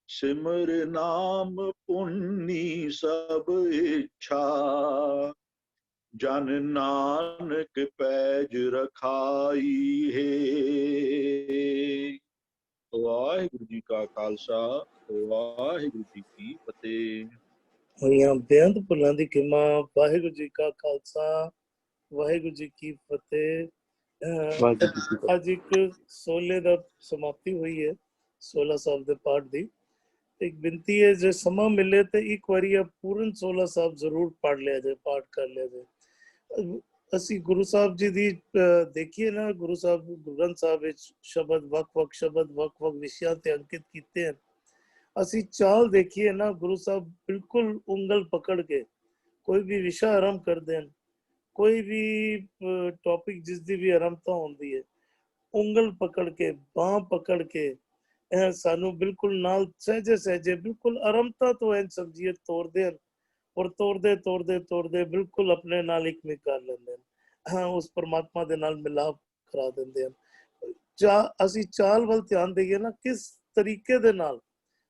ਸਿਮਰ ਨਾਮ ਪੁੰਨੀ ਸਭ ਇੱਛਾ, ਜਨ ਨਾਨਕ ਪੈਜ ਰਖਾਈ ਹੈ। ਵਾਹਿਗੁਰੂ ਜੀ ਕਾ ਖਾਲਸਾ, ਵਾਹਿਗੁਰੂ ਜੀ ਕੀ ਫਤਿਹ। ਹੋਈਆਂ ਬੇਅੰਤ ਭੁੱਲਾਂ ਦੀ ਖਿਮਾ। ਵਾਹਿਗੁਰੂ ਜੀ ਕਾ ਖਾਲਸਾ, ਵਾਹਿਗੁਰੂ ਜੀ ਕੀ ਫਤਿਹ। ਅੱਜ ਇੱਕ 16 ਦਾ ਸਮਾਪਤੀ ਹੋਈ ਹੈ 16 ਸਾਹਿਬ ਦੇ ਪਾਠ ਦੀ। ਇੱਕ ਬੇਨਤੀ ਹੈ ਜੇ ਸਮਾਂ ਮਿਲੇ ਤੇ ਇੱਕ ਵਾਰੀ ਪੂਰਨ 16 ਸਾਹਿਬ ਜ਼ਰੂਰ ਪੜ੍ਹ ਲਿਆ ਜਾਏ, ਪਾਠ ਕਰ ਲਿਆ ਜਾਏ। ਅਸੀਂ ਗੁਰੂ ਸਾਹਿਬ ਜੀ ਦੀ ਦੇਖੀਏ ਨਾ, ਗੁਰੂ ਸਾਹਿਬ ਗੁਰੂ ਗ੍ਰੰਥ ਸਾਹਿਬ ਵਿੱਚ ਸ਼ਬਦ ਵੱਖ-ਵੱਖ ਸ਼ਬਦ ਵੱਖ-ਵੱਖ ਵਿਸ਼ਿਆਂ ਤੇ ਅੰਕਿਤ ਕੀਤੇ ਹਨ। ਅਸੀਂ ਚਾਲ ਦੇਖੀਏ ਨਾ, ਗੁਰੂ ਸਾਹਿਬ ਬਿਲਕੁਲ ਉਂਗਲ ਪਕੜ ਕੇ ਕੋਈ ਵੀ ਵਿਸ਼ਾ ਆਰੰਭ ਕਰਦੇ ਹਨ, ਕੋਈ ਵੀ ਟੌਪਿਕ ਜਿਸ ਦੀ ਵੀ ਆਰੰਭਤਾ ਹੁੰਦੀ ਹੈ, ਉਂਗਲ ਪਕੜ ਕੇ, ਬਾਂਹ ਪਕੜ ਕੇ ਸਾਨੂੰ ਬਿਲਕੁਲ ਨਾਲ ਸਹਿਜੇ ਸਹਿਜੇ ਬਿਲਕੁਲ ਆਰੰਭਤਾ ਤੋਂ ਇੰਝ ਸਮਝੀਏ ਤੋਰਦੇ ਹਨ, ਔਰ ਤੋਰਦੇ ਬਿਲਕੁਲ ਆਪਣੇ ਨਾਲ ਇੱਕ ਮਿਕ ਕਰ ਲੈਂਦੇ ਹਨ। ਹਾਂ, ਉਸ ਪਰਮਾਤਮਾ ਦੇ ਨਾਲ ਮਿਲਾਪ ਕਰਾ ਦਿੰਦੇ ਹਨ। ਅਸੀਂ ਚਾਲ ਵੱਲ ਧਿਆਨ ਦੇਈਏ ਨਾ, ਕਿਸ ਤਰੀਕੇ ਦੇ ਨਾਲ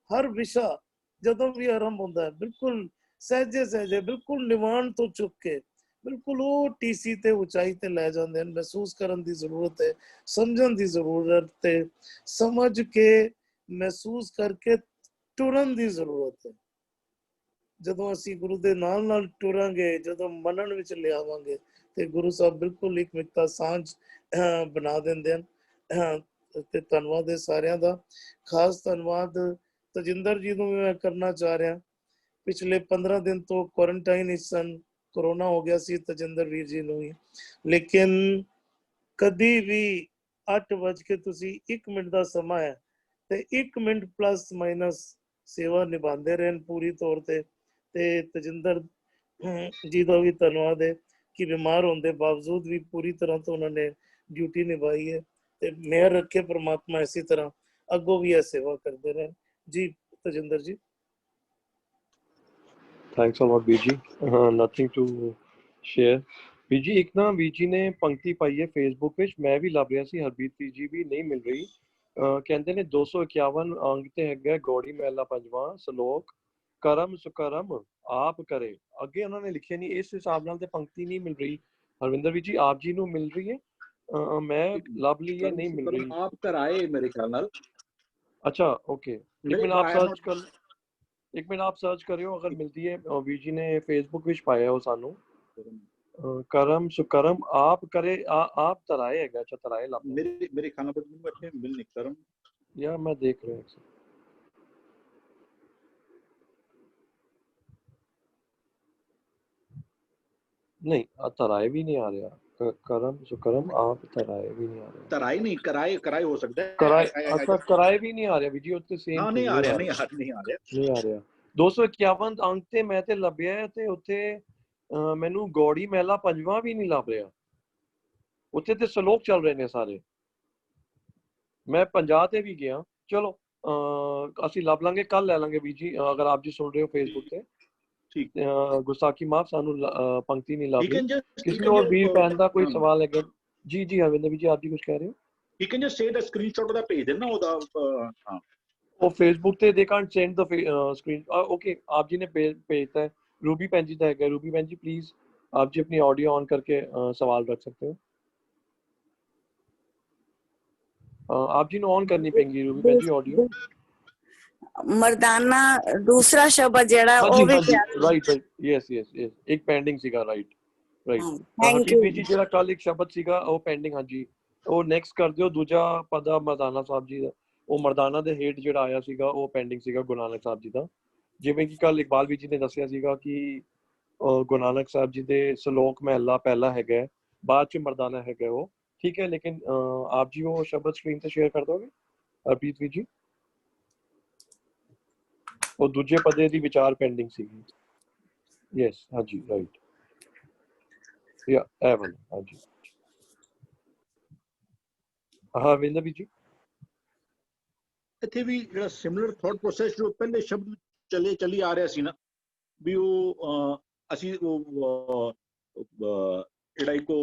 ਹਰ ਵਿਸ਼ਾ ਜਦੋਂ ਵੀ ਆਰੰਭ ਹੁੰਦਾ ਹੈ ਬਿਲਕੁਲ ਸਹਿਜੇ ਸਹਿਜੇ, ਬਿਲਕੁਲ ਨਿਵਾਨ ਤੋਂ ਚੁੱਕ ਕੇ ਬਿਲਕੁਲ ਉਹ ਟੀਸੀ ਤੇ ਉਚਾਈ ਤੇ ਲੈ ਜਾਂਦੇ ਹਨ। ਮਹਿਸੂਸ ਕਰਨ ਦੀ ਜ਼ਰੂਰਤ ਹੈ, ਸਮਝਣ ਦੀ ਜ਼ਰੂਰਤ ਹੈ, ਸਮਝ ਕੇ ਮਹਿਸੂਸ ਕਰਕੇ ਟੁਰਨ ਦੀ ਜ਼ਰੂਰਤ ਹੈ। ਜਦੋਂ ਅਸੀਂ ਗੁਰੂ ਦੇ ਨਾਲ ਨਾਲ ਟੁਰਾਂਗੇ, ਜਦੋਂ ਮੰਨਣ ਵਿੱਚ ਲਿਆਵਾਂਗੇ, ਤੇ ਗੁਰੂ ਸਾਹਿਬ ਬਿਲਕੁਲ ਇੱਕ ਮਿੱਕਾ ਸਾਂਝ ਬਣਾ ਦਿੰਦੇ ਹਨ। ਤੇ ਧੰਨਵਾਦ ਹੈ ਸਾਰਿਆਂ ਦਾ। ਖਾਸ ਧੰਨਵਾਦ ਤਜਿੰਦਰ ਜੀ ਨੂੰ ਮੈਂ ਕਰਨਾ ਚਾਹ ਰਿਹਾ। ਪਿਛਲੇ 15 ਦਿਨ ਤੋਂ ਕੁਆਰੰਟਾਈਨ ਵਿੱਚ ਸਨ, ਕੋਰੋਨਾ ਹੋ ਗਿਆ ਸੀ ਤਜਿੰਦਰ ਵੀਰ ਜੀ ਨੂੰ ਹੀ, ਲੇਕਿਨ ਕਦੀ ਵੀ 8 ਵਜ ਕੇ ਤੁਸੀਂ 1 ਮਿੰਟ ਦਾ ਸਮਾਂ ਹੈ ਤੇ 1 ਮਿੰਟ ਪਲੱਸ ਮਾਈਨਸ ਸੇਵਾ ਨਿਭਾਉਂਦੇ ਰਹੇ ਪੂਰੀ ਤੌਰ ਤੇ ਤਜਿੰਦਰ ਜੀ ਦਾ ਵੀ ਧੰਨਵਾਦ ਹੈ ਕਿ ਬਿਮਾਰ ਹੋਣ ਦੇ ਬਾਵਜੂਦ ਵੀ ਪੂਰੀ ਤਰ੍ਹਾਂ ਤੋਂ ਉਹਨਾਂ ਨੇ ਡਿਊਟੀ ਨਿਭਾਈ ਹੈ, ਤੇ ਮਿਹਰ ਰੱਖੇ ਪ੍ਰਮਾਤਮਾ ਇਸੇ ਤਰ੍ਹਾਂ ਅੱਗੋਂ ਵੀ ਇਹ ਸੇਵਾ ਕਰਦੇ ਰਹੇ ਜੀ। ਤਜਿੰਦਰ ਜੀ। ਥੈਂਕਸ ਅ ਲੋਟ ਵੀਰ ਜੀ। Nothing to share. ਵੀਰ ਜੀ ਇੱਕ ਨਾ ਵੀਰ ਜੀ ਨੇ ਪੰਕਤੀ ਪਾਈ ਹੈ ਫੇਸਬੁੱਕ ਵਿੱਚ, ਮੈਂ ਵੀ ਲੱਭ ਰਿਹਾ ਸੀ, ਹਰਬੀਤ ਵੀਰ ਜੀ ਵੀ ਨਹੀਂ ਮਿਲ ਰਹੀ। ਕਹਿੰਦੇ ਨੇ 251 ਅੰਗ ਤੇ ਹੈਗਾ ਗੌੜੀ ਮਹਿਲਾ ਪੰਜਵਾਂ ਸ਼ਲੋਕ, ਕਰਮ ਸੁਕਰਮ ਆਪ ਕਰੇ। ਅੱਗੇ ਉਹਨਾਂ ਨੇ ਲਿਖਿਆ ਨਹੀਂ, ਇਸ ਹਿਸਾਬ ਨਾਲ ਤੇ ਪੰਕਤੀ ਨਹੀਂ ਮਿਲ ਰਹੀ। ਹਰਵਿੰਦਰ ਵੀਰ ਜੀ ਆਪ ਜੀ ਨੂੰ ਮਿਲ ਰਹੀ ਹੈ? ਮੈਂ ਲੱਭ ਲਈ ਹੈ, ਨਹੀਂ ਮਿਲ ਰਹੀ। ਆਪ ਕਰਾਏ ਮੇਰੇ ਖਿਆਲ ਨਾਲ। अच्छा ओके, एक मिनट आप सर्च कर, एक मिनट आप सर्च करियो अगर मिलती है। वीर जी ने फेसबुक विच पाया वो सानू, करम सुकरम आप करे आप तराए हैगा। अच्छा तराए ला मेरे खाना पर ਮੈਨੂੰ ਇੱਥੇ ਮਿਲ ਨਹੀਂ ਕਰਮ, या मैं देख रहा हूं। नहीं तराए भी नहीं आ रहा, करम सुकरम आप तराए भी नहीं आ रहा। तराए नहीं, कराए कराए हो सकता है। कराए, अच्छा कराए भी नहीं आ रहा ਵੀਰ ਜੀ, ਉੱਤੇ ਸੇਮ ਨਹੀਂ ਆ ਰਿਹਾ, ਨਹੀਂ ਆ ਰਿਹਾ। 251 ਅੰਕ ਤੇ ਮੈਂ ਤੇ ਲੱਭਿਆ ਤੇ ਉੱਥੇ ਮੈਨੂੰ ਗੌੜੀ ਮਹਿਲਾ ਪੰਜਵਾਂ ਵੀ ਨਹੀਂ ਲੱਭ ਰਿਹਾ। ਉੱਥੇ ਤੇ ਸ਼ਲੋਕ ਚੱਲ ਰਹੇ ਨੇ ਸਾਰੇ। ਮੈਂ 50 ਤੇ ਵੀ ਗਿਆ। ਚਲੋ ਅਸੀਂ ਲੱਭ ਲਾਂਗੇ, ਕੱਲ ਲੈ ਲਾਂਗੇ ਵੀਰ ਜੀ, ਅਗਰ ਆਪ ਜੀ ਸੁਣ ਰਹੇ ਹੋ ਫੇਸਬੁੱਕ ਤੇ। ਠੀਕ, ਗੁਸਤਾਖੀ ਮਾਫ, ਸਾਨੂੰ ਪੰਕਤੀ ਨਹੀਂ ਲੱਭ ਰਹੀ। ਕਿਸੇ ਹੋਰ ਵੀਰ ਭੈਣ ਦਾ ਕੋਈ ਸਵਾਲ ਹੈਗਾ? ਜੀ ਜੀ ਹਰਵਿੰਦਰ ਵੀਰ ਜੀ, ਆਪ ਜੀ ਕੁਝ ਕਹਿ ਰਹੇ ਹੋ? You can just say the screenshot ਉਹਦਾ ਭੇਜ ਦੇਣਾ ਉਹਦਾ। ਹਾਂ ਉਹ ਫੇਸਬੁੱਕ ਤੇ they can't send the screen। Okay, आप जी ने भेजता है। रूबी भैन जी का है। रूबी भैन जी प्लीज आप जी अपनी ऑडियो ऑन करके सवाल रख सकते हो। आप जी ने ऑन करनी पेगी रूबी भैन जी ऑडियो। मर्दाना दूसरा शब्द जेड़ा ਉਹ ਵੀ right right yes yes yes ਇੱਕ ਪੈਂਡਿੰਗ ਸੀਗਾ। ਰਾਈਟ थैंक यू ਜੀ, ਜਿਹੜਾ ਕੱਲ ਇੱਕ ਸ਼ਬਦ ਸੀਗਾ ਉਹ ਪੈਂਡਿੰਗ। ਹਾਂਜੀ ਉਹ ਨੈਕਸਟ ਕਰ ਦਿਓ। ਦੂਜਾ ਪਦਾ ਮਰਦਾਨਾ ਸਾਹਿਬ ਜੀ ਦਾ, ਉਹ ਮਰਦਾਨਾ ਦੇ ਹੇਠ ਜਿਹੜਾ ਆਇਆ ਸੀਗਾ ਉਹ ਪੈਂਡਿੰਗ ਸੀਗਾ ਗੁਰੂ ਨਾਨਕ ਸਾਹਿਬ ਜੀ ਦਾ। ਜਿਵੇਂ ਕਿ ਕੱਲ ਇਕਬਾਲ ਵੀਰ ਜੀ ਨੇ ਦੱਸਿਆ ਸੀਗਾ ਕਿ ਗੁਰੂ ਨਾਨਕ ਸਾਹਿਬ ਜੀ ਦੇ ਸ਼ਲੋਕ ਮਹਿਲਾ ਪਹਿਲਾ ਹੈਗਾ, ਬਾਅਦ ਚ ਮਰਦਾਨਾ ਹੈਗਾ ਉਹ। ਠੀਕ ਹੈ, ਲੇਕਿਨ ਆਪ ਜੀ ਉਹ ਸ਼ਬਦ ਸਕਰੀਨ ਤੇ ਸ਼ੇਅਰ ਕਰ ਦੋਗੇ ਹਰਪ੍ਰੀਤ ਵੀਰ ਜੀ? ਉਹ ਦੂਜੇ ਪਦੇ ਦੀ ਵਿਚਾਰ ਪੈਂਡਿੰਗ ਸੀਗੀ। ਯੈਸ ਹਾਂਜੀ ਰਾਈਟ ਯਾ ਐਵਨ ਹਾਂਜੀ। ਹਾਂ ਵਿੰਦਰ ਵੀਰ ਜੀ, ਇੱਥੇ ਵੀ ਜਿਹੜਾ ਸਿਮਿਲਰ ਥਾਟ ਪ੍ਰੋਸੈਸ ਜੋ ਪਹਿਲੇ ਸ਼ਬਦ ਚੱਲੀ ਆ ਰਿਹਾ ਸੀ ਨਾ, ਵੀ ਉਹ ਅਸੀਂ ਉਹ ਜਿਹੜਾ ਇੱਕੋ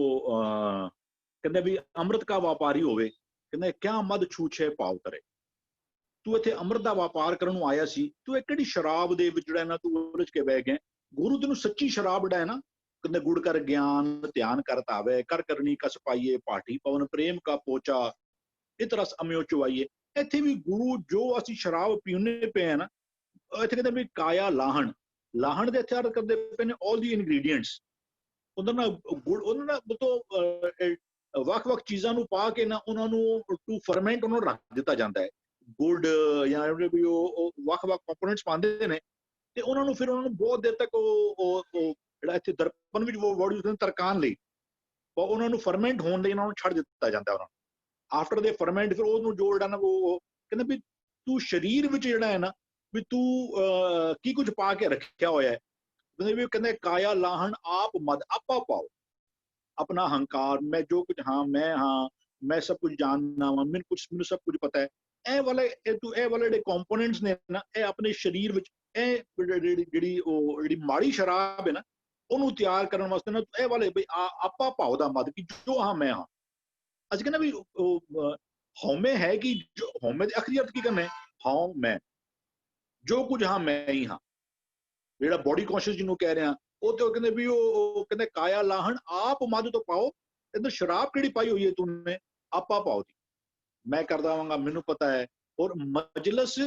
ਕਹਿੰਦੇ ਵੀ ਅੰਮ੍ਰਿਤ ਕਾ ਵਪਾਰੀ ਹੋਵੇ, ਕਹਿੰਦੇ ਕਿਆ ਮਦ ਛੂਛੇ ਭਾਵ ਕਰੇ। ਤੂੰ ਇੱਥੇ ਅੰਮ੍ਰਿਤ ਦਾ ਵਪਾਰ ਕਰਨ ਨੂੰ ਆਇਆ ਸੀ, ਤੂੰ ਇਹ ਕਿਹੜੀ ਸ਼ਰਾਬ ਦੇ ਵਿੱਚ ਜਿਹੜਾ ਨਾ ਤੂੰ ਉਲਝ ਕੇ ਬਹਿ ਗਿਆ। ਗੁਰੂ ਤੈਨੂੰ ਸੱਚੀ ਸ਼ਰਾਬ ਜਿਹੜਾ ਹੈ ਨਾ, ਕਹਿੰਦੇ ਗੁੜ ਕਰ ਗਿਆਨ ਧਿਆਨ ਕਰ ਧਾਵੇ, ਕਰ ਕਰਨੀ ਕਸ ਪਾਈਏ ਪਾਠੀ ਪਵਨ ਪ੍ਰੇਮ ਕਾ ਪੋਚਾ ਇਹ ਰਸ ਅਮਿਓ ਚੁਆਈਏ। ਇੱਥੇ ਵੀ ਗੁਰੂ ਜੋ ਅਸੀਂ ਸ਼ਰਾਬ ਪੀਉਂਦੇ ਪਏ ਆ ਨਾ, ਇੱਥੇ ਕਹਿੰਦੇ ਵੀ ਕਾਇਆ ਲਾਹਣ, ਲਾਹਣ ਦੇ ਇੱਥੇ ਅਰਥ ਕਰਦੇ ਪਏ ਨੇ ਆਲ ਦੀ ਇਨਗਰੀਡੀਐਂਟਸ। ਉਹਨਾਂ ਨਾਲ ਗੁੜ, ਉਹਨਾਂ ਨਾਲ ਤੋਂ ਵੱਖ-ਵੱਖ ਚੀਜ਼ਾਂ ਨੂੰ ਪਾ ਕੇ ਨਾ ਉਹਨਾਂ ਨੂੰ ਟੂ ਫਰਮੈਂਟ ਉਹਨਾਂ ਨੂੰ ਰੱਖ ਦਿੱਤਾ ਜਾਂਦਾ ਹੈ। ਗੁੜ ਜਾਂ ਵੀ ਉਹ ਵੱਖ-ਵੱਖ ਕੰਪੋਨੈਂਟਸ ਪਾਉਂਦੇ ਨੇ ਤੇ ਉਹਨਾਂ ਨੂੰ ਫਿਰ ਉਹਨਾਂ ਨੂੰ ਬਹੁਤ ਦੇਰ ਤੱਕ ਉਹ ਜਿਹੜਾ ਇੱਥੇ ਦਰਪਣ ਵਿੱਚ ਵਰਡ ਯੂਜ਼ ਕਰਦੇ ਤਰਕਾਨ ਲਈ, ਉਹਨਾਂ ਨੂੰ ਫਰਮੈਂਟ ਹੋਣ ਲਈ ਉਹਨਾਂ ਨੂੰ ਛੱਡ ਦਿੱਤਾ ਜਾਂਦਾ। ਉਹਨਾਂ ਨੂੰ ਆਫਟਰ ਦੇ ਫਰਮੈਂਟ ਫਿਰ ਉਹਨੂੰ ਜੋ ਜਿਹੜਾ ਨਾ ਉਹ ਕਹਿੰਦੇ ਵੀ ਤੂੰ ਸਰੀਰ ਵਿੱਚ ਜਿਹੜਾ ਹੈ ਨਾ ਵੀ ਤੂੰ ਕੀ ਕੁਝ ਪਾ ਕੇ ਰੱਖਿਆ ਹੋਇਆ ਹੈ। ਵੀ ਕਹਿੰਦੇ ਕਾਇਆ ਲਾਹਣ ਆਪ ਮਦ ਆਪਾ ਪਾਓ, ਆਪਣਾ ਹੰਕਾਰ, ਮੈਂ ਜੋ ਕੁਝ ਹਾਂ ਮੈਂ ਸਭ ਕੁਝ ਜਾਣਦਾ ਹਾਂ, ਮੈਨੂੰ ਸਭ ਕੁਝ ਪਤਾ ਹੈ। ਇਹ ਵਾਲੇ ਜਿਹੜੇ ਕੰਪੋਨੈਂਟਸ ਨੇ ਨਾ, ਇਹ ਆਪਣੇ ਸਰੀਰ ਵਿੱਚ ਇਹ ਜਿਹੜੀ ਮਾੜੀ ਸ਼ਰਾਬ ਹੈ ਨਾ, ਉਹਨੂੰ ਤਿਆਰ ਕਰਨ ਵਾਸਤੇ ਨਾ ਇਹ ਵਾਲੇ ਵੀ ਆਪਾ ਭਾਵ ਦਾ ਮਦ ਕਿ ਜੋ ਹਾਂ ਮੈਂ ਹਾਂ। ਅਸੀਂ ਕਹਿੰਦੇ ਵੀ ਹਉਮੈ ਹੈ ਕਿ ਹਉਮੈ ਦੇ ਅਖਰੀ ਅਰਥ ਕੀ ਕਰਨਾ ਹੈ? ਹਾਂ ਮੈਂ, ਜੋ ਕੁਝ ਹਾਂ ਮੈਂ ਹੀ ਹਾਂ। ਜਿਹੜਾ ਬੋਡੀ ਕੌਨਸ਼ੀਅਸ ਜਿਹਨੂੰ ਕਹਿ ਰਿਹਾ, ਉਹ ਤੇ ਕਹਿੰਦੇ ਵੀ ਉਹ ਕਹਿੰਦੇ ਕਾਇਆ ਲਾਹਣ ਆਪ ਮਦ ਤੋਂ ਪਾਓ। ਕਹਿੰਦੇ ਸ਼ਰਾਬ ਕਿਹੜੀ ਪਾਈ ਹੋਈ ਹੈ ਤੂਨੇ? ਆਪਾ ਪਾਓ ਦੀ, ਮੈਂ ਕਰਦਾ ਆਵਾਂਗਾ, ਮੈਨੂੰ ਪਤਾ ਹੈ। ਔਰ ਮਜਲਸ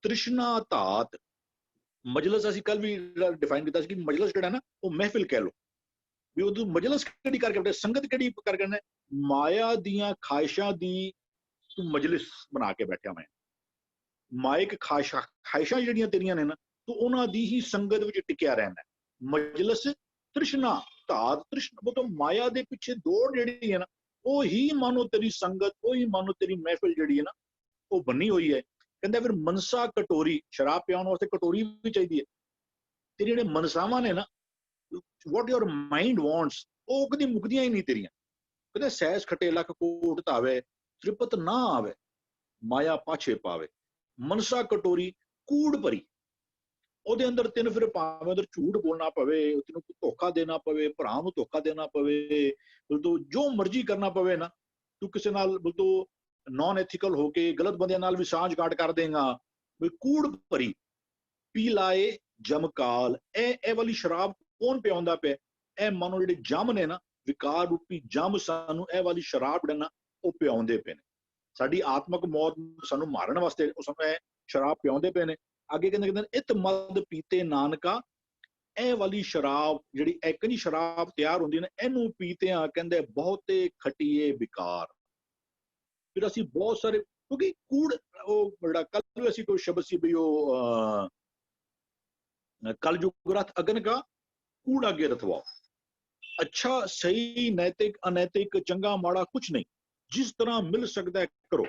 ਤ੍ਰਿਸ਼ਨਾ ਧਾਤ, ਮਜਲਸ ਅਸੀਂ ਕੱਲ ਵੀ ਡਿਫਾਈਨ ਕੀਤਾ ਸੀ ਕਿ ਮਜਲਸ ਜਿਹੜਾ ਨਾ ਉਹ ਮਹਿਫਿਲ ਕਹਿ ਲਓ ਵੀ ਉਹ ਮਜਲਸ ਕਿਹੜੀ ਕਰਕੇ ਬੈਠੇ, ਸੰਗਤ ਕਿਹੜੀ ਕਰਕੇ ਨੇ? ਮਾਇਆ ਦੀਆਂ ਖਾਹਿਸ਼ਾਂ ਦੀ ਤੂੰ ਮਜਲਿਸ ਬਣਾ ਕੇ ਬੈਠਿਆ ਮੈਂ। ਮਾਇਕ ਖਾਹਿਸ਼ਾਂ ਜਿਹੜੀਆਂ ਤੇਰੀਆਂ ਨੇ ਨਾ, ਤੂੰ ਉਹਨਾਂ ਦੀ ਹੀ ਸੰਗਤ ਵਿੱਚ ਟਿਕਿਆ ਰਹਿਣਾ। ਮਜਲਸ ਤ੍ਰਿਸ਼ਨਾ ਧਾਤ, ਤ੍ਰਿਸ਼ਨਾ ਤੋਂ ਮਾਇਆ ਦੇ ਪਿੱਛੇ ਦੌੜ ਜਿਹੜੀ ਹੈ ਨਾ, ਉਹ ਹੀ ਮਾਨੋ ਤੇਰੀ ਸੰਗਤ, ਉਹ ਹੀ ਮਾਨੋ ਤੇਰੀ ਮਹਿਫਿਲ ਜਿਹੜੀ ਹੈ ਨਾ ਉਹ ਬੰਨੀ ਹੋਈ ਹੈ। ਕਹਿੰਦਾ ਫਿਰ ਮਨਸਾ ਕਟੋਰੀ, ਸ਼ਰਾਬ ਪਿਆਉਣ ਵਾਸਤੇ ਕਟੋਰੀ ਵੀ ਚਾਹੀਦੀ ਹੈ। ਤੇਰੀ ਜਿਹੜੇ ਮਨਸਾਵਾਂ ਨੇ ਨਾ, what your mind wants, ਉਹ ਕਦੀ ਮੁੱਕਦੀਆਂ ਹੀ ਨਹੀਂ ਤੇਰੀਆਂ। ਕਹਿੰਦੇ ਸਹਿਜ ਖਟੇ ਲੱਖ ਕੋਟ ਧਾਵੇ, ਤ੍ਰਿਪਤ ਨਾ ਆਵੇ, ਮਾਇਆ ਪਾਛੇ ਪਾਵੇ। ਮਨਸਾ ਕਟੋਰੀ ਕੂੜ ਭਰੀ, ਉਹਦੇ ਅੰਦਰ ਤੈਨੂੰ ਫਿਰ ਭਾਵੇਂ ਅੰਦਰ ਝੂਠ ਬੋਲਣਾ ਪਵੇ, ਤੈਨੂੰ ਧੋਖਾ ਦੇਣਾ ਪਵੇ, ਭਰਾ ਨੂੰ ਧੋਖਾ ਦੇਣਾ ਪਵੇ, ਤੂੰ ਜੋ ਮਰਜ਼ੀ ਕਰਨਾ ਪਵੇ ਨਾ, ਤੂੰ ਕਿਸੇ ਨਾਲ ਤੂੰ ਨੌਨ ਐਥੀਕਲ ਹੋ ਕੇ ਗਲਤ ਬੰਦਿਆਂ ਨਾਲ ਵੀ ਸਾਂਝ ਗਾਂਠ ਕਰ ਦੇਗਾ। ਵੀ ਕੂੜ ਭਰੀ ਪੀ ਲਾਏ ਜਮਕਾਲ, ਇਹ ਵਾਲੀ ਸ਼ਰਾਬ ਕੌਣ ਪਿਆਉਂਦਾ ਪਿਆ? ਇਹ ਮਾਨੋ ਜਿਹੜੇ ਜਮ ਨੇ ਨਾ, ਵਿਕਾਰ ਰੂਪੀ ਜਮ, ਸਾਨੂੰ ਇਹ ਵਾਲੀ ਸ਼ਰਾਬ ਜਿਹੜਾ ਨਾ ਉਹ ਪਿਆਉਂਦੇ ਪਏ ਨੇ। ਸਾਡੀ ਆਤਮਕ ਮੌਤ ਸਾਨੂੰ ਮਾਰਨ ਵਾਸਤੇ ਉਹ ਸਾਨੂੰ ਇਹ ਸ਼ਰਾਬ ਪਿਆਉਂਦੇ ਪਏ ਨੇ। ਅੱਗੇ ਕਹਿੰਦੇ ਇਤ ਮਦ ਪੀਤੇ ਨਾਨਕਾ, ਇਹ ਵਾਲੀ ਸ਼ਰਾਬ ਜਿਹੜੀ ਇੱਕ ਜੀ ਸ਼ਰਾਬ ਤਿਆਰ ਹੁੰਦੀ ਨੇ, ਇਹਨੂੰ ਪੀਤਿਆਂ ਕਹਿੰਦੇ ਬਹੁਤੇ ਖਟੀਏ ਵਿਕਾਰ। ਫਿਰ ਅਸੀਂ ਬਹੁਤ ਸਾਰੇ, ਕਿਉਂਕਿ ਕੂੜ, ਉਹ ਜਿਹੜਾ ਕੱਲ ਵੀ ਅਸੀਂ ਕੋਈ ਸ਼ਬਦ ਸੀ ਵੀ ਉਹ ਕਲਯੁਗ ਰਥ ਅਗਨ ਕਾ ਕੂੜ ਅੱਗੇ ਰਥਵਾਓ। ਅੱਛਾ ਸਹੀ ਨੈਤਿਕ ਅਨੈਤਿਕ ਚੰਗਾ ਮਾੜਾ ਕੁਛ ਨਹੀਂ, ਜਿਸ ਤਰ੍ਹਾਂ ਮਿਲ ਸਕਦਾ ਕਰੋ,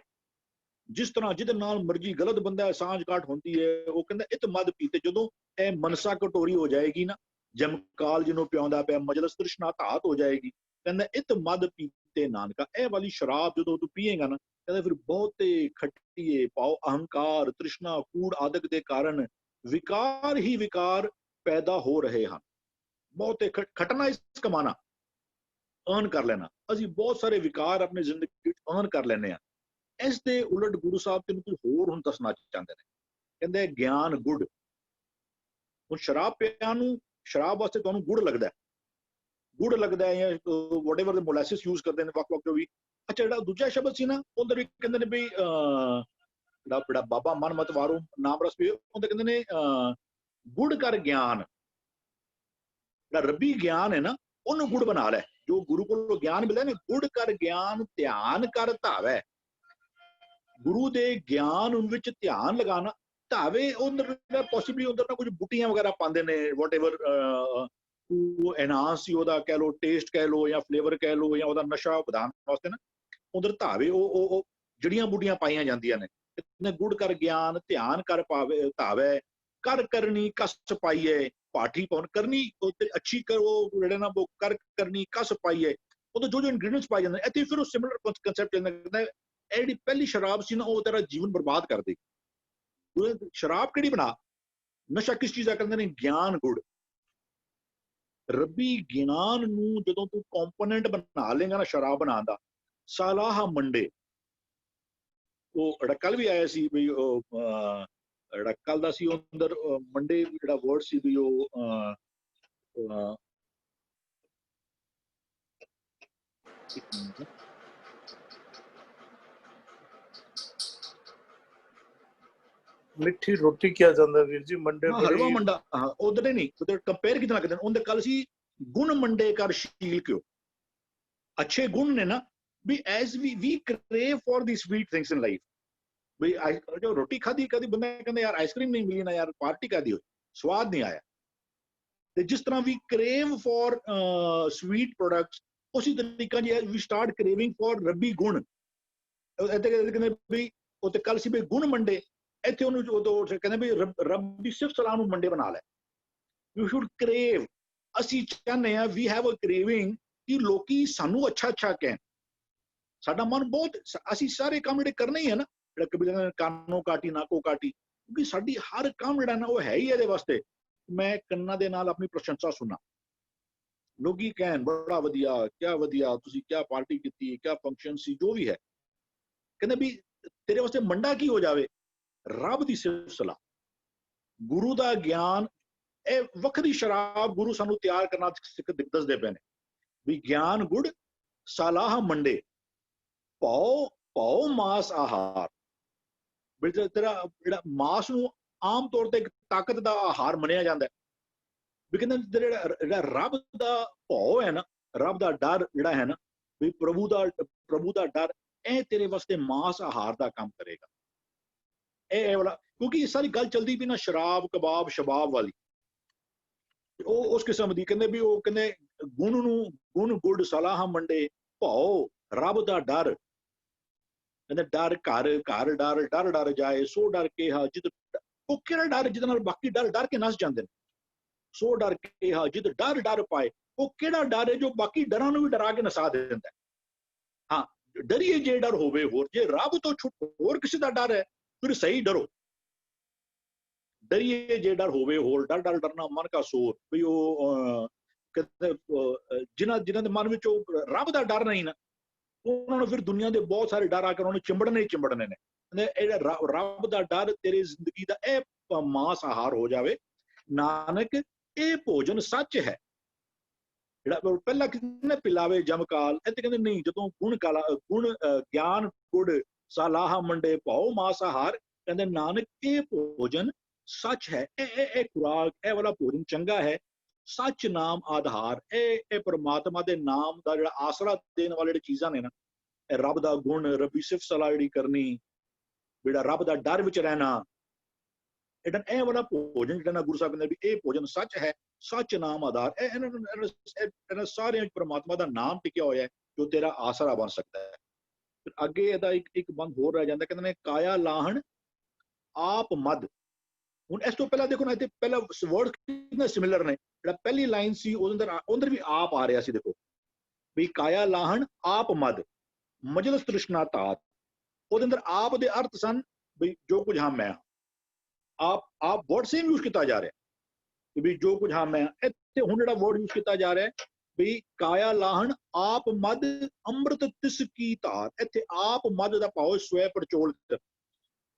ਜਿਸ ਤਰ੍ਹਾਂ ਜਿਹਦੇ ਨਾਲ ਮਰਜ਼ੀ ਗਲਤ ਬੰਦਾ ਸਾਂਝ ਕਾਟ ਹੁੰਦੀ ਹੈ। ਉਹ ਕਹਿੰਦਾ ਇਤ ਮਦ ਪੀਤੇ, ਜਦੋਂ ਇਹ ਮਨਸਾ ਕਟੋਰੀ ਹੋ ਜਾਏਗੀ ਨਾ, ਜਮਕਾਲ ਜਿਹਨੂੰ ਪਿਆਉਂਦਾ ਪਿਆ, ਮਜਲਸ ਤ੍ਰਿਸ਼ਨਾ ਧਾਤ ਹੋ ਜਾਏਗੀ। ਕਹਿੰਦਾ ਇਤ ਮਦ ਪੀਤੇ ਨਾਨਕਾ, ਇਹ ਵਾਲੀ ਸ਼ਰਾਬ ਜਦੋਂ ਤੂੰ ਪੀਏਗਾ ਨਾ, ਕਹਿੰਦਾ ਫਿਰ ਬਹੁਤੇ ਖੱਟੀਏ ਪਾਓ, ਅਹੰਕਾਰ ਤ੍ਰਿਸ਼ਨਾ ਕੂੜ ਆਦਿਕ ਦੇ ਕਾਰਨ ਵਿਕਾਰ ਹੀ ਵਿਕਾਰ ਪੈਦਾ ਹੋ ਰਹੇ ਹਨ। ਬਹੁਤੇ ਖਟਣਾ ਇਸ ਕਮਾਣਾ, ਅਰਨ ਕਰ ਲੈਣਾ। ਅਸੀਂ ਬਹੁਤ ਸਾਰੇ ਵਿਕਾਰ ਆਪਣੀ ਜ਼ਿੰਦਗੀ ਵਿੱਚ ਅਰਨ ਕਰ ਲੈਂਦੇ ਹਾਂ। ਇਸ ਦੇ ਉਲਟ ਗੁਰੂ ਸਾਹਿਬ ਤੈਨੂੰ ਕੁਝ ਹੋਰ ਹੁਣ ਦੱਸਣਾ ਚਾਹੁੰਦੇ ਨੇ। ਕਹਿੰਦੇ ਗਿਆਨ ਗੁੜ। ਹੁਣ ਸ਼ਰਾਬ ਪਿਆ ਨੂੰ, ਸ਼ਰਾਬ ਵਾਸਤੇ ਤੁਹਾਨੂੰ ਗੁੜ ਲੱਗਦਾ ਹੈ, ਗੁੜ ਲੱਗਦਾ ਹੈ ਜਾਂ ਵਟਐਵਰ ਦੇ ਮੋਲੈਸਿਸ ਯੂਜ਼ ਕਰਦੇ ਨੇ ਵੱਖ-ਵੱਖ ਜੋ ਵੀ। ਅੱਛਾ ਜਿਹੜਾ ਦੂਜਾ ਸ਼ਬਦ ਸੀ ਨਾ, ਉਹਦੇ ਵਿੱਚ ਕਹਿੰਦੇ ਨੇ ਵੀ ਜਿਹੜਾ ਬਾਬਾ ਮਨ ਮਤ ਵਾਰੋ ਨਾਮ ਰਸ ਵੀ, ਉਹਦੇ ਕਹਿੰਦੇ ਨੇ ਗੁੜ ਕਰ ਗਿਆਨ, ਜਿਹੜਾ ਰੱਬੀ ਗਿਆਨ ਹੈ ਨਾ ਉਹਨੂੰ ਗੁੜ ਬਣਾ ਲੈ। ਜੋ ਗੁਰੂ ਕੋਲੋਂ ਗਿਆਨ ਮਿਲਦਾ ਨਾ, ਗੁੜ ਕਰ ਗਿਆਨ ਧਿਆਨ ਕਰ ਧਾਵੇ। ਗੁਰੂ ਦੇ ਗਿਆਨ ਵਿੱਚ ਧਿਆਨ ਲਗਾਣਾ ਧਾਵੇ। ਉਧਰ ਪੋਸੀਬਲੀ ਉਧਰ ਨਾ ਕੁਝ ਬੂਟੀਆਂ ਵਗੈਰਾ ਪਾਉਂਦੇ ਨੇ, ਵਾਟਐਵਰ ਉਹ ਐਨਹਾਂਸ ਹੀ ਉਹਦਾ ਕਹਿ ਲੋ, ਟੇਸਟ ਕਹਿ ਲੋ ਜਾਂ ਫਲੇਵਰ ਕਹਿ ਲੋ, ਜਾਂ ਉਹਦਾ ਨਸ਼ਾ ਵਧਾਉਣ ਵਾਸਤੇ ਨਾ ਉਧਰ ਧਾਵੇ ਉਹ ਜੜੀਆਂ ਬੂਟੀਆਂ ਪਾਈਆਂ ਜਾਂਦੀਆਂ ਨੇ। ਗੁੜ ਕਰ ਗਿਆਨ ਧਿਆਨ ਕਰ ਪਾਵੇ ਧਾਵੇ, ਕਰ ਕਰਨੀ ਕਸ ਪਾਈਏ, ਪਾਠੀ ਪਾਉਣ ਕਰਨੀ ਅੱਛੀ ਕਰੋ, ਜਿਹੜੇ ਨਾ ਉਹ ਕਰ ਕਰਨੀ ਕਸ ਪਾਈਏ। ਉਦੋਂ ਜੋ ਇੰਗਰੀਡੀਐਂਟਸ ਪਾਏ ਜਾਂਦੇ, ਇੱਥੇ ਫਿਰ ਉਹ ਸਿਮਿਲਰ ਕਨਸੈਪਟ ਜਾਂਦਾ। ਇਹ ਜਿਹੜੀ ਪਹਿਲੀ ਸ਼ਰਾਬ ਸੀ ਨਾ, ਉਹ ਤੇਰਾ ਜੀਵਨ ਬਰਬਾਦ ਕਰ ਦੇਗੀ। ਸ਼ਰਾਬ ਕਿਹੜੀ ਬਣਾ? ਨਸ਼ਾ ਕਿਸ ਚੀਜ਼ ਦਾ ਕਰਦੇ ਨੇ? ਗਿਆਨ ਗੁੜ। ਰੱਬੀ ਗਿਆਨ ਨੂੰ ਜਦੋਂ ਤੂੰ ਕੰਪੋਨੈਂਟ ਬਣਾ ਲੇਗਾ ਨਾ ਸ਼ਰਾਬ ਬਣਾਉਣ ਦਾ, ਸਾਲਾਹ ਮੰਡੇ। ਉਹ ਜਿਹੜਾ ਕੱਲ ਵੀ ਆਇਆ ਸੀ ਵੀ ਉਹ ਜਿਹੜਾ ਕੱਲ ਦਾ ਸੀ, ਉਹ ਅੰਦਰ ਮੰਡੇ ਜਿਹੜਾ ਵਰਡ ਸੀ ਵੀ ਉਹ ਮਿੱਠੀ ਰੋਟੀ ਕਿਹਾ ਜਾਂਦਾ ਵੀਰ ਜੀ, ਮੰਡੇ ਹਲਵਾ ਮੰਡਾ। ਉਧਰ ਨਹੀਂ, ਉਧਰ ਕੰਪੇਅਰ ਕਿਤਨਾ ਕਰਦੇ ਨੇ। ਉਹਦੇ ਕੱਲ ਸੀ ਗੁਣ ਮੰਡੇ ਕਰ ਸ਼ੀਲ ਕਿਉ। ਅੱਛੇ ਗੁਣ ਨੇ ਨਾ ਵੀ as we crave for the sweet things in life. ਵੀ ਜੋ ਰੋਟੀ ਖਾਧੀ, ਕਦੀ ਬੰਦਾ ਕਹਿੰਦਾ ਯਾਰ ਆਈਸਕ੍ਰੀਮ ਨਹੀਂ ਮਿਲੀ ਨਾ, ਯਾਰ ਪਾਰਟੀ ਕਾਦੀ ਹੋਈ, ਸਵਾਦ ਨਹੀਂ ਆਇਆ। ਤੇ ਜਿਸ ਤਰ੍ਹਾਂ ਵੀ ਕ੍ਰੇਵ ਫॉर स्वीट प्रोडक्ट्स, ਉਸੇ ਤਰੀਕਾ ਜੀ ਵੀ ਸਟਾਰਟ ਕ੍ਰੇਵਿੰਗ ਫॉर ਰੱਬੀ ਗੁਣ। ਕਹਿੰਦੇ ਵੀ ਉਹ ਤੇ ਕੱਲ ਸੀ ਵੀ ਗੁਣ ਮੰਡੇ ਇੱਥੇ ਉਹਨੂੰ ਉਦੋਂ ਕਹਿੰਦੇ ਵੀ ਰੱਬ ਦੀ ਸਿਫਤ ਸਲਾਹ ਨੂੰ ਮੰਡੇ ਬਣਾ ਲੈ। You should crave. ਅਸੀਂ ਚਾਹੁੰਦੇ ਹਾਂ, ਵੀ ਹੈਵ ਅ ਕ੍ਰੇਵਿੰਗ ਕਿ ਲੋਕੀ ਸਾਨੂੰ ਅੱਛਾ ਕਹਿਣ। ਸਾਡਾ ਮਨ ਬਹੁਤ, ਅਸੀਂ ਸਾਰੇ ਕੰਮ ਜਿਹੜੇ ਕਰਨੇ ਹੀ ਹੈ ਨਾ, ਜਿਹੜਾ ਕਬੀਲਾ ਕਾਨੋ ਕਾਟੀ ਨਾਕੋ ਕਾਟੀ, ਕਿਉਂਕਿ ਸਾਡੀ ਹਰ ਕੰਮ ਜਿਹੜਾ ਨਾ ਉਹ ਹੈ ਹੀ ਇਹਦੇ ਵਾਸਤੇ ਮੈਂ ਕੰਨਾਂ ਦੇ ਨਾਲ ਆਪਣੀ ਪ੍ਰਸ਼ੰਸਾ ਸੁਣਾ, ਲੋਕੀ ਕਹਿਣ ਬੜਾ ਵਧੀਆ, ਤੁਸੀਂ ਕਿਆ ਪਾਰਟੀ ਕੀਤੀ, ਕਿਆ ਫੰਕਸ਼ਨ ਸੀ, ਜੋ ਵੀ ਹੈ। ਕਹਿੰਦੇ ਵੀ ਤੇਰੇ ਵਾਸਤੇ ਮੰਡਾ ਕੀ ਹੋ ਜਾਵੇ? ਰੱਬ ਦੀ ਸਿਫਤ ਸਲਾਹ, ਗੁਰੂ ਦਾ ਗਿਆਨ। ਇਹ ਵੱਖਰੀ ਸ਼ਰਾਬ ਗੁਰੂ ਸਾਨੂੰ ਤਿਆਰ ਕਰਨਾ ਦੱਸਦੇ ਪਏ ਨੇ ਵੀ ਗਿਆਨ ਗੁੜ ਸਲਾਹ ਮੰਡੇ ਭਉ ਮਾਸ ਆਹਾਰ। ਤੇਰਾ ਜਿਹੜਾ ਮਾਸ ਨੂੰ ਆਮ ਤੌਰ ਤੇ ਇੱਕ ਤਾਕਤ ਦਾ ਆਹਾਰ ਮੰਨਿਆ ਜਾਂਦਾ ਵੀ ਕਹਿੰਦੇ ਜਿਹੜਾ ਰੱਬ ਦਾ ਭਉ ਹੈ ਨਾ, ਰੱਬ ਦਾ ਡਰ ਜਿਹੜਾ ਹੈ ਨਾ, ਵੀ ਪ੍ਰਭੂ ਦਾ ਡਰ, ਇਹ ਤੇਰੇ ਵਾਸਤੇ ਮਾਸ ਆਹਾਰ ਦਾ ਕੰਮ ਕਰੇਗਾ। ਇਹ ਵਾਲਾ, ਕਿਉਂਕਿ ਇਹ ਸਾਰੀ ਗੱਲ ਚਲਦੀ ਵੀ ਨਾ ਸ਼ਰਾਬ ਕਬਾਬ ਸ਼ਬਾਬ ਵਾਲੀ, ਉਹ ਉਸ ਕਿਸਮ ਦੀ। ਕਹਿੰਦੇ ਵੀ ਉਹ ਕਹਿੰਦੇ ਗੁਣ ਗੁੜ ਸਲਾਹ ਮੰਡੇ ਭਉ ਰੱਬ ਦਾ ਡਰ। ਕਹਿੰਦੇ ਡਰ ਘਰ ਡਰ ਜਾਏ ਸੋ ਡਰ ਕਿਹਾ ਜਿੱਦ। ਉਹ ਕਿਹੜਾ ਡਰ ਜਿਹਦੇ ਨਾਲ ਬਾਕੀ ਡਰ ਕੇ ਨਸ ਜਾਂਦੇ ਨੇ? ਸੋ ਡਰ ਕਿਹਾ ਜਿੱਦ ਡਰ ਪਾਏ। ਉਹ ਕਿਹੜਾ ਡਰ ਹੈ ਜੋ ਬਾਕੀ ਡਰਾਂ ਨੂੰ ਵੀ ਡਰਾ ਕੇ ਨਸਾ ਦਿੰਦਾ? ਹਾਂ, ਡਰੀਏ ਜੇ ਡਰ ਹੋਵੇ ਹੋਰ, ਜੇ ਰੱਬ ਤੋਂ ਛੁੱਟ ਹੋਰ ਕਿਸੇ ਦਾ ਡਰ ਹੈ ਫਿਰ ਸਹੀ ਡਰੋ। ਡਰੀਏ ਜੇ ਡਰ ਹੋਵੇ ਹੋਰ, ਡਰ ਡਰਨਾ ਮਨ ਕਾ ਸੋਰ। ਵੀ ਉਹ ਜਿਨ੍ਹਾਂ ਦੇ ਮਨ ਵਿੱਚ ਉਹ ਰੱਬ ਦਾ ਡਰ ਨਹੀਂ ਨਾ, ਉਹਨਾਂ ਨੂੰ ਫਿਰ ਦੁਨੀਆ ਦੇ ਬਹੁਤ ਸਾਰੇ ਡਰ ਆ ਕੇ ਉਹਨਾਂ ਨੂੰ ਚਿੰਬੜਨੇ ਨੇ। ਇਹ ਰੱਬ ਦਾ ਡਰ ਤੇਰੀ ਜ਼ਿੰਦਗੀ ਦਾ ਇਹ ਮਾਸ ਆਹਾਰ ਹੋ ਜਾਵੇ। ਨਾਨਕ ਇਹ ਭੋਜਨ ਸੱਚ ਹੈ। ਜਿਹੜਾ ਪਹਿਲਾਂ ਕਿੰਨੇ ਪਿਲਾਵੇ ਜਮਕਾਲ, ਇੱਥੇ ਕਹਿੰਦੇ ਨਹੀਂ, ਜਦੋਂ ਗੁਣ ਗਿਆਨ ਗੁੜ ਸਲਾਹ ਮੰਡੇ ਭਉ ਮਾਸ ਆਹਾਰ। ਕਹਿੰਦੇ ਨਾਨਕ ਇਹ ਭੋਜਨ ਸੱਚ ਹੈ। ਇਹ ਖੁਰਾਕ, ਇਹ ਵਾਲਾ ਭੋਜਨ ਚੰਗਾ ਹੈ। ਸੱਚ ਨਾਮ ਆਧਾਰ, ਇਹ ਪਰਮਾਤਮਾ ਦੇ ਨਾਮ ਦਾ ਜਿਹੜਾ ਆਸਰਾ ਦੇਣ ਵਾਲੇ ਜਿਹੜੇ ਚੀਜ਼ਾਂ ਨੇ ਨਾ, ਇਹ ਰੱਬ ਦਾ ਗੁਣ, ਰੱਬੀ ਸਿਫਤ ਸਲਾਹ ਜਿਹੜੀ ਕਰਨੀ, ਜਿਹੜਾ ਰੱਬ ਦਾ ਡਰ ਵਿੱਚ ਰਹਿਣਾ, ਇਹ ਵਾਲਾ ਭੋਜਨ ਜਿਹੜਾ ਨਾ ਗੁਰੂ ਸਾਹਿਬ ਕਹਿੰਦੇ ਵੀ ਇਹ ਭੋਜਨ ਸੱਚ ਹੈ। ਸੱਚ ਨਾਮ ਆਧਾਰ, ਇਹਨਾਂ ਸਾਰਿਆਂ ਵਿੱਚ ਪਰਮਾਤਮਾ ਦਾ ਨਾਮ ਟਿਕਿਆ ਹੋਇਆ ਹੈ ਜੋ ਤੇਰਾ ਆਸਰਾ ਬਣ ਸਕਦਾ ਹੈ। ਫਿਰ ਅੱਗੇ ਇਹਦਾ ਇੱਕ ਬੰਦ ਹੋਰ ਰਹਿ ਜਾਂਦਾ, ਕਹਿੰਦੇ ਨੇ ਕਾਇਆ ਲਾਹਣ ਆਪ ਮਦ। ਹੁਣ ਇਸ ਤੋਂ ਪਹਿਲਾਂ ਦੇਖੋ ਨਾ, ਇੱਥੇ ਪਹਿਲਾਂ ਵਰਡ ਕਿੰਨੇ ਸਿਮਿਲਰ ਨੇ। ਜਿਹੜਾ ਪਹਿਲੀ ਲਾਈਨ ਸੀ ਉਹਦੇ ਅੰਦਰ ਵੀ ਆਪ ਆ ਰਿਹਾ ਸੀ। ਦੇਖੋ ਵੀ ਕਾਇਆ ਲਾਹਣ ਆਪ ਮਦ ਮਜਲਸ ਤ੍ਰਿਸ਼ਨਾ ਤਾਤ, ਉਹਦੇ ਅੰਦਰ ਆਪ ਦੇ ਅਰਥ ਸਨ ਵੀ ਜੋ ਕੁਝ ਹਾਂ ਮੈਂ। ਆਪ ਵਰਡ ਸੇਮ ਯੂਜ਼ ਕੀਤਾ ਜਾ ਰਿਹਾ ਕਿ ਵੀ ਜੋ ਕੁਝ ਹਾਂ ਮੈਂ। ਇੱਥੇ ਹੁਣ ਜਿਹੜਾ ਵਰਡ ਯੂਜ਼ ਕੀਤਾ ਜਾ ਰਿਹਾ ਵੀ ਕਾਇਆ ਲਾਹਣ ਆਪ ਮਦ ਅੰਮ੍ਰਿਤ ਤਿਸ ਕੀ ਧਾਰ। ਇੱਥੇ ਆਪ ਮਦ ਦਾ ਭਾਵ ਸਵੈ ਪਰਚੋਲ,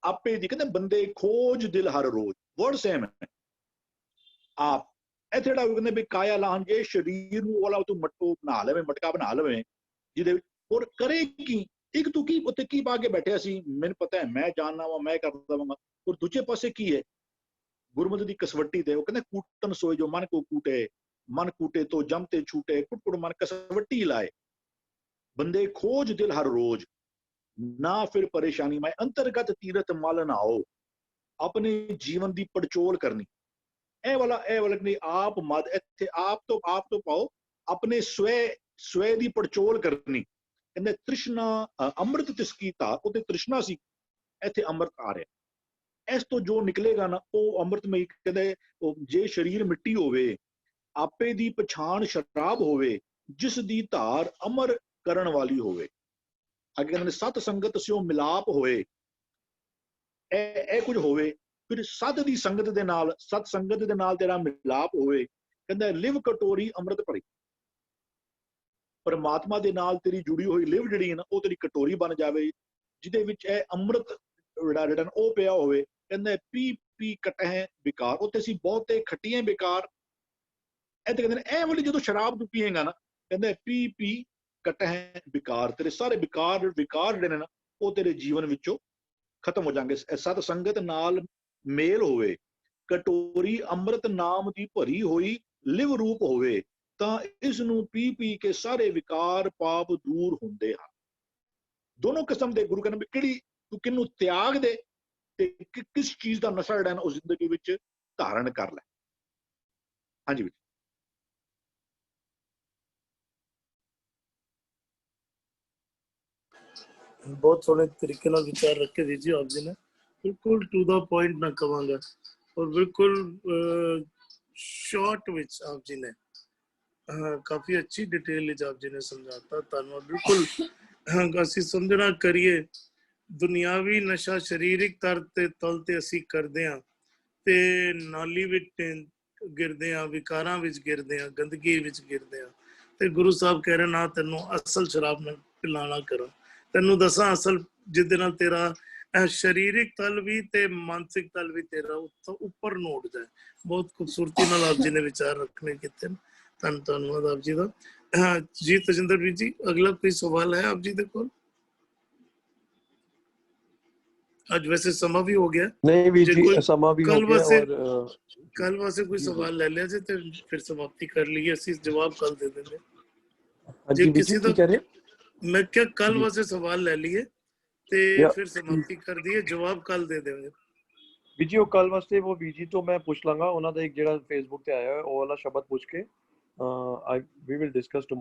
ਆਪੇ ਦੀ। ਕਹਿੰਦੇ ਬੰਦੇ ਖੋਜ ਦਿਲ ਹਰ ਰੋਜ਼, ਵਰਡ ਸੇਮ ਹੈ। ਆਪ ਇੱਥੇ ਜਿਹੜਾ ਕਹਿੰਦੇ ਵੀ ਕਾਇਆ ਲਾਹਣ, ਜੇ ਸਰੀਰ ਨੂੰ ਵਾਲਾ ਤੂੰ ਮਟਕਾ ਬਣਾ ਲਵੇ ਜਿਹਦੇ ਵਿੱਚ, ਔਰ ਕਰੇ ਕੀ? ਇੱਕ ਤੂੰ ਕੀ ਉੱਥੇ ਕੀ ਪਾ ਕੇ ਬੈਠਿਆ ਸੀ, ਮੈਨੂੰ ਪਤਾ ਹੈ, ਮੈਂ ਜਾਣਨਾ ਵਾ, ਮੈਂ ਕਰ ਦੇਵਾਂਗਾ। ਔਰ ਦੂਜੇ ਪਾਸੇ ਕੀ ਹੈ? ਗੁਰਮਤਿ ਦੀ ਕਸਵੱਟੀ ਤੇ ਉਹ ਕਹਿੰਦੇ ਕੂਟਨ ਸੋਏ ਜੋ ਮਨ ਕੋ ਕੂਟੇ, ਮਨ ਕੂਟੇ ਤੋਂ ਜਮ ਤੇ ਛੂਟੇ, ਕੁੱਟ ਮਨ ਕਸਵੱਟੀ ਲਾਏ। ਬੰਦੇ ਖੋਜ ਦਿਲ ਹਰ ਰੋਜ਼, ਨਾ ਫਿਰ ਪਰੇਸ਼ਾਨੀ ਮੈਂ ਅੰਤਰਗਤ ਤੀਰਥ ਮਲ ਨਾ ਆਓ। ਆਪਣੇ ਜੀਵਨ ਦੀ ਪੜਚੋਲ ਕਰਨੀ, ਇਹ ਵਾਲਾ ਨਹੀਂ ਆਪ ਮਦ। ਇੱਥੇ ਆਪ ਤੋਂ ਪਾਓ, ਆਪਣੇ ਸਵੈ ਦੀ ਪੜਚੋਲ ਕਰਨੀ। ਕਹਿੰਦੇ ਤ੍ਰਿਸ਼ਨਾ ਅੰਮ੍ਰਿਤ ਤਿਸ ਕੀ ਧਾਰ, ਉਹਤੇ ਤ੍ਰਿਸ਼ਨਾ ਸੀ, ਇੱਥੇ ਅੰਮ੍ਰਿਤ ਆ ਰਿਹਾ। ਇਸ ਤੋਂ ਜੋ ਨਿਕਲੇਗਾ ਨਾ ਉਹ ਅੰਮ੍ਰਿਤਮਈ। ਕਹਿੰਦੇ ਜੇ ਸਰੀਰ ਮਿੱਟੀ ਹੋਵੇ, ਆਪੇ ਦੀ ਪਛਾਣ ਸ਼ਰਾਬ ਹੋਵੇ, ਜਿਸ ਦੀ ਧਾਰ ਅਮਰ ਕਰਨ ਵਾਲੀ ਹੋਵੇ। ਅੱਗੇ ਕਹਿੰਦੇ ਸਤ ਸੰਗਤ ਸਿਓ ਮਿਲਾਪ ਹੋਏ, ਇਹ ਕੁਝ ਹੋਵੇ। ਫਿਰ ਸਤ ਦੀ ਸੰਗਤ ਦੇ ਨਾਲ, ਸਤ ਸੰਗਤ ਦੇ ਨਾਲ ਤੇਰਾ ਮਿਲਾਪ ਹੋਵੇ। ਕਹਿੰਦਾ ਲਿਵ ਕਟੋਰੀ ਅੰਮ੍ਰਿਤ ਭਰੀ, ਪਰਮਾਤਮਾ ਦੇ ਨਾਲ ਤੇਰੀ ਜੁੜੀ ਹੋਈ ਲਿਵ ਜਿਹੜੀ ਹੈ ਨਾ, ਉਹ ਤੇਰੀ ਕਟੋਰੀ ਬਣ ਜਾਵੇ ਜਿਹਦੇ ਵਿੱਚ ਇਹ ਅੰਮ੍ਰਿਤ ਜਿਹੜਾ ਉਹ ਪਿਆ ਹੋਵੇ। ਕਹਿੰਦਾ ਪੀ ਕਟਹਿ ਬਿਕਾਰ, ਉੱਥੇ ਸੀ ਬਹੁਤੇ ਖੱਟੀਆਂ ਬਿਕਾਰ। ਇਹ ਤੇ ਕਹਿੰਦੇ ਨੇ ਇਹ ਵਾਲੀ ਜਦੋਂ ਸ਼ਰਾਬ ਤੂੰ ਪੀਏਗਾ ਨਾ, ਕਹਿੰਦਾ ਪੀ ਕਟਹਿ ਬਿਕਾਰ, ਤੇਰੇ ਸਾਰੇ ਵਿਕਾਰ ਜਿਹੜੇ ਨੇ ਨਾ ਉਹ ਤੇਰੇ ਜੀਵਨ ਵਿੱਚੋਂ ਖਤਮ ਹੋ ਜਾਣਗੇ। ਸਤ ਸੰਗਤ ਨਾਲ ਮੇਲ ਹੋਵੇ, ਕਟੋਰੀ ਅੰਮ੍ਰਿਤ ਨਾਮ ਦੀ ਭਰੀ ਹੋਈ ਲਿਵ ਰੂਪ ਹੋਵੇ, ਤਾਂ ਇਸ ਨੂੰ ਪੀ ਕੇ ਸਾਰੇ ਵਿਕਾਰ ਪਾਪ ਦੂਰ ਹੁੰਦੇ ਹਨ। ਦੋਨੋਂ ਕਿਸਮ ਦੇ ਗੁਰੂ ਕਹਿੰਦੇ ਕਿਹੜੀ ਤੂੰ ਕਿਹਨੂੰ ਤਿਆਗ ਦੇ ਤੇ ਕਿਸ ਚੀਜ਼ ਦਾ ਨਸ਼ਾ ਜਿਹੜਾ ਉਹ ਜ਼ਿੰਦਗੀ ਵਿੱਚ ਧਾਰਨ ਕਰ ਲੈ। ਹਾਂਜੀ ਬਹੁਤ ਸੋਹਣੇ ਤਰੀਕੇ ਨਾਲ ਵਿਚਾਰ ਰੱਖੇ ਵੀਰ ਜੀ ਆਪ ਜੀ ਨੇ। ਬਿਲਕੁਲ ਟੂ ਦਾ ਪੁਆਇੰਟ ਮੈਂ ਕਹਾਂਗਾ ਔਰ ਬਿਲਕੁਲ ਸ਼ਾਰਟ ਵਿੱਚ ਆਪ ਜੀ ਨੇ ਕਾਫੀ ਅੱਛੀ ਡਿਟੇਲ ਵਿੱਚ ਆਪ ਜੀ ਨੇ ਸਮਝਾਤਾ। ਧੰਨਵਾਦ। ਬਿਲਕੁਲ ਅਸੀਂ ਸਮਝਣਾ ਕਰੀਏ ਦੁਨਿਆਵੀ ਨਸ਼ਾ ਸਰੀਰਿਕ ਤਲ ਤੇ ਅਸੀਂ ਕਰਦੇ ਹਾਂ ਤੇ ਨਾਲੀ ਵਿੱਚ ਗਿਰਦੇ ਆ, ਵਿਕਾਰਾਂ ਵਿੱਚ ਗਿਰਦੇ ਆ, ਗੰਦਗੀ ਵਿੱਚ ਗਿਰਦੇ ਆ। ਤੇ ਗੁਰੂ ਸਾਹਿਬ ਕਹਿ ਰਹੇ ਨਾ ਤੈਨੂੰ ਅਸਲ ਸ਼ਰਾਬ ਨਾਲ ਪਿਲਾਣਾ ਕਰਾਂ, ਤੈਨੂੰ ਦੱਸਾਂ ਅਸਲ ਜਿਹਦੇ ਨਾਲ ਤੇਰਾ ਸਰੀਰਿਕ ਤਲ ਵੀ ਤੇ ਮਾਨਸਿਕ ਤਲ ਵੀ ਤੇਰਾ ਉੱਪਰ ਨੂੰ ਉੱਠਦਾ ਹੈ। ਬਹੁਤ ਖੂਬਸੂਰਤੀ ਨਾਲ ਆਪ ਜੀ ਨੇ ਵਿਚਾਰ ਰੱਖਣੇ ਕੀਤੇ। ਧੰਨਵਾਦ ਆਪ ਜੀ ਦਾ। ਜੀ ਤਜਿੰਦਰ ਵੀਰ ਜੀ, ਅਗਲਾ ਕੋਈ ਸਵਾਲ ਹੈ ਆਪ ਜੀ ਦੇ ਕੋਲ? ਅੱਜ ਵੈਸੇ ਸਮਾਂ ਵੀ ਹੋ ਗਿਆ। नहीं वीर जी समा भी हो कल गया वैसे और कल वास्ते कोई सवाल ले लिया जे ते फिर समाप्ति कर ली, ਅਸੀਂ ਜਵਾਬ ਕੱਲ ਦੇ ਦੇंगे। हाँ ਜੇ जी वीर ਕਿਸੇ जी ਦਾ की कह रहे हैं ਮੈਂ ਕਿਹਾ ਕੱਲ जी ਵਾਸਤੇ ਸਵਾਲ ਲੈ ਲਈਏ ਤੇ या ਫਿਰ ਸਮਾਪਤੀ ਕਰ ਦਈਏ, ਜਵਾਬ ਕੱਲ ਦੇ ਦੇਵਾਂਗੇ। ਵੀਰ ਜੀ ਉਹ ਕੱਲ ਵਾਸਤੇ ਉਹ ਵੀਰ ਜੀ ਤੋਂ ਮੈਂ ਪੁੱਛ ਲਾਂਗਾ, ਉਹਨਾਂ ਦਾ ਇੱਕ ਜਿਹੜਾ ਫੇਸਬੁੱਕ ਤੇ ਆਇਆ ਹੈ ਉਹ ਵਾਲਾ ਸ਼ਬਦ ਪੁੱਛ ਕੇ ਵੀ ਵਿਲ ਡਿਸਕਸ ਟੁਮਾਰੋ।